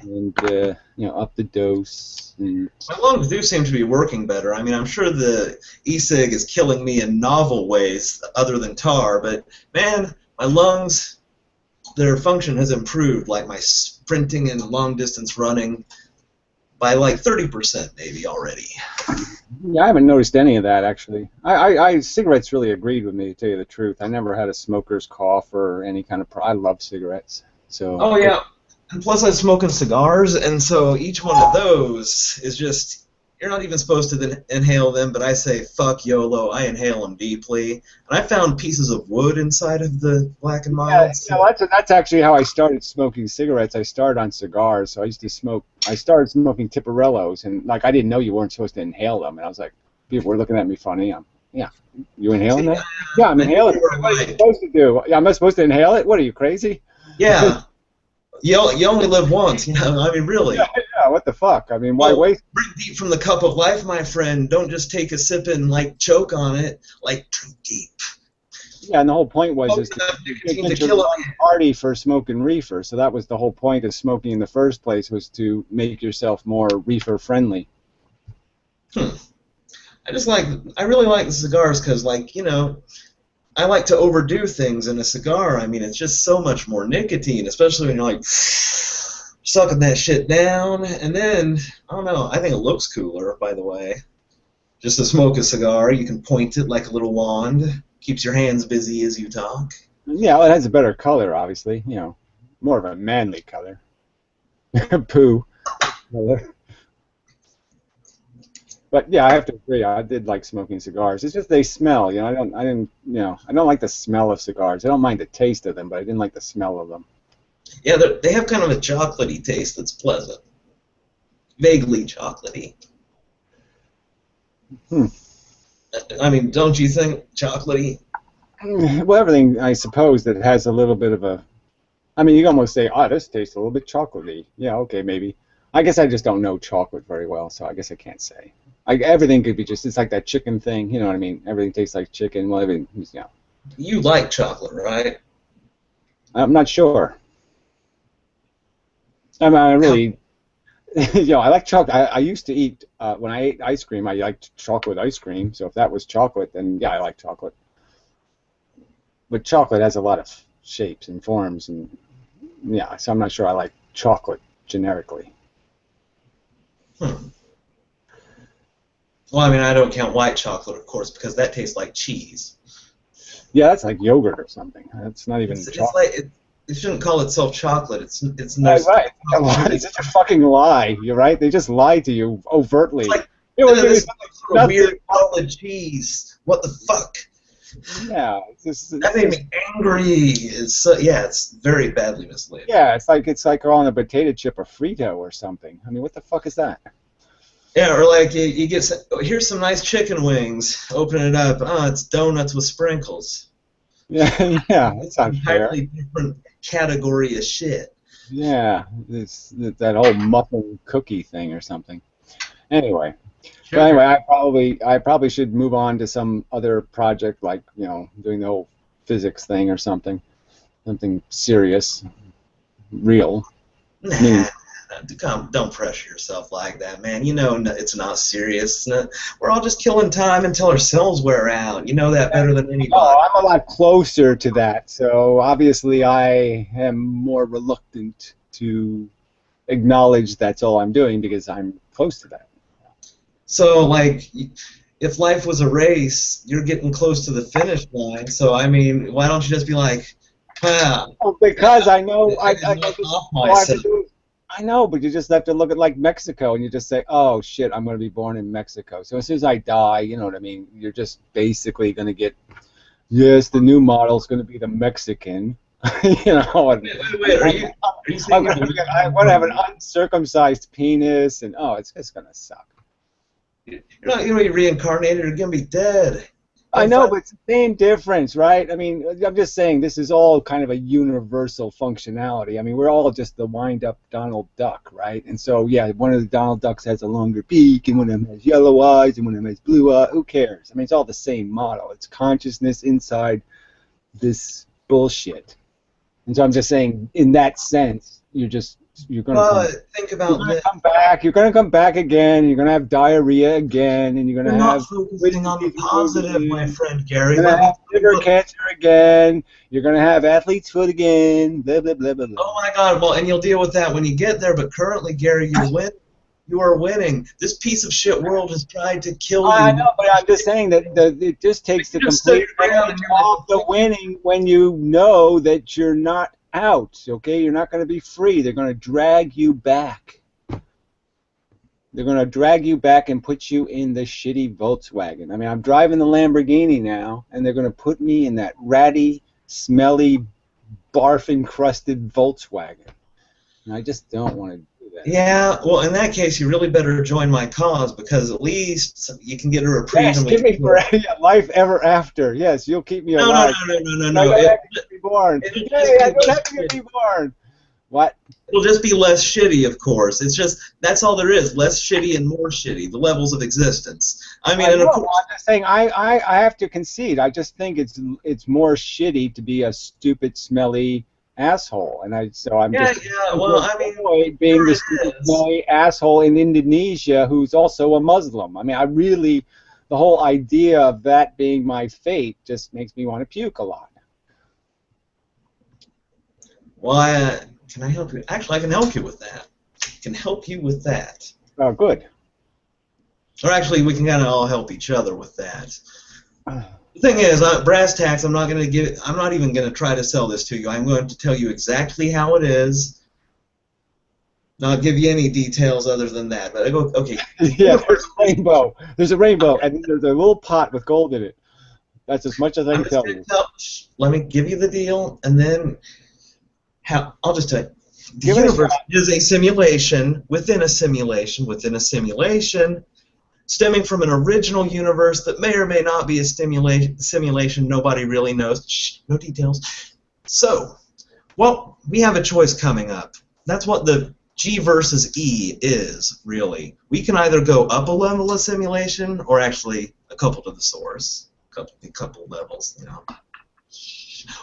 [SPEAKER 2] and up the dose. And
[SPEAKER 1] my lungs do seem to be working better. I mean, I'm sure the e-cig is killing me in novel ways other than tar, but man, my lungs, their function has improved. Like my sprinting and long distance running, by like 30% maybe already.
[SPEAKER 2] Yeah, I haven't noticed any of that actually. Cigarettes really agreed with me, to tell you the truth. I never had a smoker's cough or any kind of. I love cigarettes. So.
[SPEAKER 1] Oh yeah, and plus I'm smoking cigars, and so each one of those is just. You're not even supposed to inhale them, but I say fuck YOLO. I inhale them deeply, and I found pieces of wood inside of the Black and Mild.
[SPEAKER 2] Yeah, that's actually how I started smoking cigarettes. I started on cigars, so I started smoking Tiparellos, and like I didn't know you weren't supposed to inhale them, and I was like, people were looking at me funny. You inhaling that? Yeah, I'm inhaling. What are you supposed to do? Am I supposed to inhale it? What are you, crazy?
[SPEAKER 1] Yeah. You only live once, I mean, really.
[SPEAKER 2] Yeah, what the fuck? I mean, why waste?
[SPEAKER 1] Drink deep from the cup of life, my friend. Don't just take a sip and, like, choke on it. Like, drink deep.
[SPEAKER 2] Yeah, and the whole point was just to get your party for smoking reefer. So that was the whole point of smoking in the first place, was to make yourself more reefer-friendly.
[SPEAKER 1] I really like the cigars because, like, I like to overdo things in a cigar. I mean, it's just so much more nicotine, especially when you're like sucking that shit down. And then, I don't know, I think it looks cooler, by the way. Just to smoke a cigar, you can point it like a little wand. Keeps your hands busy as you talk.
[SPEAKER 2] Yeah, well, it has a better color, obviously. More of a manly color. Poo color. But yeah, I have to agree. I did like smoking cigars. It's just they smell. I don't like the smell of cigars. I don't mind the taste of them, but I didn't like the smell of them.
[SPEAKER 1] Yeah, they have kind of a chocolatey taste that's pleasant. Vaguely chocolatey. I mean, don't you think chocolatey?
[SPEAKER 2] Well, everything, I suppose, that has a little bit of a... I mean, you can almost say, oh, this tastes a little bit chocolatey. Yeah, okay, maybe. I guess I just don't know chocolate very well, so I guess I can't say. Everything could be just... It's like that chicken thing, you know what I mean? Everything tastes like chicken. Well, everything,
[SPEAKER 1] You like chocolate, right?
[SPEAKER 2] I'm not sure. I mean, I really... I like chocolate. I used to eat... when I ate ice cream, I liked chocolate ice cream, so if that was chocolate, then yeah, I like chocolate. But chocolate has a lot of shapes and forms, and yeah, so I'm not sure I like chocolate generically.
[SPEAKER 1] Well, I mean, I don't count white chocolate, of course, because that tastes like cheese.
[SPEAKER 2] Yeah, that's like yogurt or something. That's not even chocolate.
[SPEAKER 1] It shouldn't call itself chocolate. It's
[SPEAKER 2] no. Right. It's such a fucking lie. You're right. They just lied to you overtly.
[SPEAKER 1] It's like, this weird solid cheese. What the fuck?
[SPEAKER 2] Yeah,
[SPEAKER 1] that made me angry. It's very badly misleading.
[SPEAKER 2] Yeah, it's like calling a potato chip a Frito or something. I mean, what the fuck is that?
[SPEAKER 1] Yeah, or like you get here's some nice chicken wings. Open it up. Oh, it's donuts with sprinkles.
[SPEAKER 2] Yeah, yeah, that's not fair.
[SPEAKER 1] Entirely different category of shit.
[SPEAKER 2] Yeah, it's that whole muffin cookie thing or something. Anyway.
[SPEAKER 1] Sure.
[SPEAKER 2] But anyway, I probably should move on to some other project, like doing the whole physics thing or something serious, real.
[SPEAKER 1] Nah, don't pressure yourself like that, man. You know it's not serious. We're all just killing time until our cells wear out. You know that better than anybody.
[SPEAKER 2] Oh, I'm a lot closer to that, so obviously I am more reluctant to acknowledge that's all I'm doing because I'm close to that.
[SPEAKER 1] So, like, if life was a race, you're getting close to the finish line. So, I mean, why don't you just be like,
[SPEAKER 2] well, because I know I know, but you just have to look at like Mexico and you just say, oh shit, I'm going to be born in Mexico. So as soon as I die, you know what I mean? You're just basically going to get, yes, the new model's going to be the Mexican.
[SPEAKER 1] Wait, are you saying
[SPEAKER 2] I'm going to have an uncircumcised penis, and oh, it's just going to suck.
[SPEAKER 1] You're not going to be reincarnated. You're going to be dead.
[SPEAKER 2] I know, but it's the same difference, right? I mean, I'm just saying this is all kind of a universal functionality. I mean, we're all just the wind-up Donald Duck, right? And so, yeah, one of the Donald Ducks has a longer beak, and one of them has yellow eyes, and one of them has blue eyes. Who cares? I mean, it's all the same model. It's consciousness inside this bullshit. And so I'm just saying, in that sense, you're going to
[SPEAKER 1] think about
[SPEAKER 2] come back. You're going to come back again. You're going to have diarrhea again, and you're going to have.
[SPEAKER 1] You're not focusing on the positive, my friend Gary.
[SPEAKER 2] You're going to have liver cancer again. You're going to have athlete's foot again. Blah blah blah blah blah.
[SPEAKER 1] Oh my God! Well, and you'll deal with that when you get there. But currently, Gary, you are winning. This piece of shit world has tried to kill you.
[SPEAKER 2] I know, but I'm just saying that it just takes the complete off the winning when you know that you're not out, okay? You're not going to be free. They're going to drag you back. They're going to drag you back and put you in the shitty Volkswagen. I mean, I'm driving the Lamborghini now, and they're going to put me in that ratty, smelly, barf-encrusted Volkswagen. And I just don't want to do that.
[SPEAKER 1] Yeah, well, in that case, you really better join my cause, because at least you can get a reprieve.
[SPEAKER 2] Yes, give me life ever after. Yes, you'll keep me alive.
[SPEAKER 1] No.
[SPEAKER 2] I don't have to be born. I don't have to be born. What?
[SPEAKER 1] It'll just be less shitty, of course. It's just, that's all there is. Less shitty and more shitty. The levels of existence. I mean, and of course,
[SPEAKER 2] I'm just saying, I have to concede. I just think it's more shitty to be a stupid, smelly asshole, and I'm just
[SPEAKER 1] well, I mean,
[SPEAKER 2] being the stupid, smelly asshole in Indonesia who's also a Muslim. I mean, the whole idea of that being my fate just makes me want to puke a lot.
[SPEAKER 1] Well, can I help you? Actually, I can help you with that.
[SPEAKER 2] Oh, good.
[SPEAKER 1] Or actually, we can kind of all help each other with that. The thing is, brass tacks, I'm not even going to try to sell this to you. I'm going to tell you exactly how it is. not give you any details other than that. But I go, okay.
[SPEAKER 2] Yeah, there's a rainbow. There's a rainbow, and there's a little pot with gold in it. That's as much as I can tell you.
[SPEAKER 1] Let me give you the deal, and then I'll just tell you. The
[SPEAKER 2] Give it a
[SPEAKER 1] universe
[SPEAKER 2] shot.
[SPEAKER 1] is a simulation within a simulation within a simulation, stemming from an original universe that may or may not be a simulation. Nobody really knows. Shh, no details. So, well, we have a choice coming up. That's what the G versus E is, really. We can either go up a level of simulation, or actually a couple to the source, a couple levels, you know.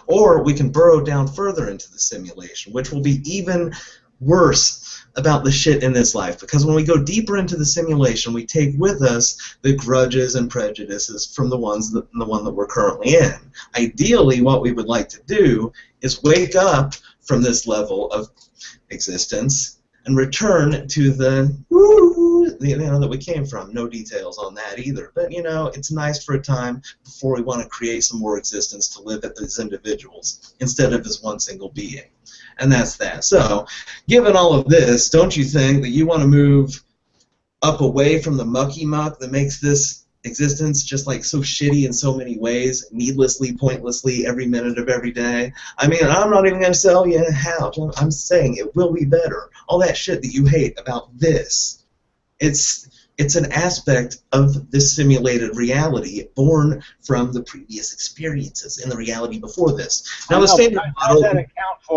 [SPEAKER 1] Or we can burrow down further into the simulation, which will be even worse about the shit in this life. Because when we go deeper into the simulation, we take with us the grudges and prejudices from the one that we're currently in. Ideally, what we would like to do is wake up from this level of existence and return to the that we came from. No details on that either. But, you know, it's nice for a time before we want to create some more existence to live as individuals instead of as one single being. And that's that. So, given all of this, don't you think that you want to move up away from the mucky muck that makes this existence just like so shitty in so many ways, needlessly, pointlessly, every minute of every day? I mean, I'm not even going to sell you how. I'm saying it will be better. All that shit that you hate about this, it's an aspect of this simulated reality born from the previous experiences in the reality before this. Now, the standard model.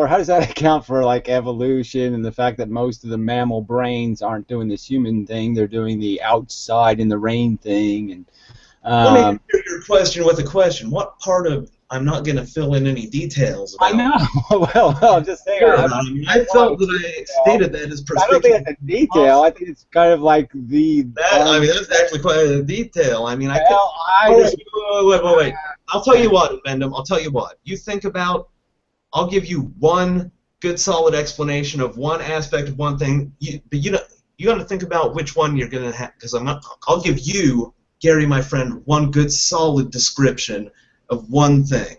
[SPEAKER 2] How does that account for like evolution and the fact that most of the mammal brains aren't doing this human thing? They're doing the outside in the rain thing. And
[SPEAKER 1] let me answer your question with a question. What part of I'm not going to fill in any details about?
[SPEAKER 2] I know. well, I'm just saying.
[SPEAKER 1] I felt that I stated that as perspective.
[SPEAKER 2] I don't think it's a detail. I think it's kind of like the.
[SPEAKER 1] I mean, that's actually quite a detail. I mean, wait. I'll tell you what, Bendham. I'll tell you what. You think about. I'll give you one good, solid explanation of one aspect of one thing. But you got to think about which one you're going to have. Because I'll give you, Gary, my friend, one good, solid description of one thing.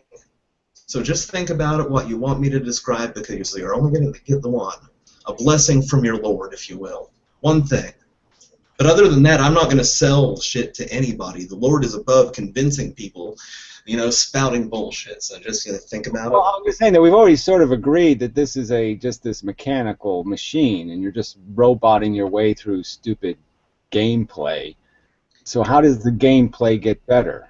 [SPEAKER 1] So just think about it, what you want me to describe, because you're only going to get the one. A blessing from your Lord, if you will. One thing. But other than that, I'm not going to sell shit to anybody. The Lord is above convincing people, you know, spouting bullshit. So just think about it.
[SPEAKER 2] Well, I'm just saying that we've already sort of agreed that this is just this mechanical machine, and you're just roboting your way through stupid gameplay. So how does the gameplay get better?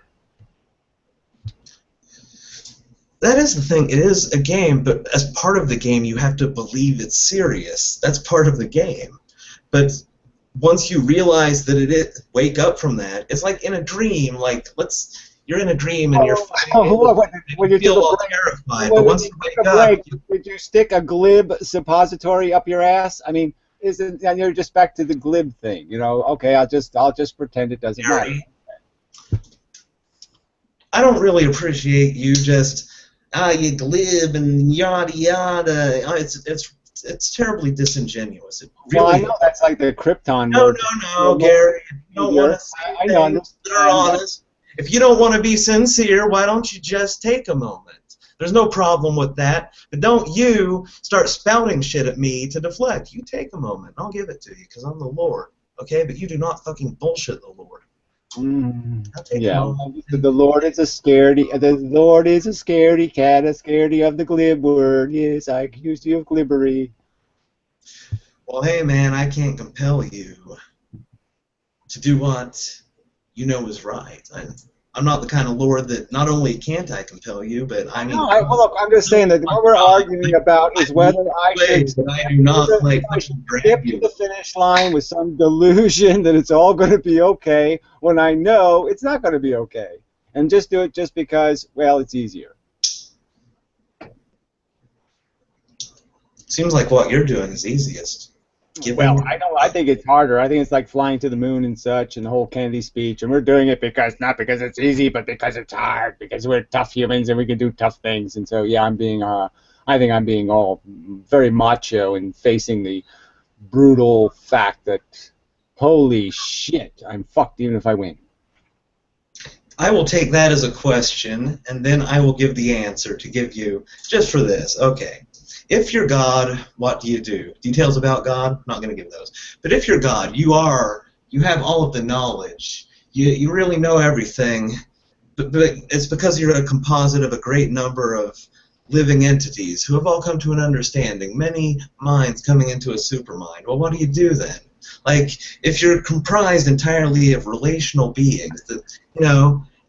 [SPEAKER 1] That is the thing. It is a game, but as part of the game, you have to believe it's serious. That's part of the game. But once you realize that wake up from that, it's like in a dream. Like you're in a dream and you're fighting.
[SPEAKER 2] When you
[SPEAKER 1] feel all terrified. But once you wake up,
[SPEAKER 2] would you stick a glib suppository up your ass? I mean, and you're just back to the glib thing. You know, okay, I'll just pretend it doesn't matter.
[SPEAKER 1] I don't really appreciate you just. You glib and yada yada. It's terribly disingenuous. It really
[SPEAKER 2] I know that's like the Krypton word.
[SPEAKER 1] No, Gary. If you don't want to say things that are honest, if you don't want to be sincere, why don't you just take a moment? There's no problem with that. But don't you start spouting shit at me to deflect. You take a moment. I'll give it to you because I'm the Lord. Okay? But you do not fucking bullshit the Lord.
[SPEAKER 2] Yeah, the Lord is a scaredy. The Lord is a scaredy cat, a scaredy of the glib word. Yes, I accuse you of glibbery.
[SPEAKER 1] Well, hey man, I can't compel you to do what you know is right. I'm not the kind of Lord that not only can't I compel you, but I mean.
[SPEAKER 2] No, well, look, I'm just saying that what we're arguing about is whether I should skip to the finish line with some delusion that it's all going to be okay when I know it's not going to be okay, and just do it just because, well, it's easier.
[SPEAKER 1] Seems like what you're doing is easiest.
[SPEAKER 2] Well, I think it's harder. I think it's like flying to the moon and such, and the whole Kennedy speech. And we're doing it not because it's easy, but because it's hard. Because we're tough humans and we can do tough things. And so, yeah, I think I'm being all very macho and facing the brutal fact that, holy shit, I'm fucked even if I win.
[SPEAKER 1] I will take that as a question, and then I will give the answer to give you just for this. Okay. if you're God, what do you do? Details about God, not going to give those. But if you're God, you have all of the knowledge. You really know everything, but it's because you're a composite of a great number of living entities who have all come to an understanding, many minds coming into a supermind. Well, what do you do then? Like, if you're comprised entirely of relational beings that,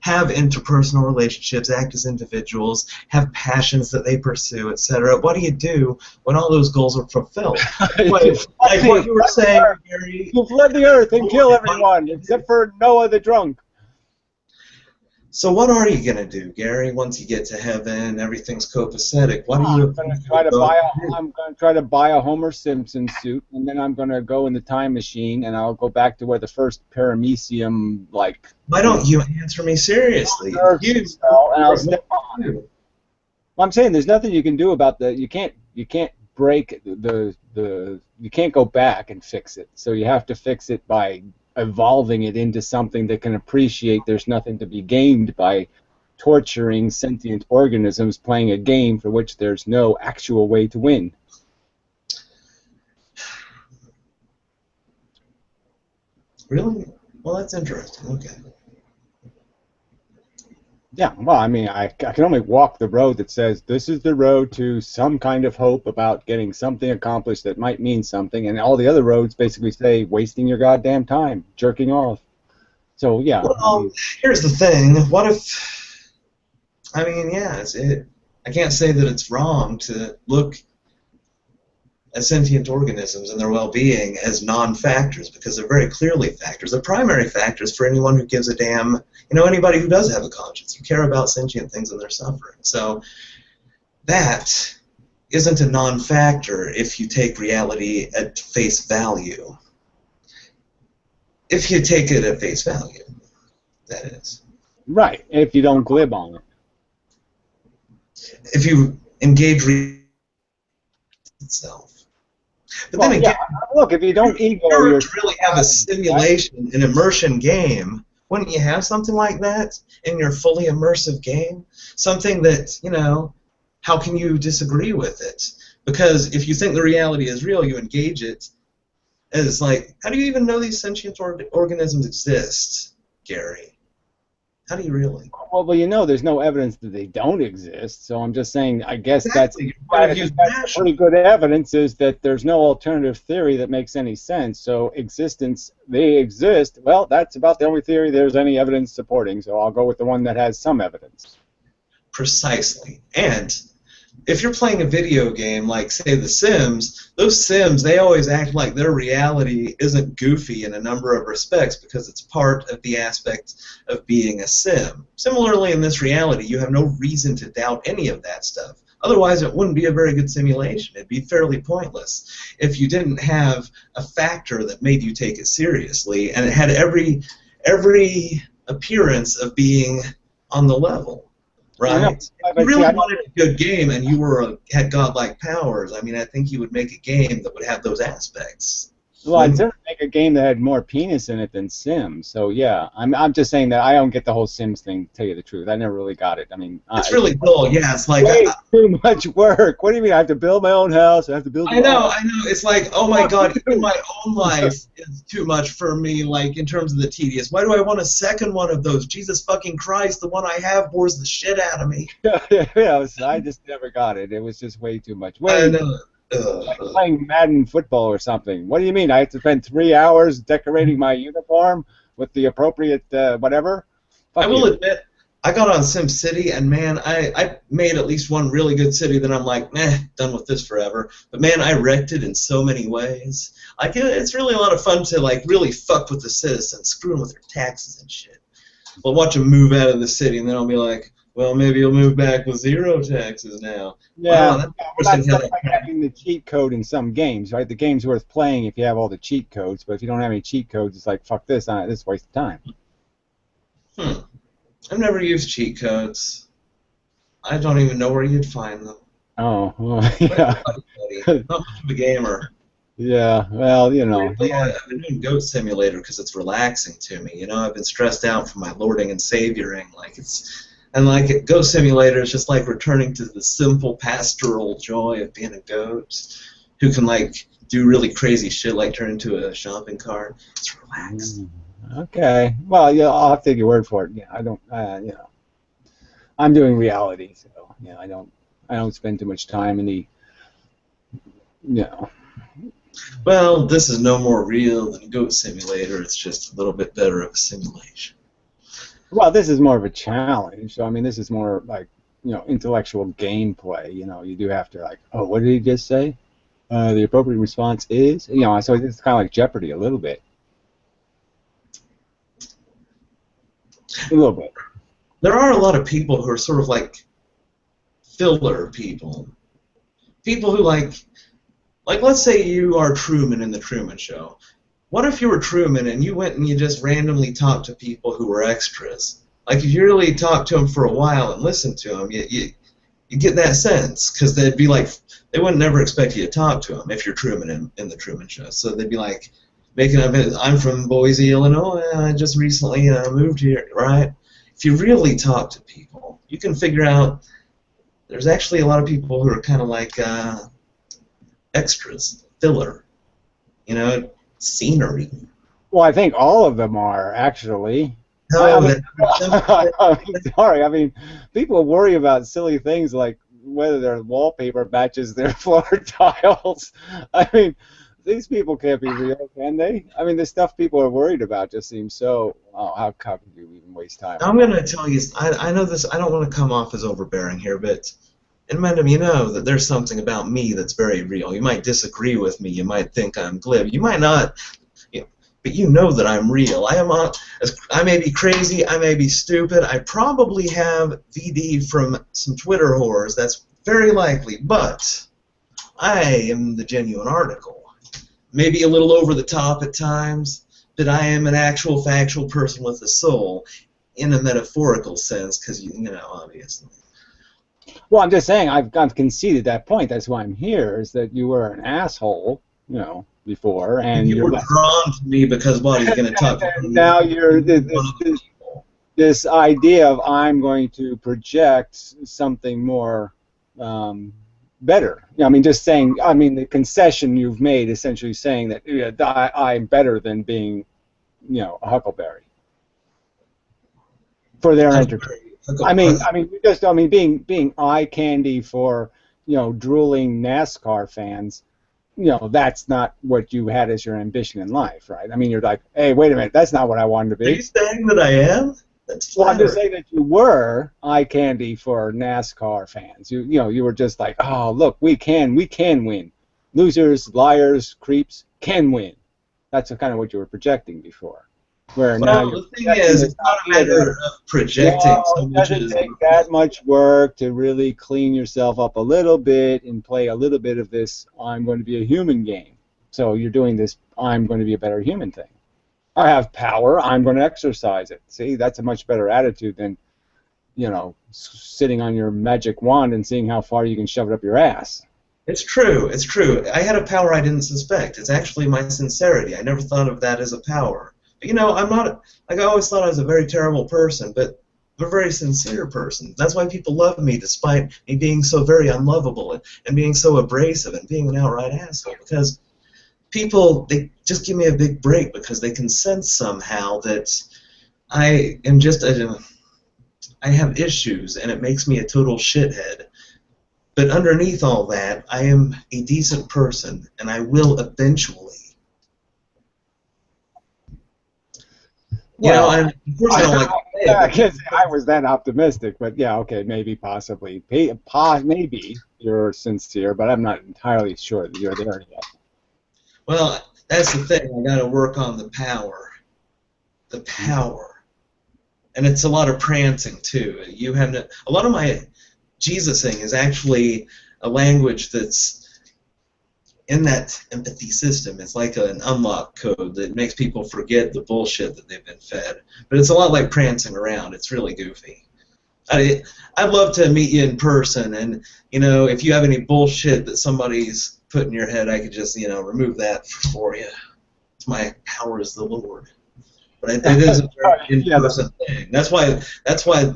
[SPEAKER 1] have interpersonal relationships, act as individuals, have passions that they pursue, etc., what do you do when all those goals are fulfilled? Like what you were saying, Gary.
[SPEAKER 2] You flood the earth and kill everyone, except for Noah the drunk.
[SPEAKER 1] So what are you going to do, Gary, once you get to heaven, everything's copacetic? What are you
[SPEAKER 2] I'm going to try to buy a Homer Simpson suit, and then I'm going to go in the time machine, and I'll go back to where the first paramecium, like...
[SPEAKER 1] Why don't you answer me seriously?
[SPEAKER 2] I'm saying there's nothing you can do about you can't break you can't go back and fix it. So you have to fix it by evolving it into something that can appreciate there's nothing to be gained by torturing sentient organisms playing a game for which there's no actual way to win.
[SPEAKER 1] Really? Well, that's interesting. Okay.
[SPEAKER 2] Yeah, well, I mean, I can only walk the road that says this is the road to some kind of hope about getting something accomplished that might mean something, and all the other roads basically say wasting your goddamn time, jerking off. So, yeah.
[SPEAKER 1] Well, here's the thing. What if, yeah, I can't say that it's wrong to look at sentient organisms and their well-being as non-factors, because they're very clearly factors. They're primary factors for anyone who gives a damn, anybody who does have a conscience, who care about sentient things and their suffering. So that isn't a non-factor if you take reality at face value. If you take it at face value, that is.
[SPEAKER 2] Right, if you don't glib on it.
[SPEAKER 1] If you engage itself. But then again,
[SPEAKER 2] look, if you don't ego
[SPEAKER 1] you really have a simulation, an immersion game, wouldn't you have something like that in your fully immersive game? Something that, how can you disagree with it? Because if you think the reality is real, you engage it as like, how do you even know these sentient organisms exist, Gary? How do you really?
[SPEAKER 2] Well, there's no evidence that they don't exist, so I'm just saying, I guess
[SPEAKER 1] exactly.
[SPEAKER 2] that's pretty good evidence is that there's no alternative theory that makes any sense. So they exist, well, that's about the only theory there's any evidence supporting, so I'll go with the one that has some evidence.
[SPEAKER 1] Precisely. And if you're playing a video game like, say, The Sims, those Sims, they always act like their reality isn't goofy in a number of respects because it's part of the aspect of being a Sim. Similarly, in this reality, you have no reason to doubt any of that stuff. Otherwise, it wouldn't be a very good simulation. It'd be fairly pointless if you didn't have a factor that made you take it seriously, and it had every appearance of being on the level. Right? If you really wanted a good game and you had godlike powers, I think you would make a game that would have those aspects.
[SPEAKER 2] Well, I'd certainly make a game that had more penis in it than Sims. So yeah, I'm just saying that I don't get the whole Sims thing. To tell you the truth, I never really got it.
[SPEAKER 1] It's really dull. Yeah, it's like
[SPEAKER 2] way too much work. What do you mean? I have to build my own house. I have to build.
[SPEAKER 1] I know. It's like, oh my God, even my own life is too much for me. Like in terms of the tedious. Why do I want a second one of those? Jesus fucking Christ, the one I have bores the shit out of me.
[SPEAKER 2] Yeah, I just never got it. It was just way too much.
[SPEAKER 1] I know.
[SPEAKER 2] Like playing Madden football or something. What do you mean? I have to spend 3 hours decorating my uniform with the appropriate whatever?
[SPEAKER 1] I will admit, I got on SimCity, and man, I made at least one really good city that I'm like, done with this forever. But man, I wrecked it in so many ways. Like, it's really a lot of fun to like really fuck with the citizens, screw them with their taxes and shit. Well, watch them move out of the city, and then I'll be like, well, maybe you'll move back with 0 taxes now.
[SPEAKER 2] Yeah, wow, that's like having the cheat code in some games, right? The game's worth playing if you have all the cheat codes, but if you don't have any cheat codes, it's like, fuck this, this is a waste of time.
[SPEAKER 1] I've never used cheat codes. I don't even know where you'd find them.
[SPEAKER 2] Oh, well, yeah.
[SPEAKER 1] Not much of a gamer.
[SPEAKER 2] Yeah, well,
[SPEAKER 1] I've been doing Goat Simulator because it's relaxing to me. I've been stressed out from my lording and savioring. Like, And like Goat Simulator is just like returning to the simple pastoral joy of being a goat who can like do really crazy shit like turn into a shopping cart. It's relaxed.
[SPEAKER 2] Okay. Well, yeah, I'll have to take your word for it. Yeah, I don't. You know, I'm doing reality, so yeah, I don't spend too much time in the, you know.
[SPEAKER 1] Well, this is no more real than Goat Simulator. It's just a little bit better of a simulation.
[SPEAKER 2] Well, this is more of a challenge. So I mean, this is more like, you know, intellectual gameplay. You know, you do have to like, oh, what did he just say? The appropriate response is, you know, so it's kind of like Jeopardy a little bit. A little bit.
[SPEAKER 1] There are a lot of people who are sort of like filler people. People who like let's say you are Truman in the Truman Show. What if you were Truman and you went and you just randomly talked to people who were extras? Like if you really talked to them for a while and listened to them, you get that sense, because they'd be like, they wouldn't never expect you to talk to them if you're Truman in the Truman Show. So they'd be like, making up, I'm from Boise, Illinois, I just recently moved here, right? If you really talk to people, you can figure out there's actually a lot of people who are kind of like extras, filler, you know, scenery.
[SPEAKER 2] Well, I think all of them are, actually.
[SPEAKER 1] No,
[SPEAKER 2] I'm sorry. I mean, people worry about silly things like whether their wallpaper matches their floor tiles. I mean, these people can't be real, can they? I mean, the stuff people are worried about just seems so. Oh, how could you even waste time?
[SPEAKER 1] I'm going to tell you, I know this, I don't want to come off as overbearing here, but in Mendham, you know that there's something about me that's very real. You might disagree with me, you might think I'm glib, you might not, you know, but you know that I'm real. I may be crazy, I may be stupid, I probably have VD from some Twitter whores, that's very likely, but I am the genuine article. Maybe a little over the top at times, but I am an actual factual person with a soul in a metaphorical sense, because, you know, obviously.
[SPEAKER 2] Well, I'm just saying, I've conceded that point. That's why I'm here, is that you were an asshole, you know, before, and
[SPEAKER 1] you were drawn to me because, what, are you going to talk to me?
[SPEAKER 2] Now you're this idea of I'm going to project something more better. I mean, just saying, I mean, the concession you've made, essentially saying that, yeah, I'm better than being, you know, a huckleberry for their entertainment. I mean, being eye candy for, you know, drooling NASCAR fans, you know, that's not what you had as your ambition in life, right? I mean, you're like, hey, wait a minute, that's not what I wanted to be.
[SPEAKER 1] Are you saying that I am? That's
[SPEAKER 2] well, I'm just saying that you were eye candy for NASCAR fans. You know, you were just like, oh, look, we can win. Losers, liars, creeps can win. That's kind of what you were projecting before. Where
[SPEAKER 1] well,
[SPEAKER 2] now
[SPEAKER 1] the thing is, it's not a matter of projecting so much as
[SPEAKER 2] it doesn't take that much work to really clean yourself up a little bit and play a little bit of this I'm going to be a human game. So you're doing this I'm going to be a better human thing. I have power, I'm going to exercise it. See, that's a much better attitude than, you know, sitting on your magic wand and seeing how far you can shove it up your ass.
[SPEAKER 1] It's true, it's true. I had a power I didn't suspect. It's actually my sincerity. I never thought of that as a power. But, you know, I'm not, like, I always thought I was a very terrible person, but a very sincere person. That's why people love me, despite me being so very unlovable and being so abrasive and being an outright asshole, because people, they just give me a big break because they can sense somehow that I am just I have issues and it makes me a total shithead. But underneath all that, I am a decent person and I will eventually. You know, and of course I don't like to say it.
[SPEAKER 2] I can't say I was that optimistic, but yeah, okay, maybe, possibly. Maybe you're sincere, but I'm not entirely sure that you're there yet.
[SPEAKER 1] Well, that's the thing. I got to work on the power. The power. And it's a lot of prancing, too. You have to, a lot of my Jesus-ing is actually a language that's in that empathy system. It's like an unlock code that makes people forget the bullshit that they've been fed. But it's a lot like prancing around. It's really goofy. I'd love to meet you in person, and, you know, if you have any bullshit that somebody's put in your head, I could just, you know, remove that for you. My power is the Lord. But it is a very in-person thing. That's why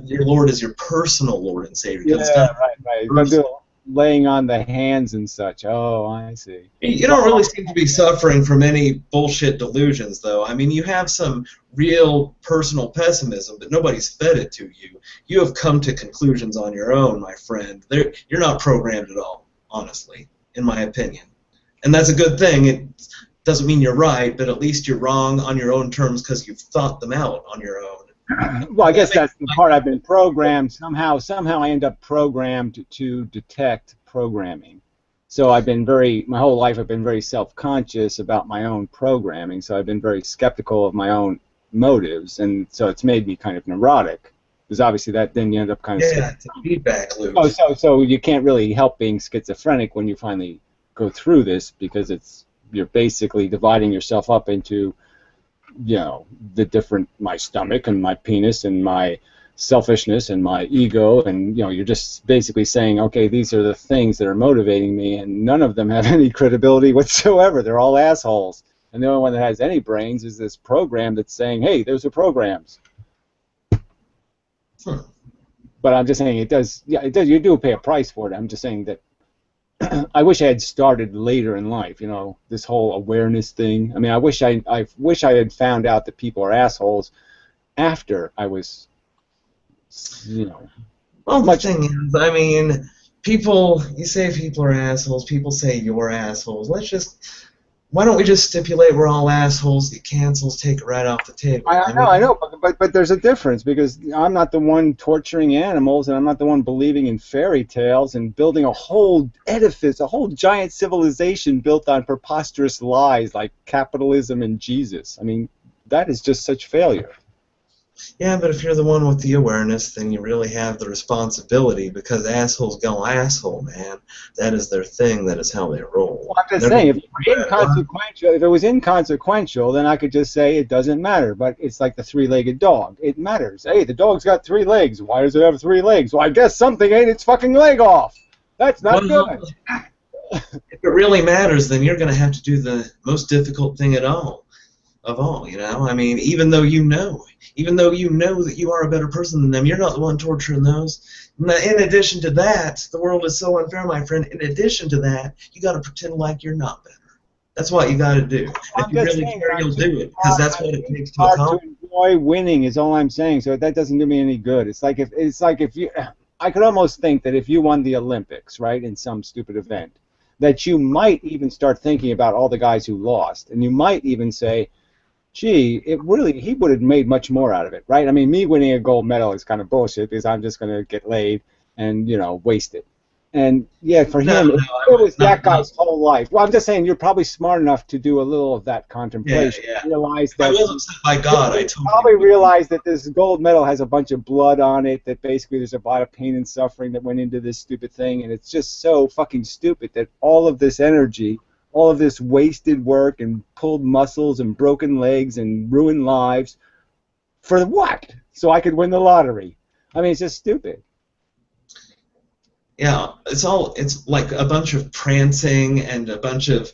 [SPEAKER 1] your Lord is your personal Lord and Savior.
[SPEAKER 2] Yeah, right. But laying on the hands and such. Oh, I see.
[SPEAKER 1] You don't really seem to be suffering from any bullshit delusions, though. I mean, you have some real personal pessimism, but nobody's fed it to you. You have come to conclusions on your own, my friend. You're not programmed at all, honestly, in my opinion. And that's a good thing. It doesn't mean you're right, but at least you're wrong on your own terms because you've thought them out on your own.
[SPEAKER 2] Well, I guess that's the part. I've been programmed. Somehow I end up programmed to detect programming. So my whole life I've been very self-conscious about my own programming, so I've been very skeptical of my own motives, and so it's made me kind of neurotic. Because obviously then you end up kind of...
[SPEAKER 1] Yeah, it's a feedback loop.
[SPEAKER 2] So you can't really help being schizophrenic when you finally go through this, because you're basically dividing yourself up into, the different, my stomach and my penis and my selfishness and my ego, and you're just basically saying, okay, these are the things that are motivating me, and none of them have any credibility whatsoever. They're all assholes, and the only one that has any brains is this program that's saying, hey, those are programs. But I'm just saying it does. You do pay a price for it. I'm just saying that I wish I had started later in life, this whole awareness thing. I mean, I wish I had found out that people are assholes after I was,
[SPEAKER 1] Well, the thing is, I mean, you say people are assholes, people say you're assholes. Why don't we just stipulate we're all assholes, get cancels, take it right off the table?
[SPEAKER 2] I know, but there's a difference, because I'm not the one torturing animals, and I'm not the one believing in fairy tales and building a whole edifice, a whole giant civilization built on preposterous lies like capitalism and Jesus. I mean, that is just such failure.
[SPEAKER 1] Yeah, but if you're the one with the awareness, then you really have the responsibility, because assholes go asshole, man. That is their thing. That is how they roll.
[SPEAKER 2] Well, I'm just saying, if it was inconsequential, then I could just say it doesn't matter. But it's like the three-legged dog. It matters. Hey, the dog's got 3 legs. Why does it have 3 legs? Well, I guess something ate its fucking leg off. That's not good.
[SPEAKER 1] If it really matters, then you're going to have to do the most difficult thing of all, I mean, even though you know that you are a better person than them, you're not the one torturing those. In addition to that, the world is so unfair, my friend. In addition to that, you got to pretend like you're not better. That's what you got to do. If you really care, you'll do it, because that's what it takes to accomplish.
[SPEAKER 2] To enjoy winning is all I'm saying. So that doesn't do me any good. It's like if you, I could almost think that if you won the Olympics, right, in some stupid event, that you might even start thinking about all the guys who lost, and you might even say, gee, he would have made much more out of it, right? I mean, me winning a gold medal is kind of bullshit, because I'm just going to get laid and, waste it. And, yeah, for him, it was that guy's whole life. Well, I'm just saying, you're probably smart enough to do a little of that contemplation.
[SPEAKER 1] Yeah.
[SPEAKER 2] Realize that,
[SPEAKER 1] I was upset by God. I
[SPEAKER 2] probably realize that this gold medal has a bunch of blood on it, that basically there's a lot of pain and suffering that went into this stupid thing, and it's just so fucking stupid that all of this energy, all of this wasted work and pulled muscles and broken legs and ruined lives, for what? So I could win the lottery. I mean, it's just stupid.
[SPEAKER 1] Yeah, it's like a bunch of prancing and a bunch of,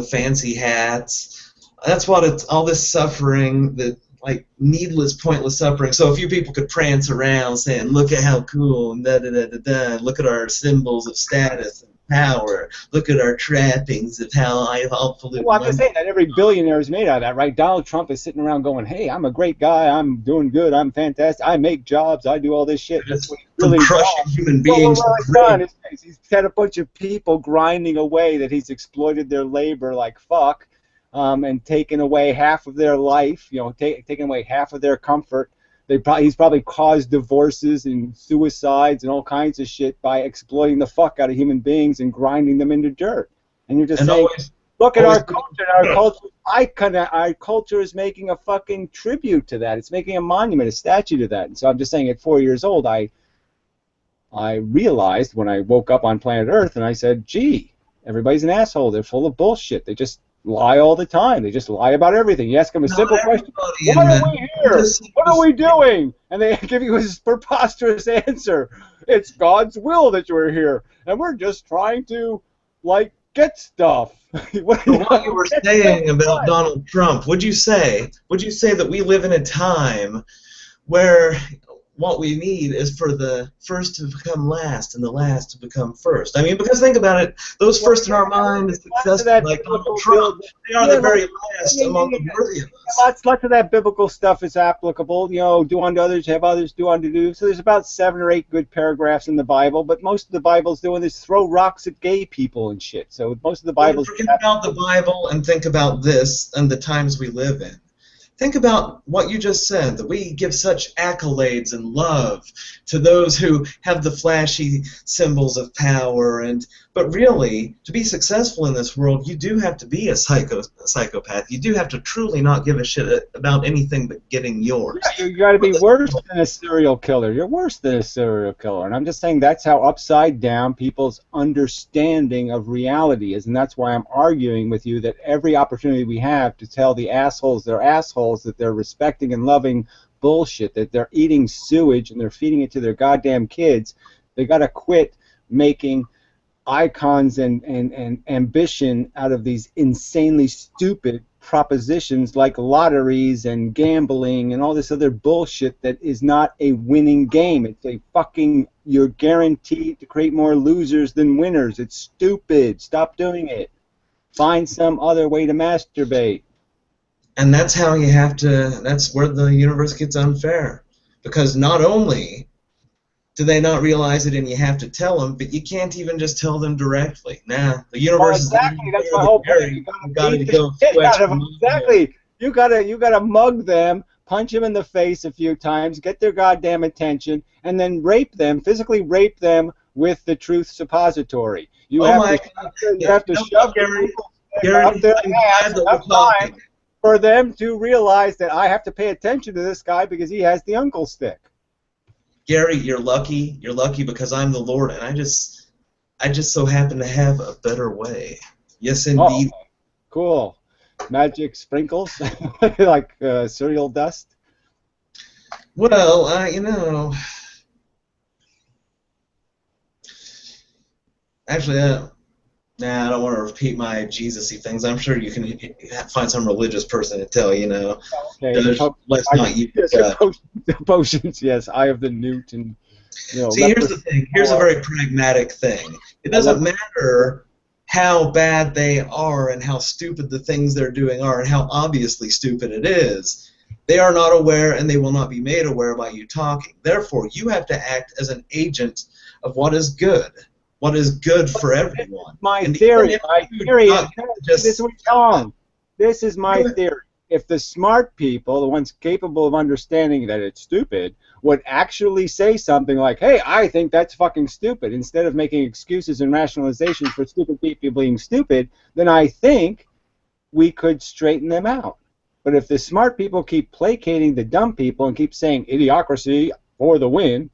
[SPEAKER 1] fancy hats. That's what it's, all this suffering, like needless, pointless suffering. So a few people could prance around saying, look at how cool, and da-da-da-da-da, look at our symbols of status and power, look at our trappings of how highfalutin.
[SPEAKER 2] Well, I'm just saying that every billionaire is made out of that, right? Donald Trump is sitting around going, hey, I'm a great guy, I'm doing good, I'm fantastic, I make jobs, I do all this shit.
[SPEAKER 1] That's really crushing human beings.
[SPEAKER 2] He's had a bunch of people grinding away that he's exploited their labor like fuck, and taken away half of their life, taken away half of their comfort. He's probably caused divorces and suicides and all kinds of shit by exploiting the fuck out of human beings and grinding them into dirt. And you're just saying, look at our culture. Our culture is making a fucking tribute to that. It's making a monument, a statue to that. And so I'm just saying, at 4 years old, I realized when I woke up on planet Earth, and I said, gee, everybody's an asshole. They're full of bullshit. They just lie all the time. They just lie about everything. You ask them a simple question, why are we here? What are we doing? And they give you a preposterous answer. It's God's will that you're here. And we're just trying to, like, get stuff.
[SPEAKER 1] What you were saying about Donald Trump, would you say that we live in a time where what we need is for the first to become last and the last to become first? I mean, because think about it, those first in our mind is successful, like Donald Trump. They are the very last among the worthy of us.
[SPEAKER 2] Lots of that biblical stuff is applicable. You know, do unto others, have others do unto you. So there's about 7 or 8 good paragraphs in the Bible, but most of the Bible's doing is throw rocks at gay people and shit. So most of the Bible's...
[SPEAKER 1] Forget about the Bible and think about this and the times we live in. Think about what you just said, that we give such accolades and love to those who have the flashy symbols of power, but really, to be successful in this world, you do have to be a psychopath. You do have to truly not give a shit about anything but getting yours.
[SPEAKER 2] Yeah, you got to be worse than a serial killer. You're worse than a serial killer, and I'm just saying that's how upside down people's understanding of reality is, and that's why I'm arguing with you that every opportunity we have to tell the assholes they're assholes, that they're respecting and loving bullshit, that they're eating sewage and they're feeding it to their goddamn kids, they got to quit making icons and ambition out of these insanely stupid propositions like lotteries and gambling and all this other bullshit that is not a winning game. It's a fucking, you're guaranteed to create more losers than winners. It's stupid. Stop doing it. Find some other way to masturbate.
[SPEAKER 1] And that's how you have to, that's where the universe gets unfair. Because not only do they not realize it and you have to tell them, but you can't even just tell them directly. Nah, the universe
[SPEAKER 2] exactly, that's my whole point. You gotta
[SPEAKER 1] go
[SPEAKER 2] out of them. Exactly. You gotta mug them, punch them in the face a few times, get their goddamn attention, and then rape them, physically rape them with the truth suppository. You have to shove Gary up their ass enough time for them to realize that I have to pay attention to this guy because he has the uncle stick.
[SPEAKER 1] Gary, you're lucky. You're lucky because I'm the Lord, and I just so happen to have a better way. Yes, indeed.
[SPEAKER 2] Oh, cool. Magic sprinkles, like cereal dust.
[SPEAKER 1] Well, you know, actually, nah, I don't want to repeat my Jesus-y things. I'm sure you can find some religious person to tell, you know.
[SPEAKER 2] Okay.
[SPEAKER 1] Let's not use
[SPEAKER 2] potions, yes. Eye of the newt and, you know.
[SPEAKER 1] See, here's the thing. Here's a very pragmatic thing. It doesn't matter how bad they are and how stupid the things they're doing are and how obviously stupid it is. They are not aware and they will not be made aware by you talking. Therefore, you have to act as an agent of what is good. What is good for everyone.
[SPEAKER 2] My theory. This is wrong. This is my theory. If the smart people, the ones capable of understanding that it's stupid, would actually say something like, hey, I think that's fucking stupid, instead of making excuses and rationalizations for stupid people being stupid, then I think we could straighten them out. But if the smart people keep placating the dumb people and keep saying idiocracy for the win,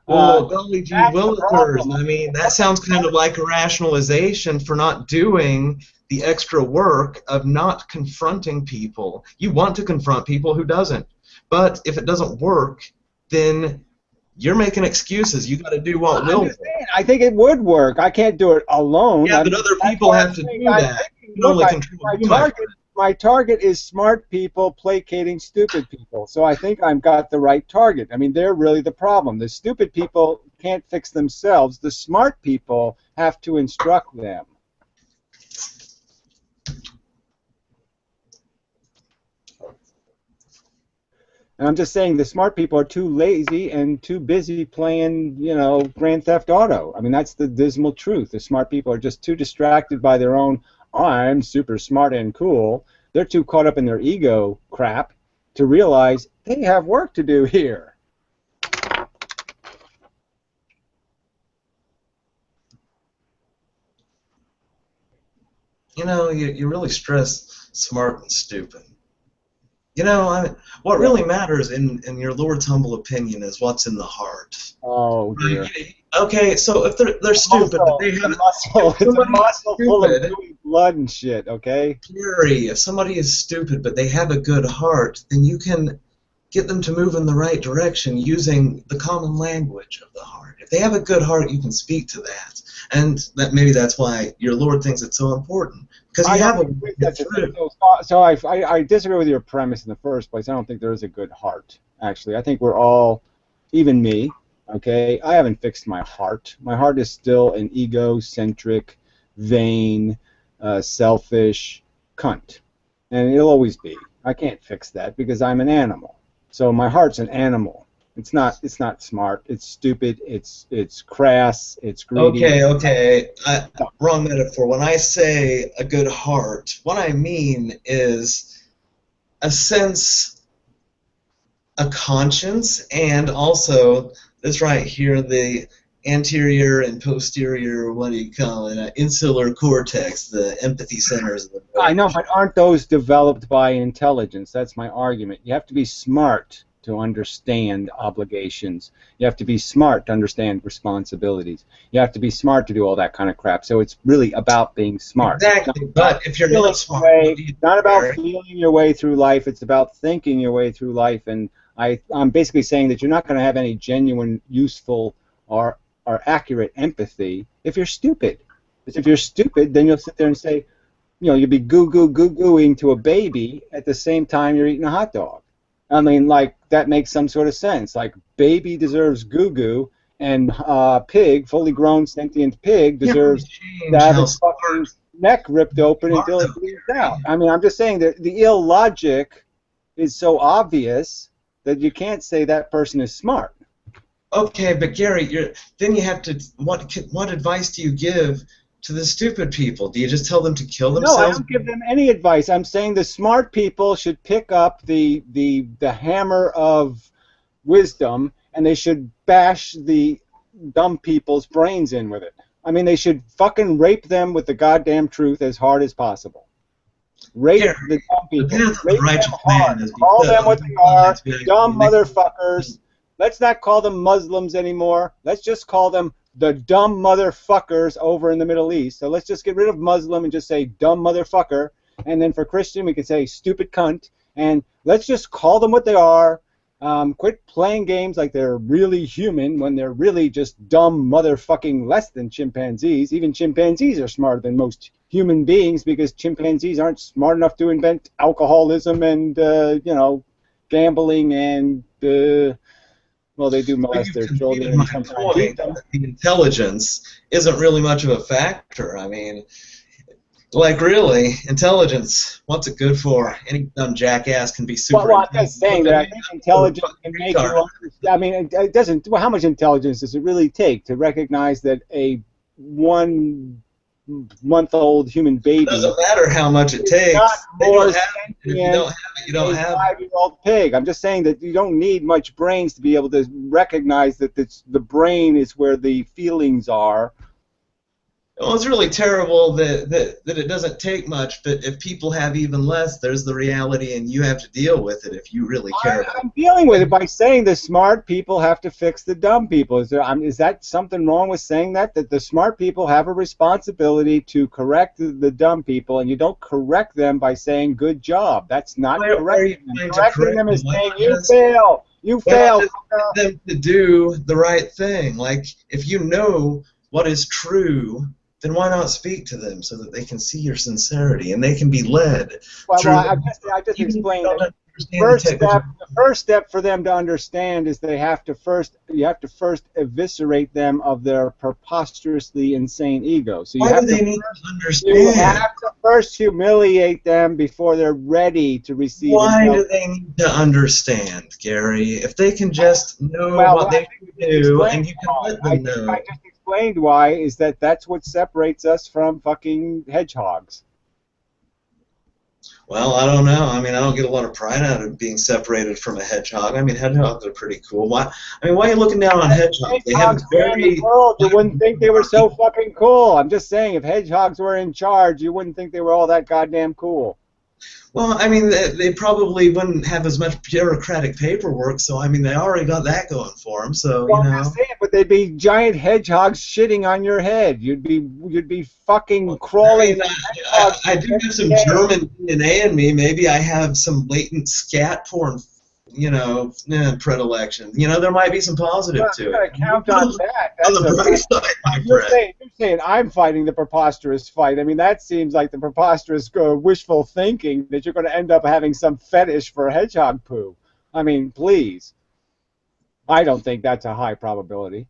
[SPEAKER 1] well, golly gee willikers. I mean, that sounds kind of like a rationalization for not doing the extra work of not confronting people. You want to confront people who doesn't. But if it doesn't work, then you're making excuses. You got to do what will work.
[SPEAKER 2] I think it would work. I can't do it alone.
[SPEAKER 1] Yeah, but other people have to do that. You only control
[SPEAKER 2] my target is smart people placating stupid people. So I think I've got the right target. I mean, they're really the problem. The stupid people can't fix themselves. The smart people have to instruct them. And I'm just saying the smart people are too lazy and too busy playing, you know, Grand Theft Auto. I mean, that's the dismal truth. The smart people are just too distracted by their own, I'm super smart and cool. They're too caught up in their ego crap to realize they have work to do here.
[SPEAKER 1] You know, you really stress smart and stupid. You know, what really matters in your Lord's humble opinion is what's in the heart.
[SPEAKER 2] Oh, dear.
[SPEAKER 1] Okay, so if they're stupid, but they have
[SPEAKER 2] it's a muscle full of blood and shit, okay?
[SPEAKER 1] Gary, if somebody is stupid but they have a good heart, then you can get them to move in the right direction using the common language of the heart. If they have a good heart, you can speak to that. And that maybe that's why your Lord thinks it's so important. Because you have
[SPEAKER 2] so I disagree with your premise in the first place. I don't think there is a good heart, actually. I think we're all, even me, okay, I haven't fixed my heart. My heart is still an egocentric, vain, selfish cunt. And it'll always be. I can't fix that because I'm an animal. So my heart's an animal. It's not smart. It's stupid. It's crass. It's greedy.
[SPEAKER 1] Okay. Wrong metaphor. When I say a good heart, what I mean is a sense, a conscience, and also this right here, the anterior and posterior, what do you call it, insular cortex, the empathy centers of the brain.
[SPEAKER 2] I know, but aren't those developed by intelligence? That's my argument. You have to be smart to understand obligations. You have to be smart to understand responsibilities. You have to be smart to do all that kind of crap. So it's really about being smart.
[SPEAKER 1] Exactly, but if you're not smart,
[SPEAKER 2] it's not about feeling your way through life. It's about thinking your way through life. And I'm basically saying that you're not going to have any genuine, useful, or accurate empathy if you're stupid. Because if you're stupid, then you'll sit there and say, you'll be goo-gooing to a baby at the same time you're eating a hot dog. I mean, like, that makes some sort of sense. Like, baby deserves goo-goo, and pig, fully grown sentient pig, deserves to have its fucking neck ripped open until it bleeds out. I mean, I'm just saying that the illogic is so obvious that you can't say that person is smart.
[SPEAKER 1] Okay, but Gary, then you have to. What advice do you give to the stupid people? Do you just tell them to kill themselves?
[SPEAKER 2] No, I don't give them any advice. I'm saying the smart people should pick up the hammer of wisdom, and they should bash the dumb people's brains in with it. I mean, they should fucking rape them with the goddamn truth as hard as possible. Rape the dumb people. Rape them hard. Call them what they are, dumb motherfuckers. Let's not call them Muslims anymore. Let's just call them the dumb motherfuckers over in the Middle East. So let's just get rid of Muslim and just say dumb motherfucker. And then for Christian, we can say stupid cunt. And let's just call them what they are. Quit playing games like they're really human when they're really just dumb motherfucking less than chimpanzees. Even chimpanzees are smarter than most human beings because chimpanzees aren't smart enough to invent alcoholism and, gambling and... well, they do molest their children. And sometimes
[SPEAKER 1] the intelligence isn't really much of a factor. I mean, like, really, intelligence, what's it good for? Any dumb jackass can be super.
[SPEAKER 2] Well, I'm just saying that I think intelligence can make you understand. I mean, it doesn't. Well, how much intelligence does it really take to recognize that a 1-month-old human baby? It
[SPEAKER 1] doesn't matter how much it takes. If you don't have it, you don't have it.
[SPEAKER 2] 5-year-old pig. I'm just saying that you don't need much brains to be able to recognize that the brain is where the feelings are.
[SPEAKER 1] Well, it's really terrible that it doesn't take much, but if people have even less, there's the reality, and you have to deal with it if you really care about it.
[SPEAKER 2] I'm dealing with it by saying the smart people have to fix the dumb people. Is that something wrong with saying that the smart people have a responsibility to correct the dumb people, and you don't correct them by saying good job? That's not correcting them. Correcting them is saying you fail. You fail.
[SPEAKER 1] Them to do the right thing. Like, if you know what is true, then why not speak to them so that they can see your sincerity and they can be led?
[SPEAKER 2] Well, I just explained that the first step for them to understand is you have to first eviscerate them of their preposterously insane ego. So
[SPEAKER 1] why do they need to understand?
[SPEAKER 2] You have to first humiliate them before they're ready to receive.
[SPEAKER 1] Why do they need to understand, Gary? If they can just know what they can do, and you can let them know.
[SPEAKER 2] I just explained why. Is that's what separates us from fucking hedgehogs.
[SPEAKER 1] Well, I don't know. I mean, I don't get a lot of pride out of being separated from a hedgehog. I mean, hedgehogs are pretty cool. Why are you looking down on hedgehogs? They have very...
[SPEAKER 2] You wouldn't think they were so fucking cool. I'm just saying, if hedgehogs were in charge, you wouldn't think they were all that goddamn cool.
[SPEAKER 1] Well, I mean, they probably wouldn't have as much bureaucratic paperwork, so, I mean, they already got that going for them, so,
[SPEAKER 2] well, I'm saying, but they'd be giant hedgehogs shitting on your head. You'd be fucking crawling.
[SPEAKER 1] I do have some German DNA in me. Maybe I have some latent scat porn, predilection. There might be some positive to it.
[SPEAKER 2] Count on that.
[SPEAKER 1] On the bright side, my friend.
[SPEAKER 2] You're saying I'm fighting the preposterous fight. I mean, that seems like the preposterous wishful thinking that you're going to end up having some fetish for hedgehog poo. I mean, please. I don't think that's a high probability.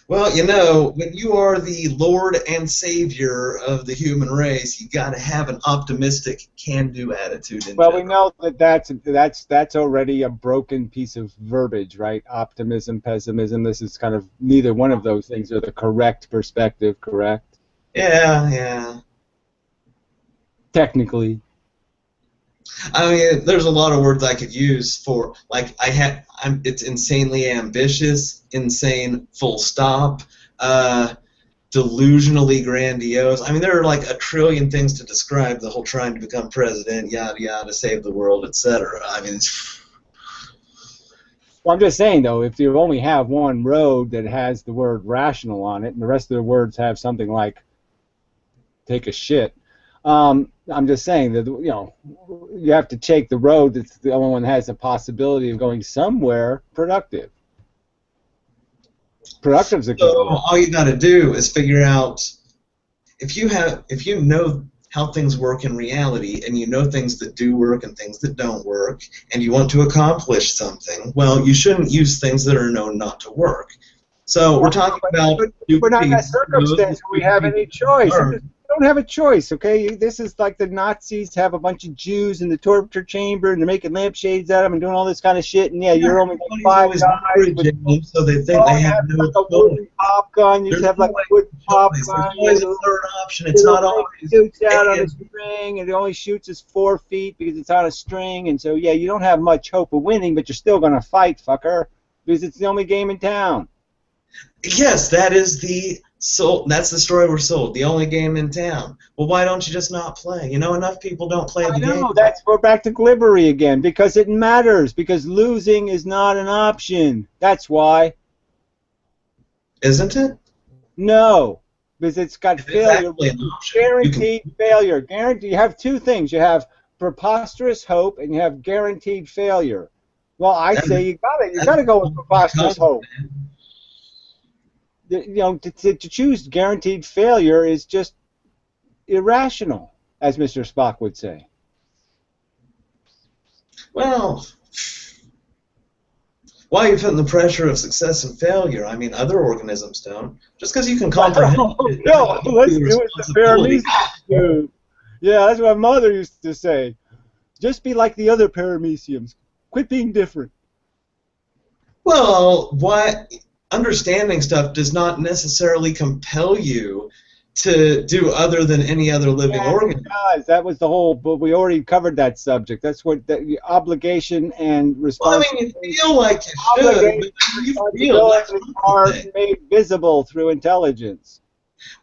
[SPEAKER 1] Well, you know, when you are the Lord and Savior of the human race, you got to have an optimistic, can-do attitude.
[SPEAKER 2] Well, we know that that's already a broken piece of verbiage, right? Optimism, pessimism. This is kind of neither one of those things are the correct perspective, correct?
[SPEAKER 1] Yeah, yeah.
[SPEAKER 2] Technically.
[SPEAKER 1] I mean, there's a lot of words I could use for, like, it's insanely ambitious, insane, full stop, delusionally grandiose. I mean, there are like a trillion things to describe the whole trying to become president, yada yada, save the world, etc. I mean,
[SPEAKER 2] well, I'm just saying, though, if you only have one road that has the word rational on it, and the rest of the words have something like take a shit, I'm just saying that, you know, you have to take the road that's the only one that has the possibility of going somewhere productive. Productive's a good word.
[SPEAKER 1] All you got to do is figure out if you know how things work in reality, and you know things that do work and things that don't work, and you want to accomplish something. Well, you shouldn't use things that are known not to work. So we're talking about.
[SPEAKER 2] We're not in that circumstance where we have any choice. We don't have a choice, okay? This is like the Nazis have a bunch of Jews in the torture chamber, and they're making lampshades at them and doing all this kind of shit. And yeah, you're only like 5 guys with,
[SPEAKER 1] so they think they have no
[SPEAKER 2] like a wooden pop gun. You just have like a wooden pop gun.
[SPEAKER 1] There's always a third option. It's not always.
[SPEAKER 2] It shoots out on a string, and it only shoots us 4 feet because it's on a string. And so yeah, you don't have much hope of winning, but you're still gonna fight, fucker, because it's the only game in town.
[SPEAKER 1] Yes, that is the sold. That's the story we're sold. The only game in town. Well, why don't you just not play? You know, enough people don't play the game.
[SPEAKER 2] We're back to glibbery again, because it matters. Because losing is not an option. That's why.
[SPEAKER 1] Isn't it?
[SPEAKER 2] No, because it's got failure. Guaranteed failure. Guaranteed. You have 2 things. You have preposterous hope, and you have guaranteed failure. Well, I say you gotta go with preposterous hope. You know, to choose guaranteed failure is just irrational, as Mr. Spock would say.
[SPEAKER 1] Well, why are you putting the pressure of success and failure? I mean, other organisms don't. Just because you can comprehend it.
[SPEAKER 2] No, let's do it the paramecium. Yeah, that's what my mother used to say. Just be like the other parameciums. Quit being different.
[SPEAKER 1] Well, why? Understanding stuff does not necessarily compel you to do other than any other living organism.
[SPEAKER 2] Guys, that was the whole. But we already covered that subject. That's what the obligation and responsibility.
[SPEAKER 1] Well, I mean, you feel like you should, but you feel
[SPEAKER 2] are made visible through intelligence.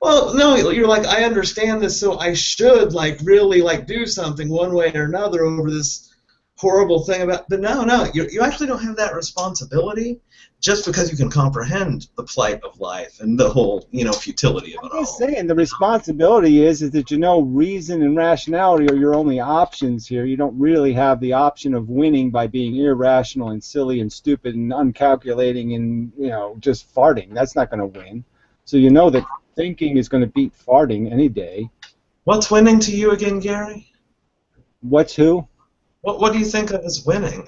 [SPEAKER 1] Well, no, you're like, I understand this, so I should like really like do something one way or another over this horrible thing about. But no, you actually don't have that responsibility. Just because you can comprehend the plight of life and the whole, you know, futility of it all.
[SPEAKER 2] I'm just saying, the responsibility is that you know reason and rationality are your only options here. You don't really have the option of winning by being irrational and silly and stupid and uncalculating and, you know, just farting. That's not going to win. So you know that thinking is going to beat farting any day.
[SPEAKER 1] What's winning to you again, Gary?
[SPEAKER 2] What's who?
[SPEAKER 1] What do you think of as winning?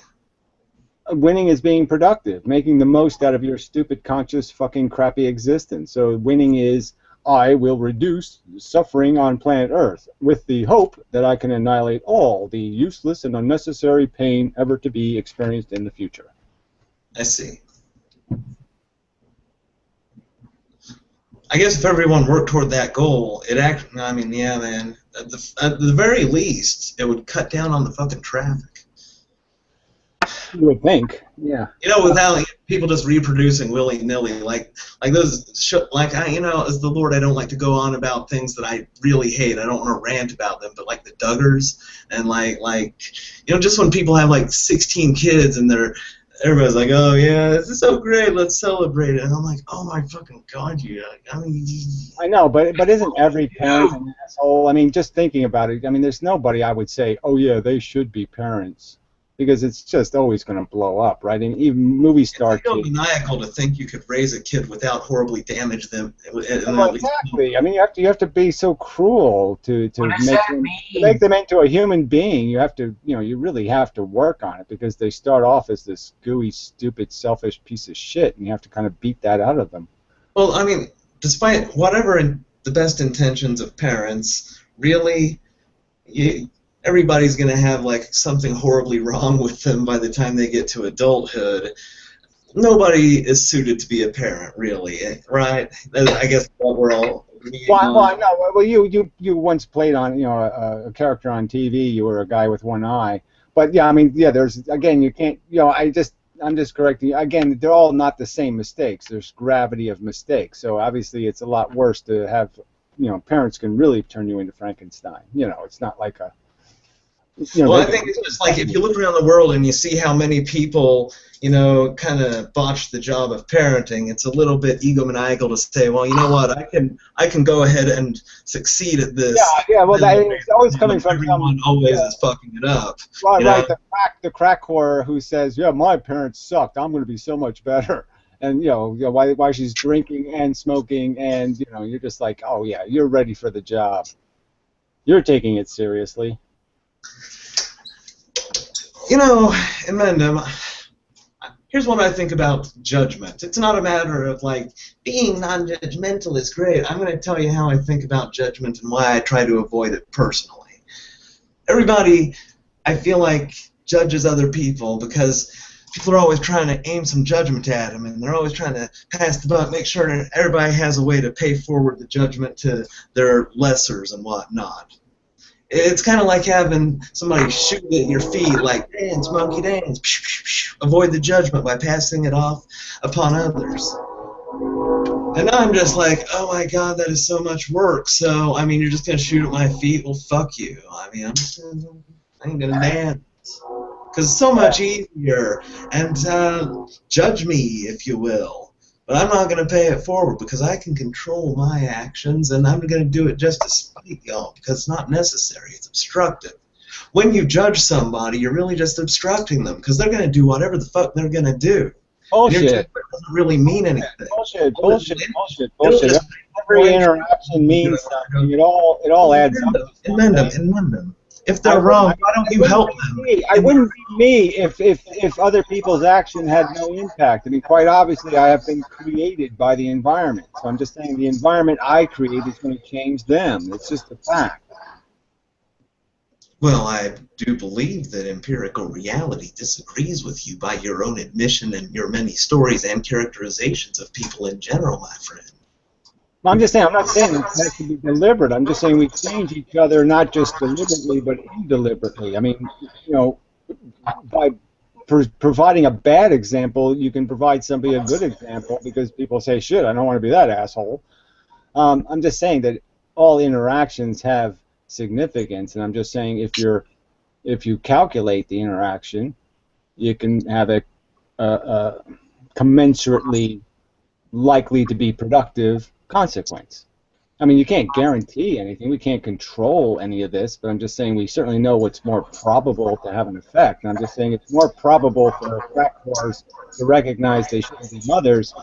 [SPEAKER 2] Winning is being productive, making the most out of your stupid, conscious, fucking crappy existence. So winning is, I will reduce suffering on planet Earth with the hope that I can annihilate all the useless and unnecessary pain ever to be experienced in the future.
[SPEAKER 1] I see. I guess if everyone worked toward that goal, I mean, yeah, man, at the very least, it would cut down on the fucking traffic.
[SPEAKER 2] You would think, yeah.
[SPEAKER 1] You know, without people just reproducing willy-nilly, like those, you know, as the Lord, I don't like to go on about things that I really hate. I don't want to rant about them, but like the Duggars, and like, you know, just when people have like 16 kids and everybody's like, oh yeah, this is so great, let's celebrate it, and I'm like, oh my fucking God,
[SPEAKER 2] I know, but isn't every parent an asshole? I mean, just thinking about it, I mean, there's nobody I would say, oh yeah, they should be parents. because it's just always going to blow up, right? And even movie star
[SPEAKER 1] kids. It's maniacal to think you could raise a kid without horribly damage them.
[SPEAKER 2] Well, exactly. I mean, you have to be so cruel to make them into a human being. You have to, you really have to work on it, because they start off as this gooey, stupid, selfish piece of shit, and you have to kind of beat that out of them.
[SPEAKER 1] Well, I mean, despite whatever the best intentions of parents, really, everybody's going to have like something horribly wrong with them by the time they get to adulthood. Nobody is suited to be a parent, really, right? I guess what we're all.
[SPEAKER 2] Well, I know. Well, you once played on a character on TV. You were a guy with one eye. But yeah, I mean, yeah. There's again, you can't. I'm just correcting you. Again, they're all not the same mistakes. There's gravity of mistakes. So obviously, it's a lot worse to have. Parents can really turn you into Frankenstein. It's not like a.
[SPEAKER 1] Well, I think it's just like if you look around the world and you see how many people, kind of botch the job of parenting, it's a little bit egomaniacal to say, well, you know what, I can go ahead and succeed at this.
[SPEAKER 2] Yeah. Well, it's always coming from
[SPEAKER 1] everyone always is fucking it up.
[SPEAKER 2] Right. The crack whore who says, yeah, my parents sucked. I'm going to be so much better. And why she's drinking and smoking, and you're just like, oh yeah, you're ready for the job. You're taking it seriously.
[SPEAKER 1] Amanda, here's what I think about judgment. It's not a matter of like being non-judgmental is great. I'm going to tell you how I think about judgment and why I try to avoid it personally. Everybody, I feel like, judges other people because people are always trying to aim some judgment at them, and they're always trying to pass the buck, make sure that everybody has a way to pay forward the judgment to their lessers and whatnot. It's kind of like having somebody shoot at your feet, like, dance, monkey, dance. Avoid the judgment by passing it off upon others. And I'm just like, oh my God, that is so much work. So, I mean, you're just going to shoot at my feet? Well, fuck you. I mean, I ain't going to dance. Because it's so much easier. And judge me, if you will. But I'm not going to pay it forward because I can control my actions, and I'm going to do it just to spite y'all because it's not necessary. It's obstructive. When you judge somebody, you're really just obstructing them because they're going to do whatever the fuck they're going to do.
[SPEAKER 2] Bullshit.
[SPEAKER 1] It doesn't really mean anything.
[SPEAKER 2] Bullshit. Every interaction means something. It all adds up.
[SPEAKER 1] Amend them. If they're wrong, why don't you help them?
[SPEAKER 2] I wouldn't be me if other people's action had no impact. I mean, quite obviously, I have been created by the environment. So I'm just saying the environment I create is going to change them. It's just a fact.
[SPEAKER 1] Well, I do believe that empirical reality disagrees with you by your own admission and your many stories and characterizations of people in general, my friend.
[SPEAKER 2] I'm just saying, I'm not saying it has to be deliberate. I'm just saying we change each other not just deliberately, but indeliberately. I mean, by providing a bad example, you can provide somebody a good example because people say, shit, I don't want to be that asshole. I'm just saying that all interactions have significance, and I'm just saying if you calculate the interaction, you can have a commensurately likely to be productive consequence. I mean, you can't guarantee anything. We can't control any of this, but I'm just saying we certainly know what's more probable to have an effect. And I'm just saying it's more probable for crack whores to recognize they shouldn't be mothers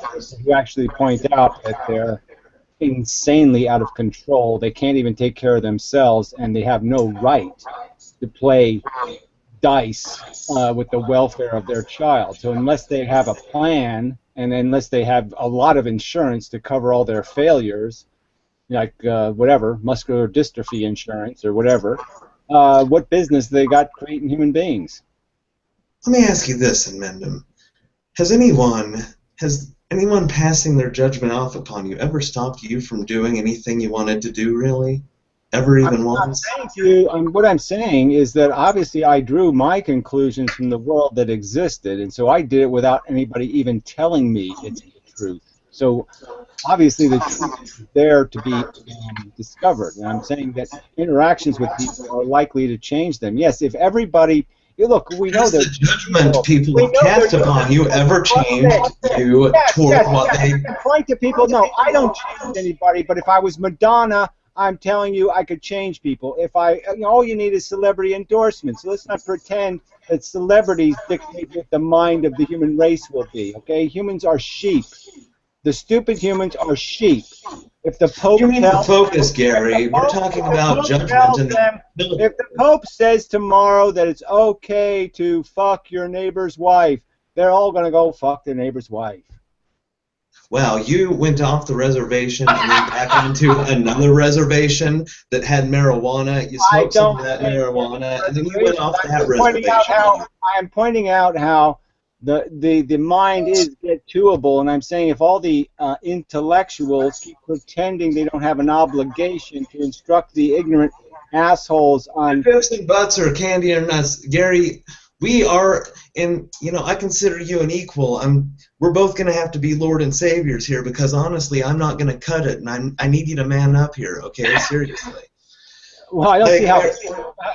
[SPEAKER 2] who actually point out that they're insanely out of control. They can't even take care of themselves, and they have no right to play dice with the welfare of their child. So unless they have a plan, and unless they have a lot of insurance to cover all their failures, like whatever, muscular dystrophy insurance or whatever, what business they got creating human beings?
[SPEAKER 1] Let me ask you this, Amendum. Has anyone passing their judgment off upon you ever stopped you from doing anything you wanted to do, really? Ever even once?
[SPEAKER 2] What I'm saying is that obviously I drew my conclusions from the world that existed, and so I did it without anybody even telling me it's the truth. So obviously the truth is there to be discovered, and I'm saying that interactions with people are likely to change them. Yes, if everybody... Look, we know that
[SPEAKER 1] the judgment people cast upon you ever changed you toward what they...
[SPEAKER 2] Point to people, no, I don't change anybody, but if I was Madonna, I'm telling you I could change people. If all you need is celebrity endorsements. So let's not pretend that celebrities dictate what the mind of the human race will be, okay? Humans are sheep. The stupid humans are sheep. If the Pope
[SPEAKER 1] You need to focus, Gary. We're talking about judgment and
[SPEAKER 2] if the Pope says tomorrow that it's okay to fuck your neighbor's wife, they're all going to go fuck their neighbor's wife.
[SPEAKER 1] Wow, you went off the reservation and then back onto another reservation that had marijuana. You smoked some of that marijuana, and then you went off that reservation.
[SPEAKER 2] I'm pointing out how the mind is get toable, and I'm saying if all the intellectuals keep pretending they don't have an obligation to instruct the ignorant assholes on
[SPEAKER 1] ifs and buts or candy or nuts, Gary, we are in. I consider you an equal. We're both going to have to be Lord and Saviors here because honestly, I'm not going to cut it, and I need you to man up here. Okay, seriously.
[SPEAKER 2] Well, I don't see how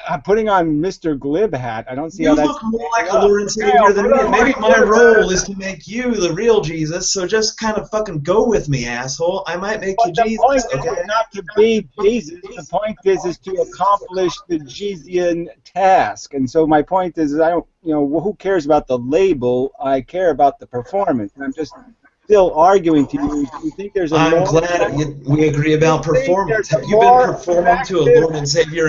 [SPEAKER 2] I'm putting on Mr. Glib hat. I don't see how that's...
[SPEAKER 1] You look more like a Lord and Savior than me. Maybe my role is to make you the real Jesus, so just kind of fucking go with me, asshole. I might make you Jesus.
[SPEAKER 2] The point is not to be Jesus. The point is to accomplish the Jesusian task. And so my point is I don't, who cares about the label? I care about the performance. And I'm just still arguing to you. You think there's a
[SPEAKER 1] I'm glad we agree about performance. Have you been performing to a Lord and Savior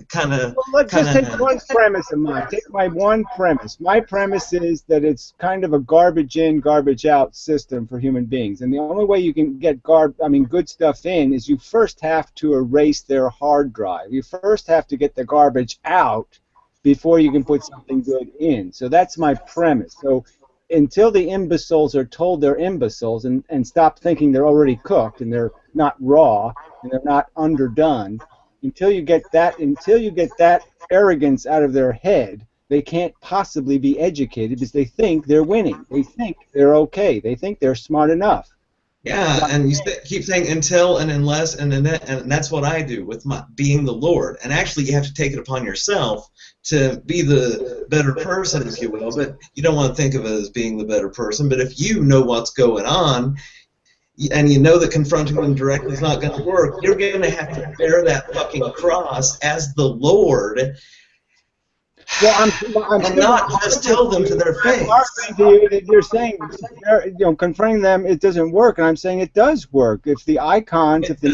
[SPEAKER 1] kind of...
[SPEAKER 2] Well, let's just take one premise of mine. Take my one premise. My premise is that it's kind of a garbage in, garbage out system for human beings. And the only way you can get good stuff in is you first have to erase their hard drive. You first have to get the garbage out before you can put something good in. So that's my premise. So until the imbeciles are told they're imbeciles and stop thinking they're already cooked and they're not raw and they're not underdone, until you get that arrogance out of their head, they can't possibly be educated because they think they're winning. They think they're okay. They think they're smart enough.
[SPEAKER 1] Yeah, and you keep saying until and unless and that's what I do with being the Lord. And actually, you have to take it upon yourself to be the better person, if you will. But you don't want to think of it as being the better person. But if you know what's going on, and you know that confronting them directly is not going to work, you're going to have to bear that fucking cross as the Lord.
[SPEAKER 2] Well,
[SPEAKER 1] I'm not just tell them to their face.
[SPEAKER 2] I'm arguing to you that you're saying, confronting them, it doesn't work, and I'm saying it does work. If the icons, if the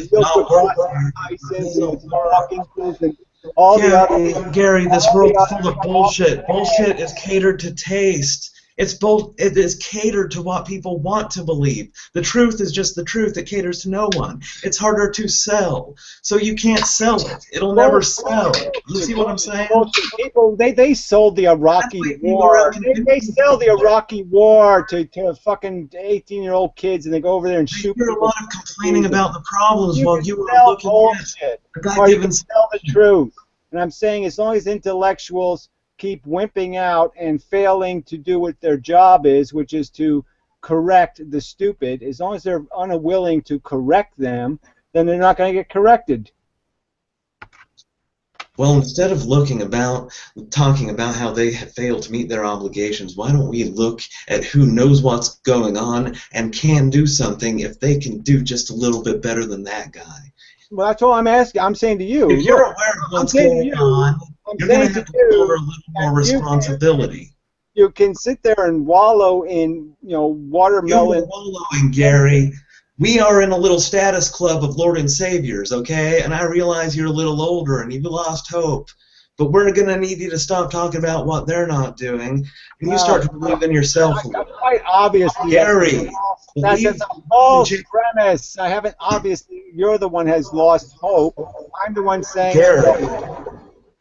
[SPEAKER 2] ISIS and all the other...
[SPEAKER 1] Gary, this world's full of bullshit. Bullshit is catered to taste. It is catered to what people want to believe. The truth is just the truth. It caters to no one. It's harder to sell, so you can't sell it. It'll never sell. You see what I'm saying?
[SPEAKER 2] People, they sold the Iraqi war. They sell the Iraqi war to fucking 18-year-old kids, and they go over there and shoot.
[SPEAKER 1] You hear a lot of complaining about the problems while you were looking at
[SPEAKER 2] or you can tell the truth. And I'm saying as long as intellectuals keep wimping out and failing to do what their job is, which is to correct the stupid, as long as they're unwilling to correct them, then they're not going to get corrected.
[SPEAKER 1] Well, instead of talking about how they have failed to meet their obligations, why don't we look at who knows what's going on and can do something if they can do just a little bit better than that guy?
[SPEAKER 2] Well, that's all I'm asking. I'm saying to you.
[SPEAKER 1] If you're aware of what's going on, you're going to have to shoulder a little more responsibility.
[SPEAKER 2] You can sit there and wallow in, watermelon.
[SPEAKER 1] You're wallowing, Gary. We are in a little status club of Lord and Saviors, okay? And I realize you're a little older and you've lost hope. But we're going to need you to stop talking about what they're not doing, and you start to believe in yourself a little.
[SPEAKER 2] Quite obviously,
[SPEAKER 1] Gary,
[SPEAKER 2] that's a false premise. I haven't obviously. You're the one has lost hope. I'm the one saying.
[SPEAKER 1] Gary,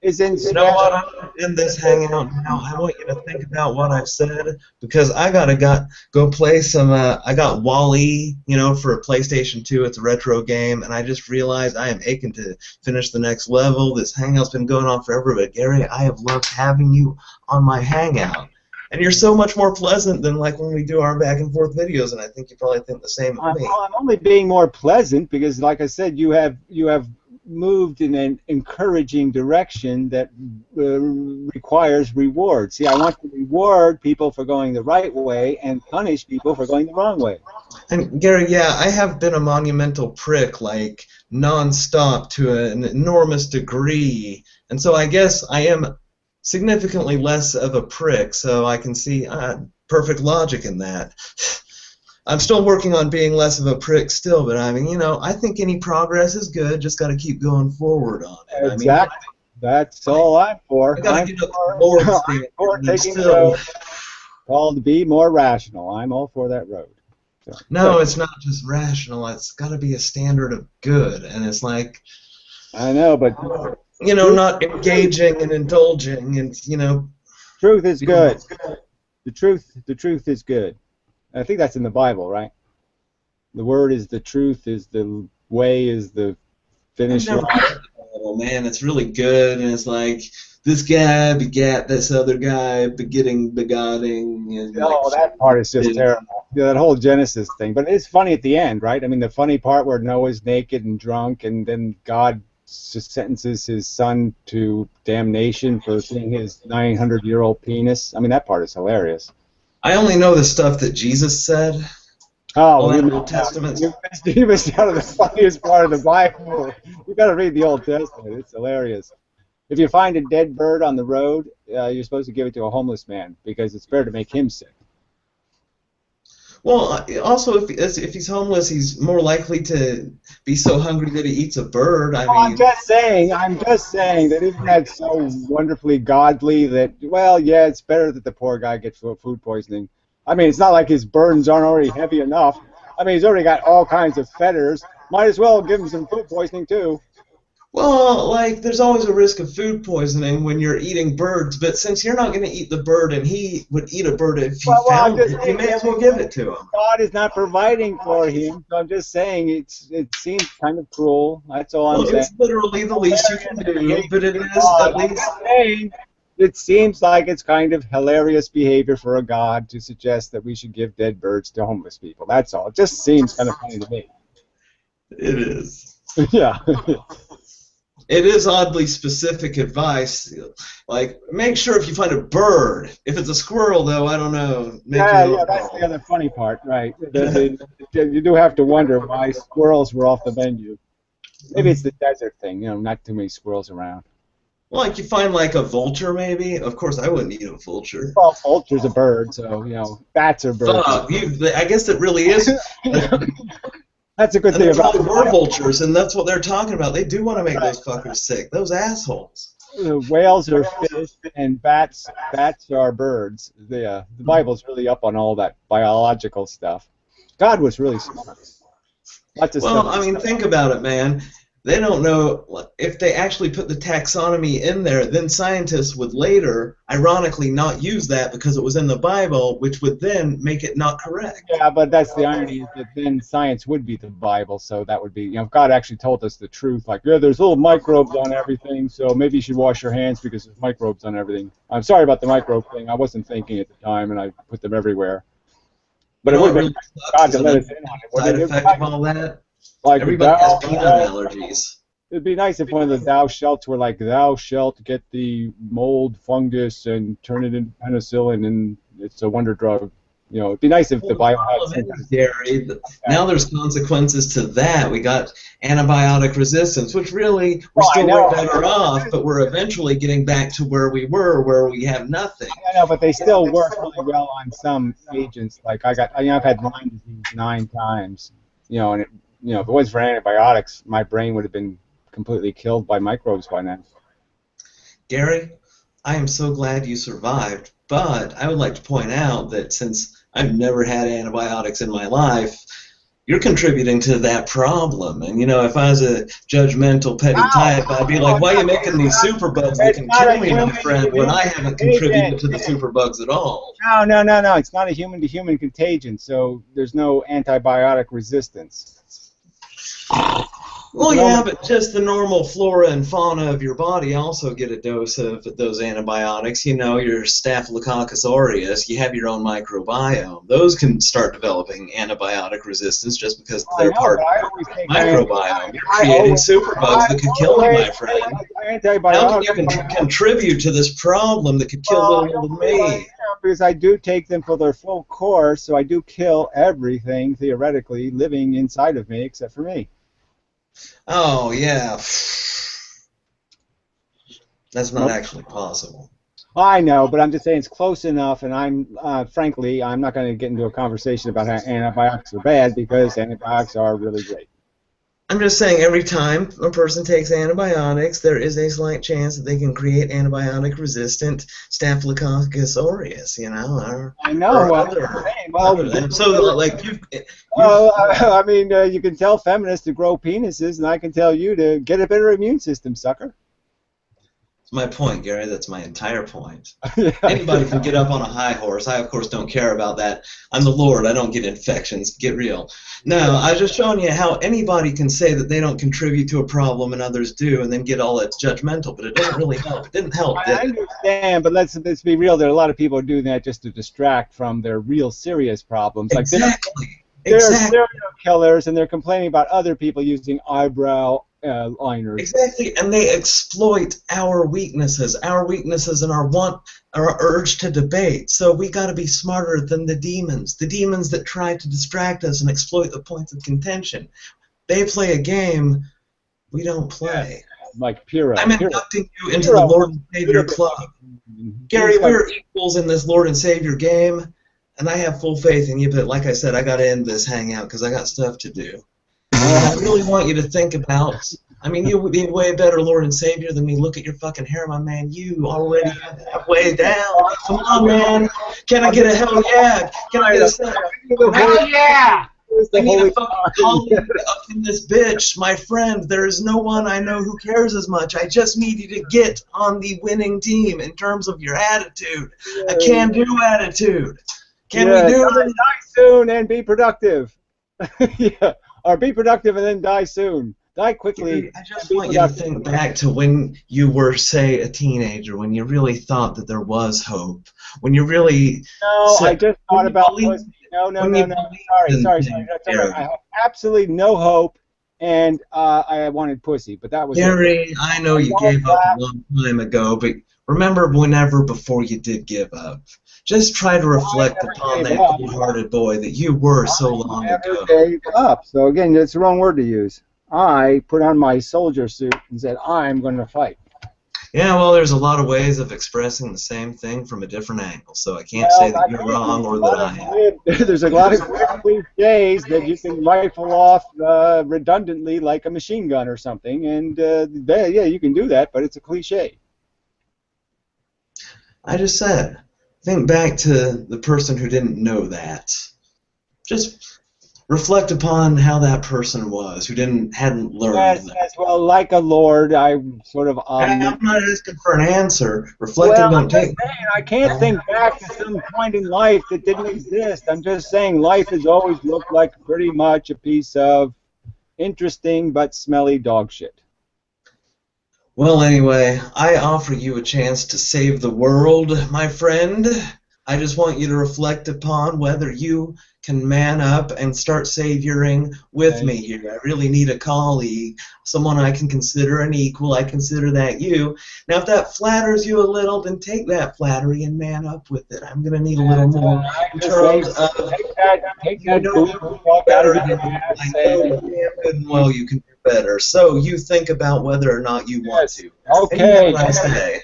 [SPEAKER 2] you
[SPEAKER 1] know what? I'm going to end this hangout now. I want you to think about what I've said because I gotta go play some. I got Wall-E, for a PlayStation 2. It's a retro game, and I just realized I am aching to finish the next level. This hangout's been going on forever, but Gary, I have loved having you on my hangout, and you're so much more pleasant than like when we do our back and forth videos. And I think you probably think the same of me.
[SPEAKER 2] I'm only being more pleasant because, like I said, you have moved in an encouraging direction that requires reward. See, I want to reward people for going the right way and punish people for going the wrong way.
[SPEAKER 1] And Gary, yeah, I have been a monumental prick, like nonstop to an enormous degree, and so I guess I am significantly less of a prick. So I can see perfect logic in that. I'm still working on being less of a prick still, but I mean, you know, I think any progress is good. Just got to keep going forward on it.
[SPEAKER 2] Exactly.
[SPEAKER 1] I mean,
[SPEAKER 2] that's all I'm for.
[SPEAKER 1] I got to get up to the Lord's standard. Still,
[SPEAKER 2] called to be more rational. I'm all for that road. So,
[SPEAKER 1] no, it's not just rational. It's got to be a standard of good, and it's like,
[SPEAKER 2] I know, but
[SPEAKER 1] you know, not engaging and indulging, and you know,
[SPEAKER 2] truth is good. The truth is good. I think that's in the Bible, right? The word is the truth, is the way, is the finish line.
[SPEAKER 1] Oh man, it's really good, and it's like this guy begat this other guy, begetting. And
[SPEAKER 2] That part is just terrible. Yeah, that whole Genesis thing. But it's funny at the end, right? I mean, the funny part where Noah's naked and drunk, and then God just sentences his son to damnation for seeing his 900-year-old penis. I mean, that part is hilarious.
[SPEAKER 1] I only know the stuff that Jesus said.
[SPEAKER 2] Oh,
[SPEAKER 1] the Old Testament.
[SPEAKER 2] You missed out on the funniest part of the Bible. You got to read the Old Testament. It's hilarious. If you find a dead bird on the road, you're supposed to give it to a homeless man because it's better to make him sick.
[SPEAKER 1] Well, also, if he's homeless, he's more likely to be so hungry that he eats a bird. I mean,
[SPEAKER 2] I'm just saying that isn't that so wonderfully godly that, well, yeah, it's better that the poor guy gets food poisoning. I mean, it's not like his burdens aren't already heavy enough. I mean, he's already got all kinds of fetters. Might as well give him some food poisoning, too.
[SPEAKER 1] Well, like, there's always a risk of food poisoning when you're eating birds, but since you're not going to eat the bird and he would eat a bird if he found it, you may as well give it to him.
[SPEAKER 2] God is not providing for him, so I'm just saying it seems kind of cruel. That's all I'm saying.
[SPEAKER 1] It's literally the least you can do, but it is at least...
[SPEAKER 2] It seems like it's kind of hilarious behavior for a God to suggest that we should give dead birds to homeless people. That's all. It just seems kind of funny to me.
[SPEAKER 1] It is.
[SPEAKER 2] Yeah.
[SPEAKER 1] It is oddly specific advice. Like, make sure if you find a bird. If it's a squirrel, though, I don't know.
[SPEAKER 2] Yeah, that's the other funny part, right? You do have to wonder why squirrels were off the menu. Maybe it's the desert thing, you know, not too many squirrels around.
[SPEAKER 1] Well, like you find like a vulture, maybe. Of course, I wouldn't eat a vulture.
[SPEAKER 2] Well, vulture's a bird, so you know, bats are birds.
[SPEAKER 1] I guess it really is.
[SPEAKER 2] That's a good thing about
[SPEAKER 1] we're vultures, and that's what they're talking about. They do want to make those fuckers sick. Those assholes.
[SPEAKER 2] Whales are fish, and bats are birds. The Bible's really up on all that biological stuff. God was really smart.
[SPEAKER 1] Well, I mean, think about it, man. They don't know if they actually put the taxonomy in there, then scientists would later, ironically, not use that because it was in the Bible, which would then make it not correct.
[SPEAKER 2] Yeah, but that's the irony, is that then science would be the Bible, so that would be, you know, if God actually told us the truth, like, yeah, there's little microbes on everything, so maybe you should wash your hands because there's microbes on everything. I'm sorry about the microbe thing. I wasn't thinking at the time, and I put them everywhere. But it would have been God to let us in on it.
[SPEAKER 1] Side effect of all that?
[SPEAKER 2] Like
[SPEAKER 1] everybody has peanut allergies.
[SPEAKER 2] It'd be nice if one of the thou shalts were like, thou shalt get the mold fungus and turn it into penicillin and it's a wonder drug. You know, it'd be nice if the Bible had
[SPEAKER 1] Gary, now there's consequences to that. We got antibiotic resistance, which really we're still way better off, but we're eventually getting back to where we were, where we have nothing.
[SPEAKER 2] I know, but they still work really well on some agents. Like I've had Lyme disease 9 times. You know, and it, you know, if it wasn't for antibiotics, my brain would have been completely killed by microbes by now.
[SPEAKER 1] Gary, I am so glad you survived, but I would like to point out that since I've never had antibiotics in my life, you're contributing to that problem. And, you know, if I was a judgmental, petty type, I'd be like, why are you making these superbugs that can kill me, my friend, when I haven't contributed to the superbugs at all?
[SPEAKER 2] No. It's not a human-to-human contagion, so there's no antibiotic resistance.
[SPEAKER 1] Well, yeah, but just the normal flora and fauna of your body also get a dose of those antibiotics. You know, your Staphylococcus aureus, you have your own microbiome. Those can start developing antibiotic resistance just because they're part of your microbiome. You're creating superbugs that could kill you, my friend. How can you contribute to this problem that could kill little old me?
[SPEAKER 2] Because I do take them for their full course, so I do kill everything, theoretically, living inside of me except for me.
[SPEAKER 1] Oh, yeah. That's not actually possible.
[SPEAKER 2] I know, but I'm just saying it's close enough, and frankly, I'm not going to get into a conversation about how antibiotics are bad, because antibiotics are really great.
[SPEAKER 1] I'm just saying every time a person takes antibiotics, there is a slight chance that they can create antibiotic-resistant Staphylococcus aureus, you know.
[SPEAKER 2] I know. I mean, you can tell feminists to grow penises, and I can tell you to get a better immune system, sucker.
[SPEAKER 1] That's my point, Gary. That's my entire point. Anybody can get up on a high horse. I, of course, don't care about that. I'm the Lord. I don't get infections. Get real. No, I was just showing you how anybody can say that they don't contribute to a problem and others do, and then get all that judgmental, but it doesn't really help. It didn't help, did it?
[SPEAKER 2] I understand, but let's be real. There are a lot of people who do that just to distract from their real serious problems.
[SPEAKER 1] Exactly.
[SPEAKER 2] They're serial killers, and they're complaining about other people using eyebrow liners.
[SPEAKER 1] Exactly, and they exploit our weaknesses and our urge to debate. So we got to be smarter than the demons that try to distract us and exploit the points of contention. They play a game, we don't play.
[SPEAKER 2] Like Pyrrha.
[SPEAKER 1] I'm inducting you into the Lord and Savior Club. Gary, we're equals in this Lord and Savior game, and I have full faith in you, but like I said, I got to end this hangout because I got stuff to do. I really want you to think about, I mean, you would be way better Lord and Savior than me. Look at your fucking hair, my man. You already have that way down. Come on, man. Can I get a hell yeah? Can I get a
[SPEAKER 3] hell yeah?
[SPEAKER 1] I need a fucking colleague up in this bitch, my friend. There is no one I know who cares as much. I just need you to get on the winning team in terms of your attitude. A can-do attitude. Can we do it?
[SPEAKER 2] Die soon and be productive. Yeah. Or be productive and then die soon. Die quickly.
[SPEAKER 1] I just want you to think back to when you were, say, a teenager, when you really thought that there was hope. When you really...
[SPEAKER 2] No, I just thought about... No. Sorry. I have absolutely no hope, and I wanted pussy, but that was...
[SPEAKER 1] Gary, I know you gave up a long time ago, but remember whenever before you did give up. Just try to reflect upon that cold-hearted boy that you were so long ago.
[SPEAKER 2] I never gave up. So again, that's the wrong word to use. I put on my soldier suit and said, I'm going to fight.
[SPEAKER 1] Yeah, well, there's a lot of ways of expressing the same thing from a different angle, so I can't say that you're wrong or that I am.
[SPEAKER 2] There's a lot of cliches that you can rifle off redundantly like a machine gun or something, and yeah, you can do that, but it's a cliche.
[SPEAKER 1] I just said, think back to the person who didn't know that. Just reflect upon how that person was, who hadn't learned.
[SPEAKER 2] Yes, well, like a lord, I sort of...
[SPEAKER 1] I'm not asking for an answer. Reflecting don't take...
[SPEAKER 2] I can't think back to some point in life that didn't exist. I'm just saying life has always looked like pretty much a piece of interesting but smelly dog shit.
[SPEAKER 1] Well, anyway, I offer you a chance to save the world, my friend. I just want you to reflect upon whether you can man up and start savioring with me here. I really need a colleague, someone I can consider an equal. I consider that you. Now, if that flatters you a little, then take that flattery and man up with it. I'm going to need a little more in terms of... I know good and well you can do better. So you think about whether or not you want to.
[SPEAKER 2] Okay.
[SPEAKER 1] Have a nice day.